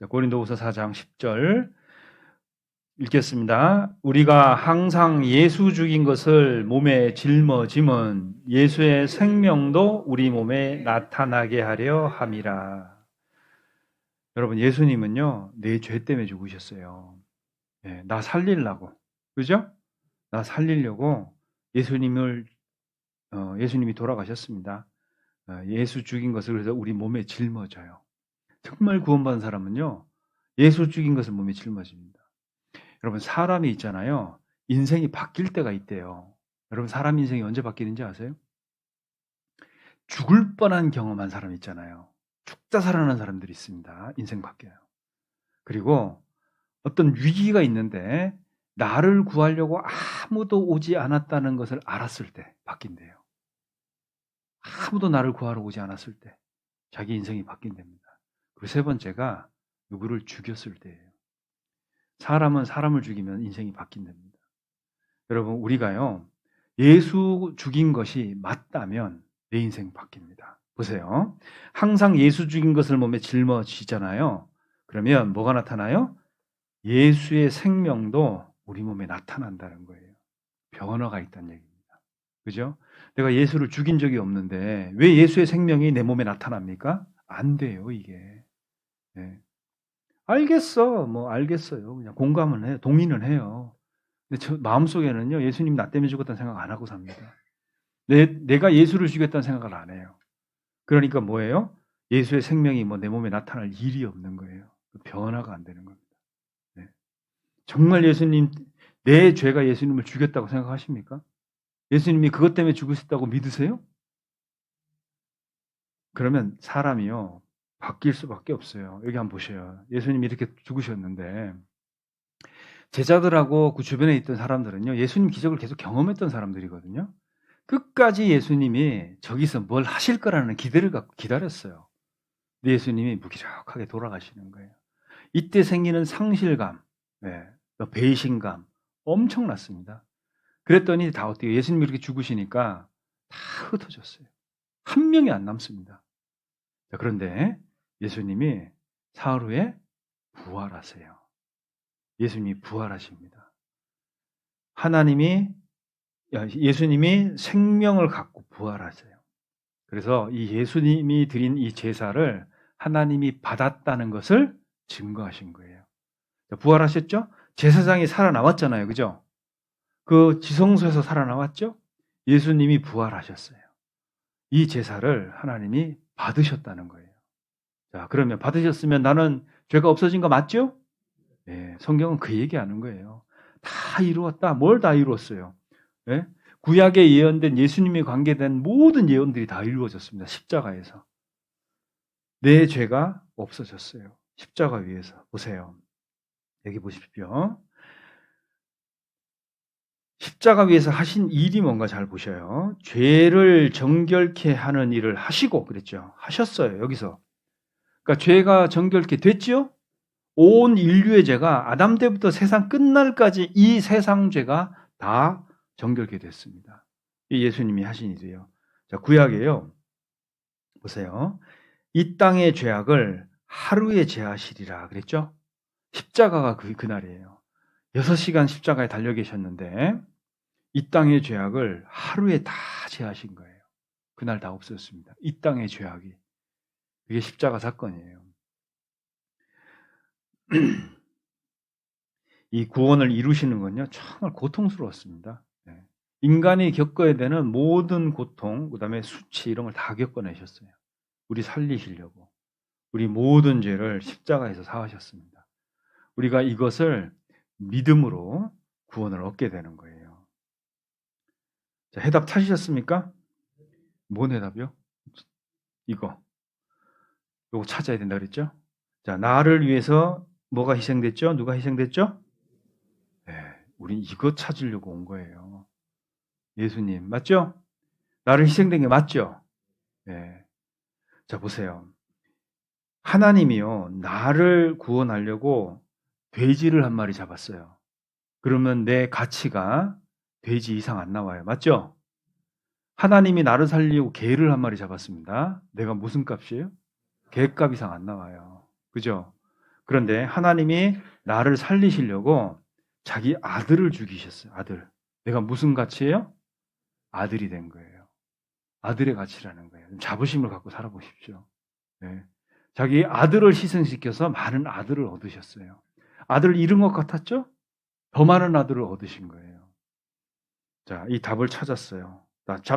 고린도후서 4장 10절 읽겠습니다. 우리가 항상 예수 죽인 것을 몸에 짊어짐은 예수의 생명도 우리 몸에 나타나게 하려 함이라. 여러분, 예수님은요, 내 죄 때문에 죽으셨어요. 네, 나 살리려고. 그죠? 나 살리려고 예수님이 돌아가셨습니다. 예수 죽인 것을 그래서 우리 몸에 짊어져요. 정말 구원받은 사람은요, 예수 죽인 것을 몸에 짊어집니다. 여러분, 사람이 있잖아요. 인생이 바뀔 때가 있대요. 여러분, 사람 인생이 언제 바뀌는지 아세요? 죽을 뻔한 경험한 사람 있잖아요. 죽다 살아나는 사람들이 있습니다. 인생 바뀌어요. 그리고 어떤 위기가 있는데 나를 구하려고 아무도 오지 않았다는 것을 알았을 때 바뀐대요. 아무도 나를 구하러 오지 않았을 때 자기 인생이 바뀐답니다. 그 세 번째가 누구를 죽였을 때예요. 사람은 사람을 죽이면 인생이 바뀐답니다. 여러분, 우리가요, 예수 죽인 것이 맞다면 내 인생 바뀝니다. 보세요. 항상 예수 죽인 것을 몸에 짊어지잖아요. 그러면 뭐가 나타나요? 예수의 생명도 우리 몸에 나타난다는 거예요. 변화가 있다는 얘기입니다. 그죠? 내가 예수를 죽인 적이 없는데 왜 예수의 생명이 내 몸에 나타납니까? 안 돼요, 이게. 네. 알겠어요. 그냥 공감은 해요. 동의는 해요. 근데 저 마음속에는요, 예수님 나 때문에 죽었다는 생각 안 하고 삽니다. 내가 예수를 죽였다는 생각을 안 해요. 그러니까 뭐예요? 예수의 생명이 내 몸에 나타날 일이 없는 거예요. 변화가 안 되는 겁니다. 네. 정말 내 죄가 예수님을 죽였다고 생각하십니까? 예수님이 그것 때문에 죽으셨다고 믿으세요? 그러면 사람이요, 바뀔 수밖에 없어요. 여기 한번 보셔요. 예수님이 이렇게 죽으셨는데 제자들하고 그 주변에 있던 사람들은요, 예수님 기적을 계속 경험했던 사람들이거든요. 끝까지 예수님이 저기서 뭘 하실 거라는 기대를 갖고 기다렸어요. 근데 예수님이 무기력하게 돌아가시는 거예요. 이때 생기는 상실감, 배신감 엄청났습니다. 그랬더니 다 어떻게 예수님이 이렇게 죽으시니까 다 흩어졌어요. 한 명이 안 남습니다. 자, 그런데 예수님이 사흘 후에 부활하세요. 예수님이 부활하십니다. 예수님이 생명을 갖고 부활하세요. 그래서 이 예수님이 드린 이 제사를 하나님이 받았다는 것을 증거하신 거예요. 부활하셨죠? 제사장이 살아나왔잖아요. 그죠? 그 지성소에서 살아나왔죠? 예수님이 부활하셨어요. 이 제사를 하나님이 받으셨다는 거예요. 자, 그러면 받으셨으면 나는 죄가 없어진 거 맞죠? 네, 성경은 그 얘기하는 거예요. 다 이루었다. 뭘 다 이루었어요? 네? 구약에 예언된 예수님이 관계된 모든 예언들이 다 이루어졌습니다. 십자가에서. 내 죄가 없어졌어요. 십자가 위에서. 보세요. 여기 보십시오. 십자가 위에서 하신 일이 뭔가 잘 보셔요. 죄를 정결케 하는 일을 하시고 그랬죠. 하셨어요. 여기서. 그러니까 죄가 정결케 됐죠? 온 인류의 죄가 아담 때부터 세상 끝날까지 이 세상 죄가 다 정결케 됐습니다. 이 예수님이 하신 일이에요. 자, 구약에요. 보세요. 이 땅의 죄악을 하루에 제하시리라 그랬죠? 십자가가 그날이에요. 6시간 십자가에 달려 계셨는데 이 땅의 죄악을 하루에 다 제하신 거예요. 그날 다 없었습니다. 이 땅의 죄악이. 그게 십자가 사건이에요. 이 구원을 이루시는 건요, 정말 고통스러웠습니다. 인간이 겪어야 되는 모든 고통, 그 다음에 수치 이런 걸 다 겪어내셨어요. 우리 살리시려고. 우리 모든 죄를 십자가에서 사하셨습니다. 우리가 이것을 믿음으로 구원을 얻게 되는 거예요. 자, 해답 찾으셨습니까? 뭔 해답이요? 이거 찾아야 된다 그랬죠? 자, 나를 위해서 뭐가 희생됐죠? 누가 희생됐죠? 네, 우린 이거 찾으려고 온 거예요. 예수님, 맞죠? 나를 희생된 게 맞죠? 네. 자, 보세요. 하나님이요, 나를 구원하려고 돼지를 한 마리 잡았어요. 그러면 내 가치가 돼지 이상 안 나와요. 맞죠? 하나님이 나를 살리려고 개를 한 마리 잡았습니다. 내가 무슨 값이에요? 개값 이상 안 나와요. 그죠? 그런데 하나님이 나를 살리시려고 자기 아들을 죽이셨어요. 아들. 내가 무슨 가치예요? 아들이 된 거예요. 아들의 가치라는 거예요. 자부심을 갖고 살아보십시오. 네. 자기 아들을 희생시켜서 많은 아들을 얻으셨어요. 아들을 잃은 것 같았죠? 더 많은 아들을 얻으신 거예요. 자, 이 답을 찾았어요.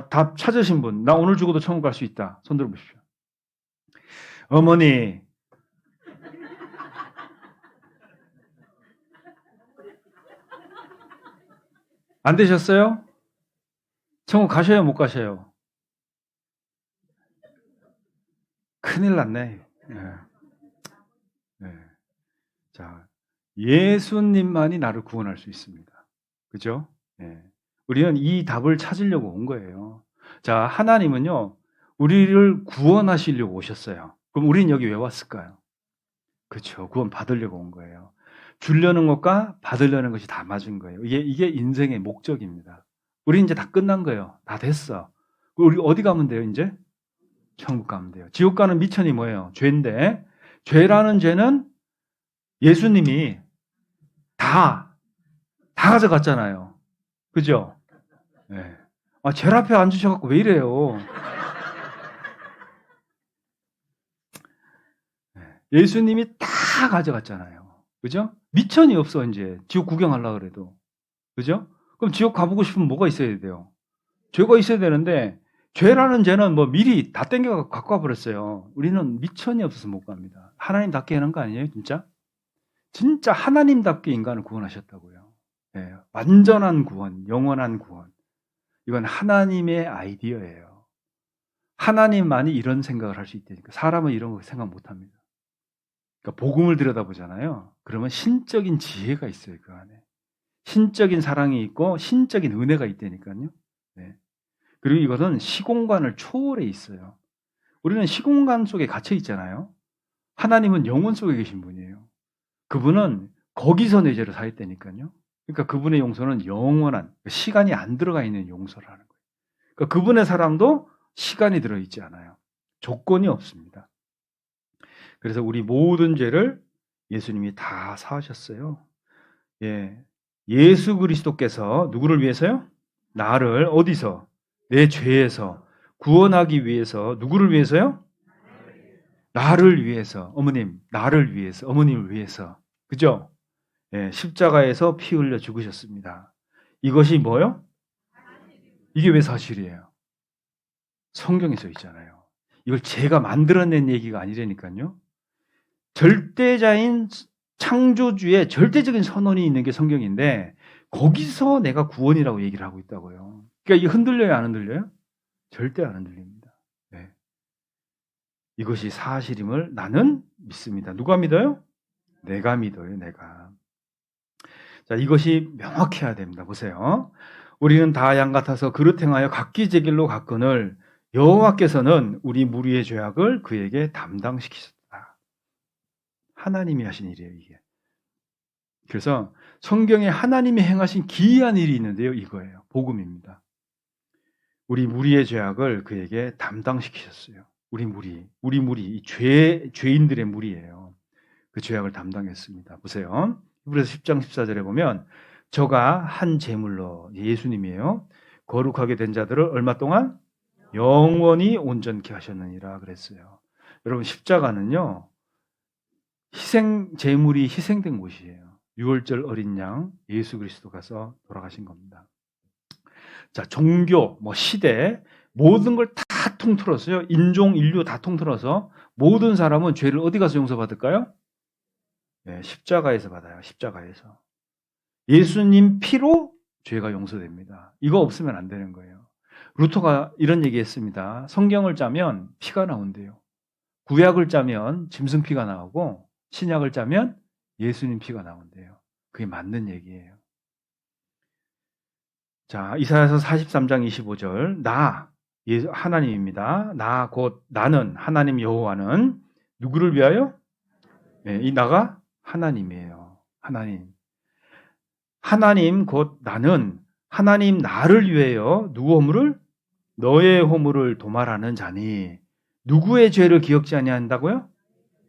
답 찾으신 분, 나 오늘 죽어도 천국 갈 수 있다. 손 들어보십시오. 어머니, 안 되셨어요? 천국 가셔요, 못 가셔요? 큰일 났네. 네. 네. 자, 예수님만이 나를 구원할 수 있습니다. 그죠? 네. 우리는 이 답을 찾으려고 온 거예요. 자, 하나님은요, 우리를 구원하시려고 오셨어요. 그럼 우리는 여기 왜 왔을까요? 그렇죠. 구원 받으려고 온 거예요. 주려는 것과 받으려는 것이 다 맞은 거예요. 이게 인생의 목적입니다. 우리 이제 다 끝난 거예요. 다 됐어. 우리 어디 가면 돼요, 이제? 천국 가면 돼요. 지옥 가는 미천이 뭐예요? 죄인데, 죄라는 죄는 예수님이 다 가져갔잖아요. 그죠? 네. 아, 제일 앞에 앉으셔갖고 왜 이래요? 네. 예수님이 다 가져갔잖아요. 그죠? 미천이 없어, 이제. 지옥 구경하려고 그래도. 그죠? 그럼 지옥 가보고 싶으면 뭐가 있어야 돼요? 죄가 있어야 되는데, 죄라는 죄는 뭐 미리 다 땡겨 갖고 와버렸어요. 우리는 미천이 없어서 못 갑니다. 하나님답게 하는 거 아니에요, 진짜? 진짜 하나님답게 인간을 구원하셨다고요. 네, 완전한 구원, 영원한 구원. 이건 하나님의 아이디어예요. 하나님만이 이런 생각을 할 수 있다니까. 사람은 이런 거 생각 못 합니다. 그러니까 복음을 들여다보잖아요. 그러면 신적인 지혜가 있어요, 그 안에. 신적인 사랑이 있고 신적인 은혜가 있다니까요. 네. 그리고 이것은 시공간을 초월해 있어요. 우리는 시공간 속에 갇혀 있잖아요. 하나님은 영혼 속에 계신 분이에요. 그분은 거기서 내 죄를 사했다니까요. 그러니까 그분의 용서는 영원한, 시간이 안 들어가 있는 용서라는 거예요. 그러니까 그분의 사랑도 시간이 들어있지 않아요. 조건이 없습니다. 그래서 우리 모든 죄를 예수님이 다 사하셨어요. 예. 예수 그리스도께서 누구를 위해서요? 나를 어디서? 내 죄에서 구원하기 위해서 누구를 위해서요? 나를 위해서. 어머님, 나를 위해서. 어머님을 위해서. 그죠? 예, 십자가에서 피 흘려 죽으셨습니다. 이것이 뭐요? 이게 왜 사실이에요? 성경에 써 있잖아요. 이걸 제가 만들어낸 얘기가 아니라니까요. 절대자인 창조주의 절대적인 선언이 있는 게 성경인데 거기서 내가 구원이라고 얘기를 하고 있다고요. 그러니까 이게 흔들려요, 안 흔들려요? 절대 안 흔들립니다. 네. 이것이 사실임을 나는 믿습니다. 누가 믿어요? 내가 믿어요, 내가. 자, 이것이 명확해야 됩니다. 보세요. 우리는 다 양 같아서 그릇 행하여 각기 제 길로 갔거늘 여호와께서는 우리 무리의 죄악을 그에게 담당시키셨다. 하나님이 하신 일이에요, 이게. 그래서 성경에 하나님이 행하신 기이한 일이 있는데요, 이거예요. 복음입니다. 우리 무리의 죄악을 그에게 담당시키셨어요. 우리 무리, 이 죄인들의 무리예요. 그 죄악을 담당했습니다. 보세요. 히브리서 10장 14절에 보면 저가 한 제물로, 예수님이에요. 거룩하게 된 자들을 얼마 동안? 영원히 온전케 하셨느니라 그랬어요. 여러분, 십자가는요, 제물이 희생된 곳이에요. 6월절 어린 양 예수 그리스도가서 돌아가신 겁니다. 자, 종교, 시대, 모든 걸 다 통틀었어요. 인종, 인류 다 통틀어서 모든 사람은 죄를 어디 가서 용서받을까요? 네, 십자가에서 받아요. 십자가에서. 예수님 피로 죄가 용서됩니다. 이거 없으면 안 되는 거예요. 루터가 이런 얘기했습니다. 성경을 짜면 피가 나온대요. 구약을 짜면 짐승 피가 나오고 신약을 짜면 예수님 피가 나온대요. 그게 맞는 얘기예요. 자, 이사야서 43장 25절. 하나님입니다. 나는 하나님 여호와는 누구를 위하여? 네, 이 나가 하나님이에요. 하나님 곧 나는 하나님 나를 위하여 누구 허물을? 너의 허물을 도말하는 자니. 누구의 죄를 기억지 아니한다고요?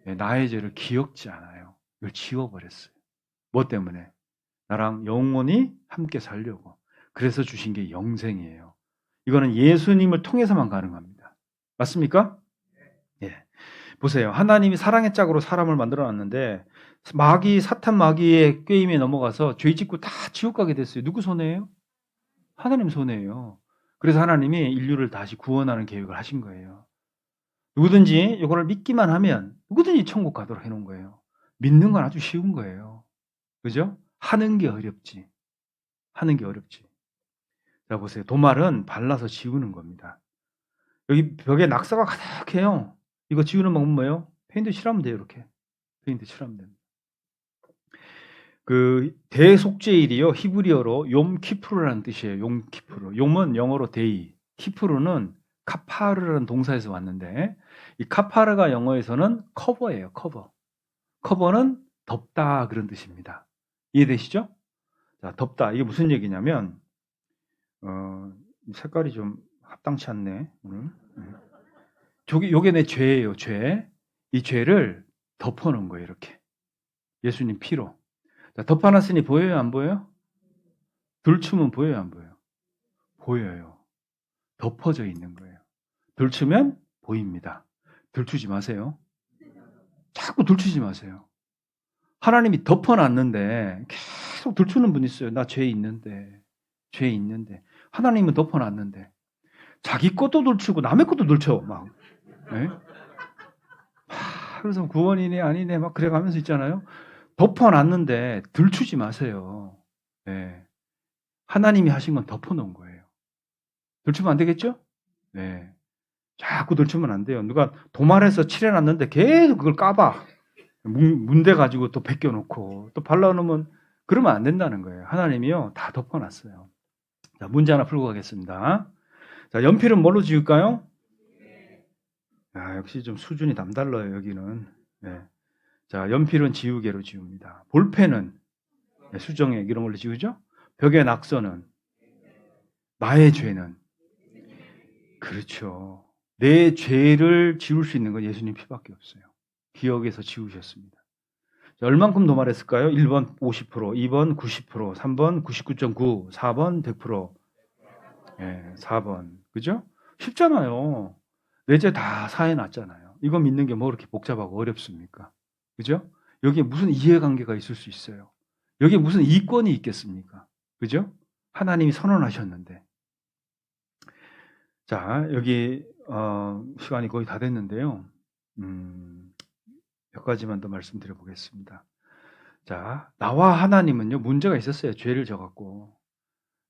네, 나의 죄를 기억지 않아요. 이걸 지워버렸어요. 뭐 때문에? 나랑 영원히 함께 살려고. 그래서 주신 게 영생이에요. 이거는 예수님을 통해서만 가능합니다. 맞습니까? 예. 보세요. 하나님이 사랑의 짝으로 사람을 만들어 놨는데 사탄 마귀의 꾀임에 넘어가서 죄 짓고 다 지옥 가게 됐어요. 누구 손해예요? 하나님 손해예요. 그래서 하나님이 인류를 다시 구원하는 계획을 하신 거예요. 누구든지 이거를 믿기만 하면 누구든지 천국 가도록 해놓은 거예요. 믿는 건 아주 쉬운 거예요. 그죠? 하는 게 어렵지. 자, 보세요. 도말은 발라서 지우는 겁니다. 여기 벽에 낙서가 가득해요. 이거 지우는 방법은 뭐예요? 페인트 칠하면 돼요, 이렇게. 페인트 칠하면 됩니다. 그 대속죄일이요, 히브리어로 욤키푸르라는 뜻이에요. 욤키푸르. 욤은 영어로 데이, 키푸르는 카파르라는 동사에서 왔는데 이 카파르가 영어에서는 커버예요. 커버는 덮다 그런 뜻입니다. 이해되시죠? 자, 덮다. 이게 무슨 얘기냐면 색깔이 좀 합당치 않네 오늘. 요게 내 죄예요. 죄. 이 죄를 덮어놓은 거예요. 이렇게 예수님 피로. 자, 덮어놨으니 보여요? 안 보여요? 들추면 보여요? 안 보여요? 보여요. 덮어져 있는 거예요. 들추면 보입니다. 들추지 마세요. 자꾸 들추지 마세요. 하나님이 덮어놨는데 계속 들추는 분 있어요. 나 죄 있는데. 하나님은 덮어놨는데 자기 것도 들추고 남의 것도 들춰 막. 네? 그래서 구원이네 아니네 막 그래가면서 있잖아요. 덮어놨는데 들추지 마세요. 네. 하나님이 하신 건 덮어놓은 거예요. 들추면 안 되겠죠? 네. 자꾸 들추면 안 돼요. 누가 도말해서 칠해놨는데 계속 그걸 까봐. 문대 가지고 또 벗겨놓고 또 발라놓으면 그러면 안 된다는 거예요. 하나님이요 다 덮어놨어요. 자, 문제 하나 풀고 가겠습니다. 자, 연필은 뭘로 지울까요? 역시 좀 수준이 남달라요, 여기는. 네. 자, 연필은 지우개로 지웁니다. 볼펜은 수정액 이런 걸로 지우죠? 벽에 낙서는 나의 죄는 그렇죠. 내 죄를 지울 수 있는 건 예수님 피밖에 없어요. 기억에서 지우셨습니다. 자, 얼만큼 도말했을까요? 1번 50%, 2번 90%, 3번 99.9, 4번 100%. 예, 4번. 그죠? 쉽잖아요. 내 죄 다 사해놨잖아요. 이거 믿는 게 뭐 그렇게 복잡하고 어렵습니까? 그죠? 여기에 무슨 이해관계가 있을 수 있어요? 여기에 무슨 이권이 있겠습니까? 그죠? 하나님이 선언하셨는데. 자, 여기 시간이 거의 다 됐는데요. 몇 가지만 더 말씀드려 보겠습니다. 자, 나와 하나님은요 문제가 있었어요. 죄를 져갖고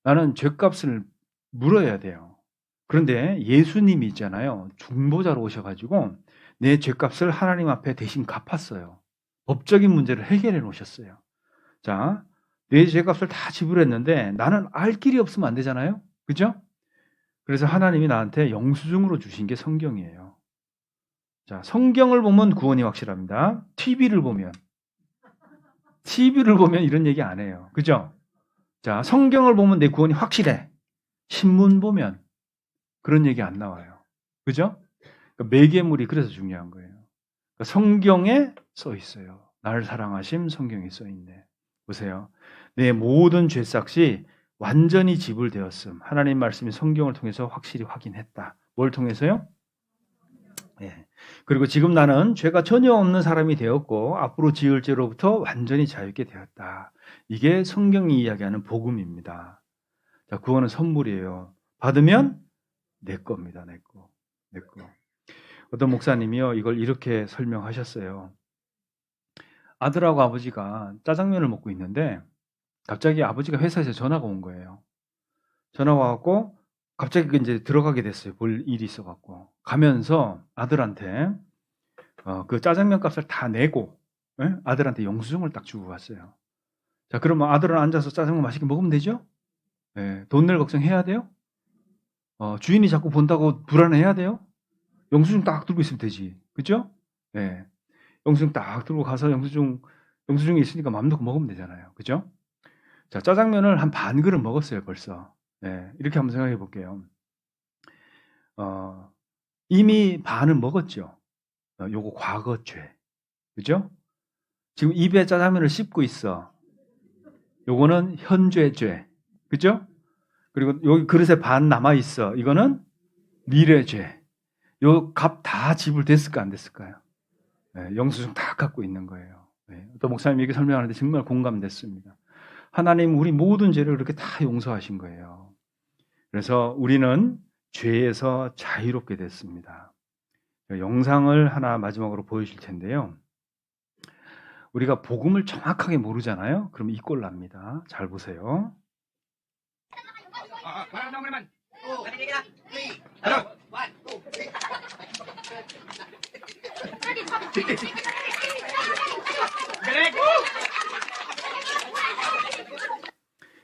나는 죄값을 물어야 돼요. 그런데 예수님이 있잖아요. 중보자로 오셔가지고 내 죄값을 하나님 앞에 대신 갚았어요. 법적인 문제를 해결해 놓으셨어요. 자, 내 죄값을 다 지불했는데 나는 알 길이 없으면 안 되잖아요. 그죠? 그래서 하나님이 나한테 영수증으로 주신 게 성경이에요. 자, 성경을 보면 구원이 확실합니다. TV를 보면 이런 얘기 안 해요. 그죠? 자, 성경을 보면 내 구원이 확실해. 신문 보면 그런 얘기 안 나와요. 그죠? 그러니까 매개물이 그래서 중요한 거예요. 그러니까 성경에 써 있어요. 나를 사랑하심 성경에 써 있네. 보세요. 내 모든 죄싹이 완전히 지불되었음. 하나님 말씀이 성경을 통해서 확실히 확인했다. 뭘 통해서요? 예. 그리고 지금 나는 죄가 전혀 없는 사람이 되었고 앞으로 지을 죄로부터 완전히 자유롭게 되었다. 이게 성경이 이야기하는 복음입니다. 자, 구원은 선물이에요. 받으면 내 겁니다. 내 거. 어떤 목사님이요 이걸 이렇게 설명하셨어요. 아들하고 아버지가 짜장면을 먹고 있는데 갑자기 아버지가 회사에서 전화가 온 거예요. 전화가 와갖고 갑자기 이제 들어가게 됐어요. 볼 일이 있어갖고 가면서 아들한테 그 짜장면 값을 다 내고 예? 아들한테 영수증을 딱 주고 갔어요. 자, 그러면 아들은 앉아서 짜장면 맛있게 먹으면 되죠? 예, 돈 낼 걱정해야 돼요? 주인이 자꾸 본다고 불안해야 돼요? 영수증 딱 들고 있으면 되지. 그죠? 예. 영수증 딱 들고 가서 영수증이 있으니까 마음 놓고 먹으면 되잖아요. 그죠? 자, 짜장면을 한 반 그릇 먹었어요, 벌써. 예, 이렇게 한번 생각해 볼게요. 이미 반은 먹었죠. 요거 과거죄. 그죠? 지금 입에 짜장면을 씹고 있어. 요거는 현재죄. 그죠? 그리고 여기 그릇에 반 남아 있어. 이거는 미래죄. 요 값 다 지불됐을까 안 됐을까요? 네, 영수증 다 갖고 있는 거예요. 네, 또 목사님이 이렇게 설명하는데 정말 공감됐습니다. 하나님 우리 모든 죄를 그렇게 다 용서하신 거예요. 그래서 우리는 죄에서 자유롭게 됐습니다. 영상을 하나 마지막으로 보여줄 텐데요. 우리가 복음을 정확하게 모르잖아요. 그럼 이 꼴 납니다. 잘 보세요.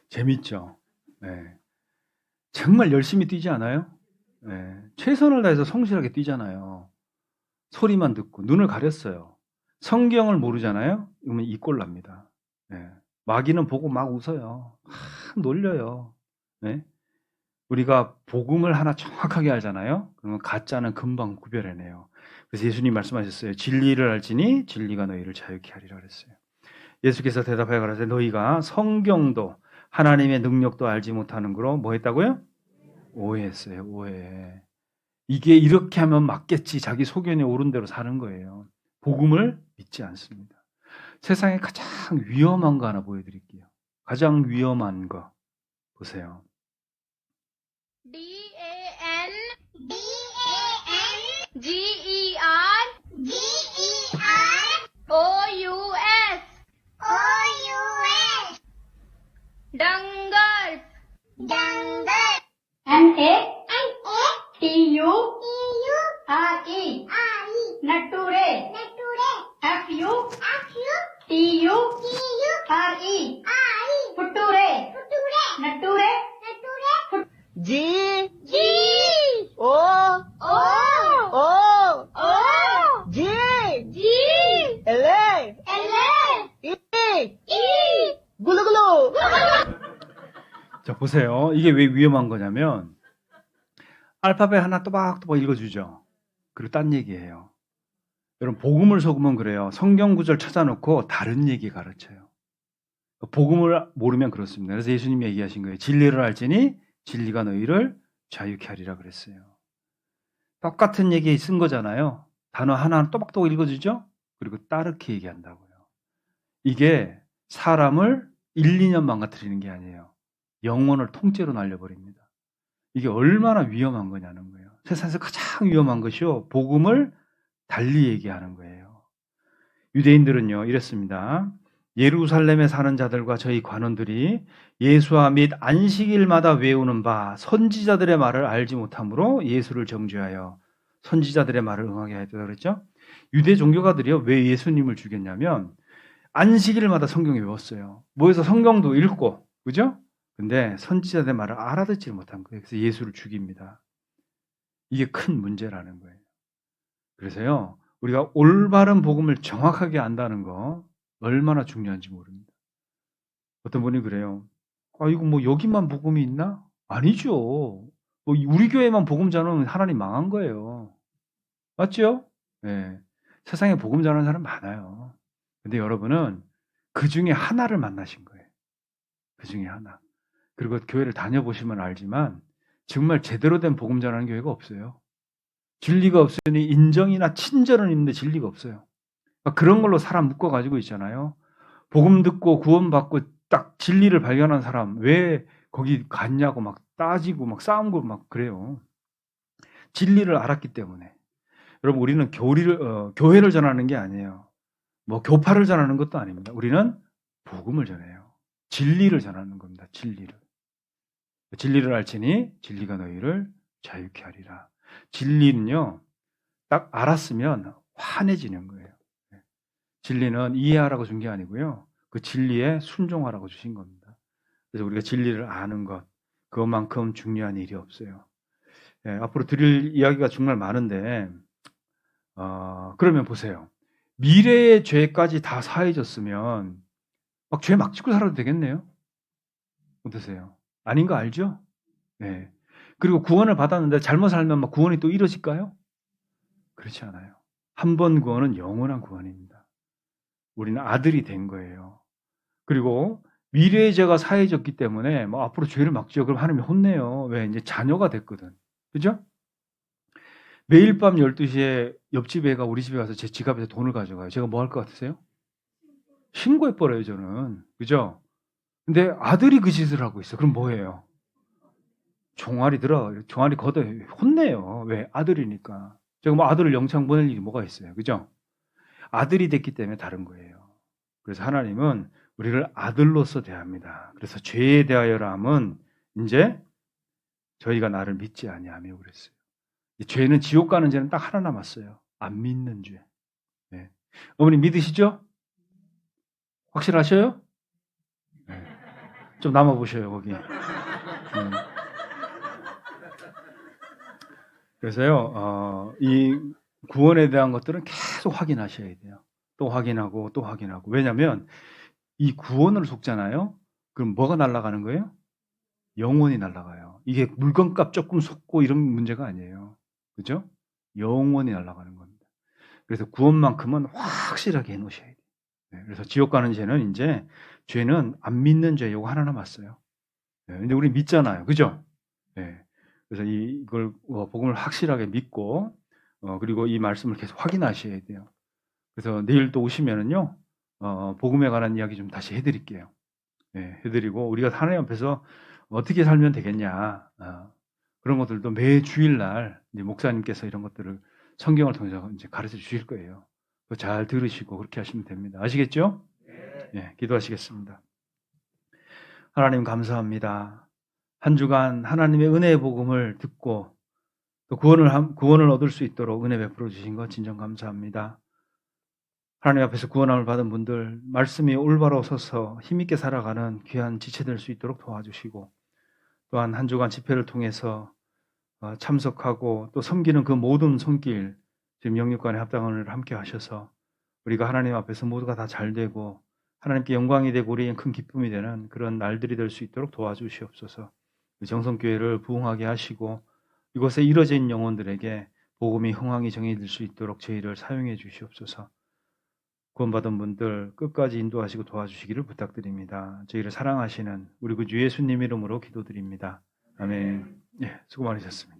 재밌죠? 네. 정말 열심히 뛰지 않아요? 네. 최선을 다해서 성실하게 뛰잖아요. 소리만 듣고 눈을 가렸어요. 성경을 모르잖아요? 그러면 이 꼴 납니다. 네. 마귀는 보고 막 웃어요. 놀려요. 네. 우리가 복음을 하나 정확하게 알잖아요? 그러면 가짜는 금방 구별해내요. 그래서 예수님 말씀하셨어요. 진리를 알지니 진리가 너희를 자유케 하리라 그랬어요. 예수께서 대답하여 가라사대 너희가 성경도 하나님의 능력도 알지 못하는 거로 뭐 했다고요? 오해했어요. 오해. 이게 이렇게 하면 맞겠지. 자기 소견에 옳은 대로 사는 거예요. 복음을 믿지 않습니다. 세상에 가장 위험한 거 하나 보여드릴게요. 가장 위험한 거 보세요. DAN GER Dangers NATURE Nature FUTURE Nature G O G L E 글루글루. 자, 보세요. 이게 왜 위험한 거냐면 알파벳 하나 또박또박 읽어주죠. 그리고 딴 얘기해요. 여러분 복음을 속으면 그래요. 성경 구절 찾아놓고 다른 얘기 가르쳐요. 복음을 모르면 그렇습니다. 그래서 예수님이 얘기하신 거예요. 진리를 알지니 진리가 너희를 자유케 하리라 그랬어요. 똑같은 얘기 쓴 거잖아요. 단어 하나 또박또박 읽어주죠. 그리고 따르게 얘기한다고요. 이게 사람을 1, 2년 망가뜨리는 게 아니에요. 영혼을 통째로 날려버립니다. 이게 얼마나 위험한 거냐는 거예요. 세상에서 가장 위험한 것이요. 복음을 달리 얘기하는 거예요. 유대인들은요, 이랬습니다. 예루살렘에 사는 자들과 저희 관원들이 예수와 및 안식일마다 외우는 바 선지자들의 말을 알지 못하므로 예수를 정죄하여 선지자들의 말을 응하게 하였다 그랬죠. 유대 종교가들이요, 왜 예수님을 죽였냐면 안식일마다 성경을 외웠어요. 모여서 성경도 읽고, 그죠? 근데 선지자들의 말을 알아듣지 못한 거예요. 그래서 예수를 죽입니다. 이게 큰 문제라는 거예요. 그래서요, 우리가 올바른 복음을 정확하게 안다는 거 얼마나 중요한지 모릅니다. 어떤 분이 그래요. 이거 뭐 여기만 복음이 있나? 아니죠. 뭐 우리 교회만 복음 전하면 하나님 망한 거예요. 맞죠? 네. 세상에 복음 전하는 사람 많아요. 근데 여러분은 그 중에 하나를 만나신 거예요. 그 중에 하나. 그리고 교회를 다녀보시면 알지만 정말 제대로 된 복음 전하는 교회가 없어요. 진리가 없으니 인정이나 친절은 있는데 진리가 없어요. 그런 걸로 사람 묶어가지고 있잖아요. 복음 듣고 구원받고 딱 진리를 발견한 사람 왜 거기 갔냐고 막 따지고 막 싸움고 막 그래요. 진리를 알았기 때문에. 여러분 우리는 교회를 전하는 게 아니에요. 뭐 교파를 전하는 것도 아닙니다. 우리는 복음을 전해요. 진리를 전하는 겁니다. 진리를 알지니 진리가 너희를 자유케 하리라. 진리는요. 딱 알았으면 환해지는 거예요. 진리는 이해하라고 준 게 아니고요. 그 진리에 순종하라고 주신 겁니다. 그래서 우리가 진리를 아는 것, 그것만큼 중요한 일이 없어요. 예, 앞으로 드릴 이야기가 정말 많은데, 그러면 보세요. 미래의 죄까지 다 사해졌으면 막 죄 막 짓고 살아도 되겠네요? 어떠세요? 아닌 거 알죠? 네. 그리고 구원을 받았는데 잘못 살면 막 구원이 또 이루어질까요? 그렇지 않아요. 한 번 구원은 영원한 구원입니다. 우리는 아들이 된 거예요. 그리고 미래의 죄가 사해졌기 때문에 뭐 앞으로 죄를 막지요. 그럼 하나님이 혼내요. 왜? 이제 자녀가 됐거든. 그죠? 매일 밤 12시에 옆집 애가 우리 집에 와서 제 지갑에서 돈을 가져가요. 제가 뭐 할 것 같으세요? 신고해버려요, 저는. 그죠? 근데 아들이 그 짓을 하고 있어. 그럼 뭐예요? 종아리 걷어요. 혼내요. 왜? 아들이니까. 제가 뭐 아들을 영창 보낼 일이 뭐가 있어요. 그죠? 아들이 됐기 때문에 다른 거예요. 그래서 하나님은 우리를 아들로서 대합니다. 그래서 죄에 대하여라 함은 이제 저희가 나를 믿지 아니하며 그랬어요. 죄는 지옥 가는 죄는 딱 하나 남았어요. 안 믿는 죄. 네. 어머니 믿으시죠? 확실하셔요? 네. 좀 남아보셔요, 거기. 그래서요, 이 구원에 대한 것들은 계속 확인하셔야 돼요. 또 확인하고 또 확인하고. 왜냐하면 이 구원을 속잖아요. 그럼 뭐가 날아가는 거예요? 영혼이 날아가요. 이게 물건값 조금 속고 이런 문제가 아니에요. 그죠? 영혼이 날아가는 겁니다. 그래서 구원만큼은 확실하게 해놓으셔야 돼요. 네, 그래서 지옥 가는 죄는 이제 죄는 안 믿는 죄 이거 하나 남았어요. 네, 근데 우리 믿잖아요. 그죠? 네, 그래서 이걸 복음을 확실하게 믿고 그리고 이 말씀을 계속 확인하셔야 돼요. 그래서 내일 또 오시면은요 복음에 관한 이야기 좀 다시 해드릴게요. 네, 해드리고 우리가 하나님 앞에서 어떻게 살면 되겠냐 그런 것들도 매 주일날 목사님께서 이런 것들을 성경을 통해서 이제 가르쳐 주실 거예요. 잘 들으시고 그렇게 하시면 됩니다. 아시겠죠? 네, 기도하시겠습니다. 하나님 감사합니다. 한 주간 하나님의 은혜의 복음을 듣고 또 구원을 얻을 수 있도록 은혜 베풀어 주신 것 진정 감사합니다. 하나님 앞에서 구원함을 받은 분들 말씀이 올바로 서서 힘있게 살아가는 귀한 지체될 수 있도록 도와주시고 또한 한 주간 집회를 통해서 참석하고 또 섬기는 그 모든 손길 지금 영육간의 합당을 함께 하셔서 우리가 하나님 앞에서 모두가 다 잘되고 하나님께 영광이 되고 우리의 큰 기쁨이 되는 그런 날들이 될 수 있도록 도와주시옵소서. 정성교회를 부흥하게 하시고 이곳에 이뤄진 영혼들에게 복음이 흥왕이 정해질 수 있도록 저희를 사용해 주시옵소서. 구원받은 분들 끝까지 인도하시고 도와주시기를 부탁드립니다. 저희를 사랑하시는 우리 구 주 예수님 이름으로 기도드립니다. 아멘. 예, 수고 많으셨습니다.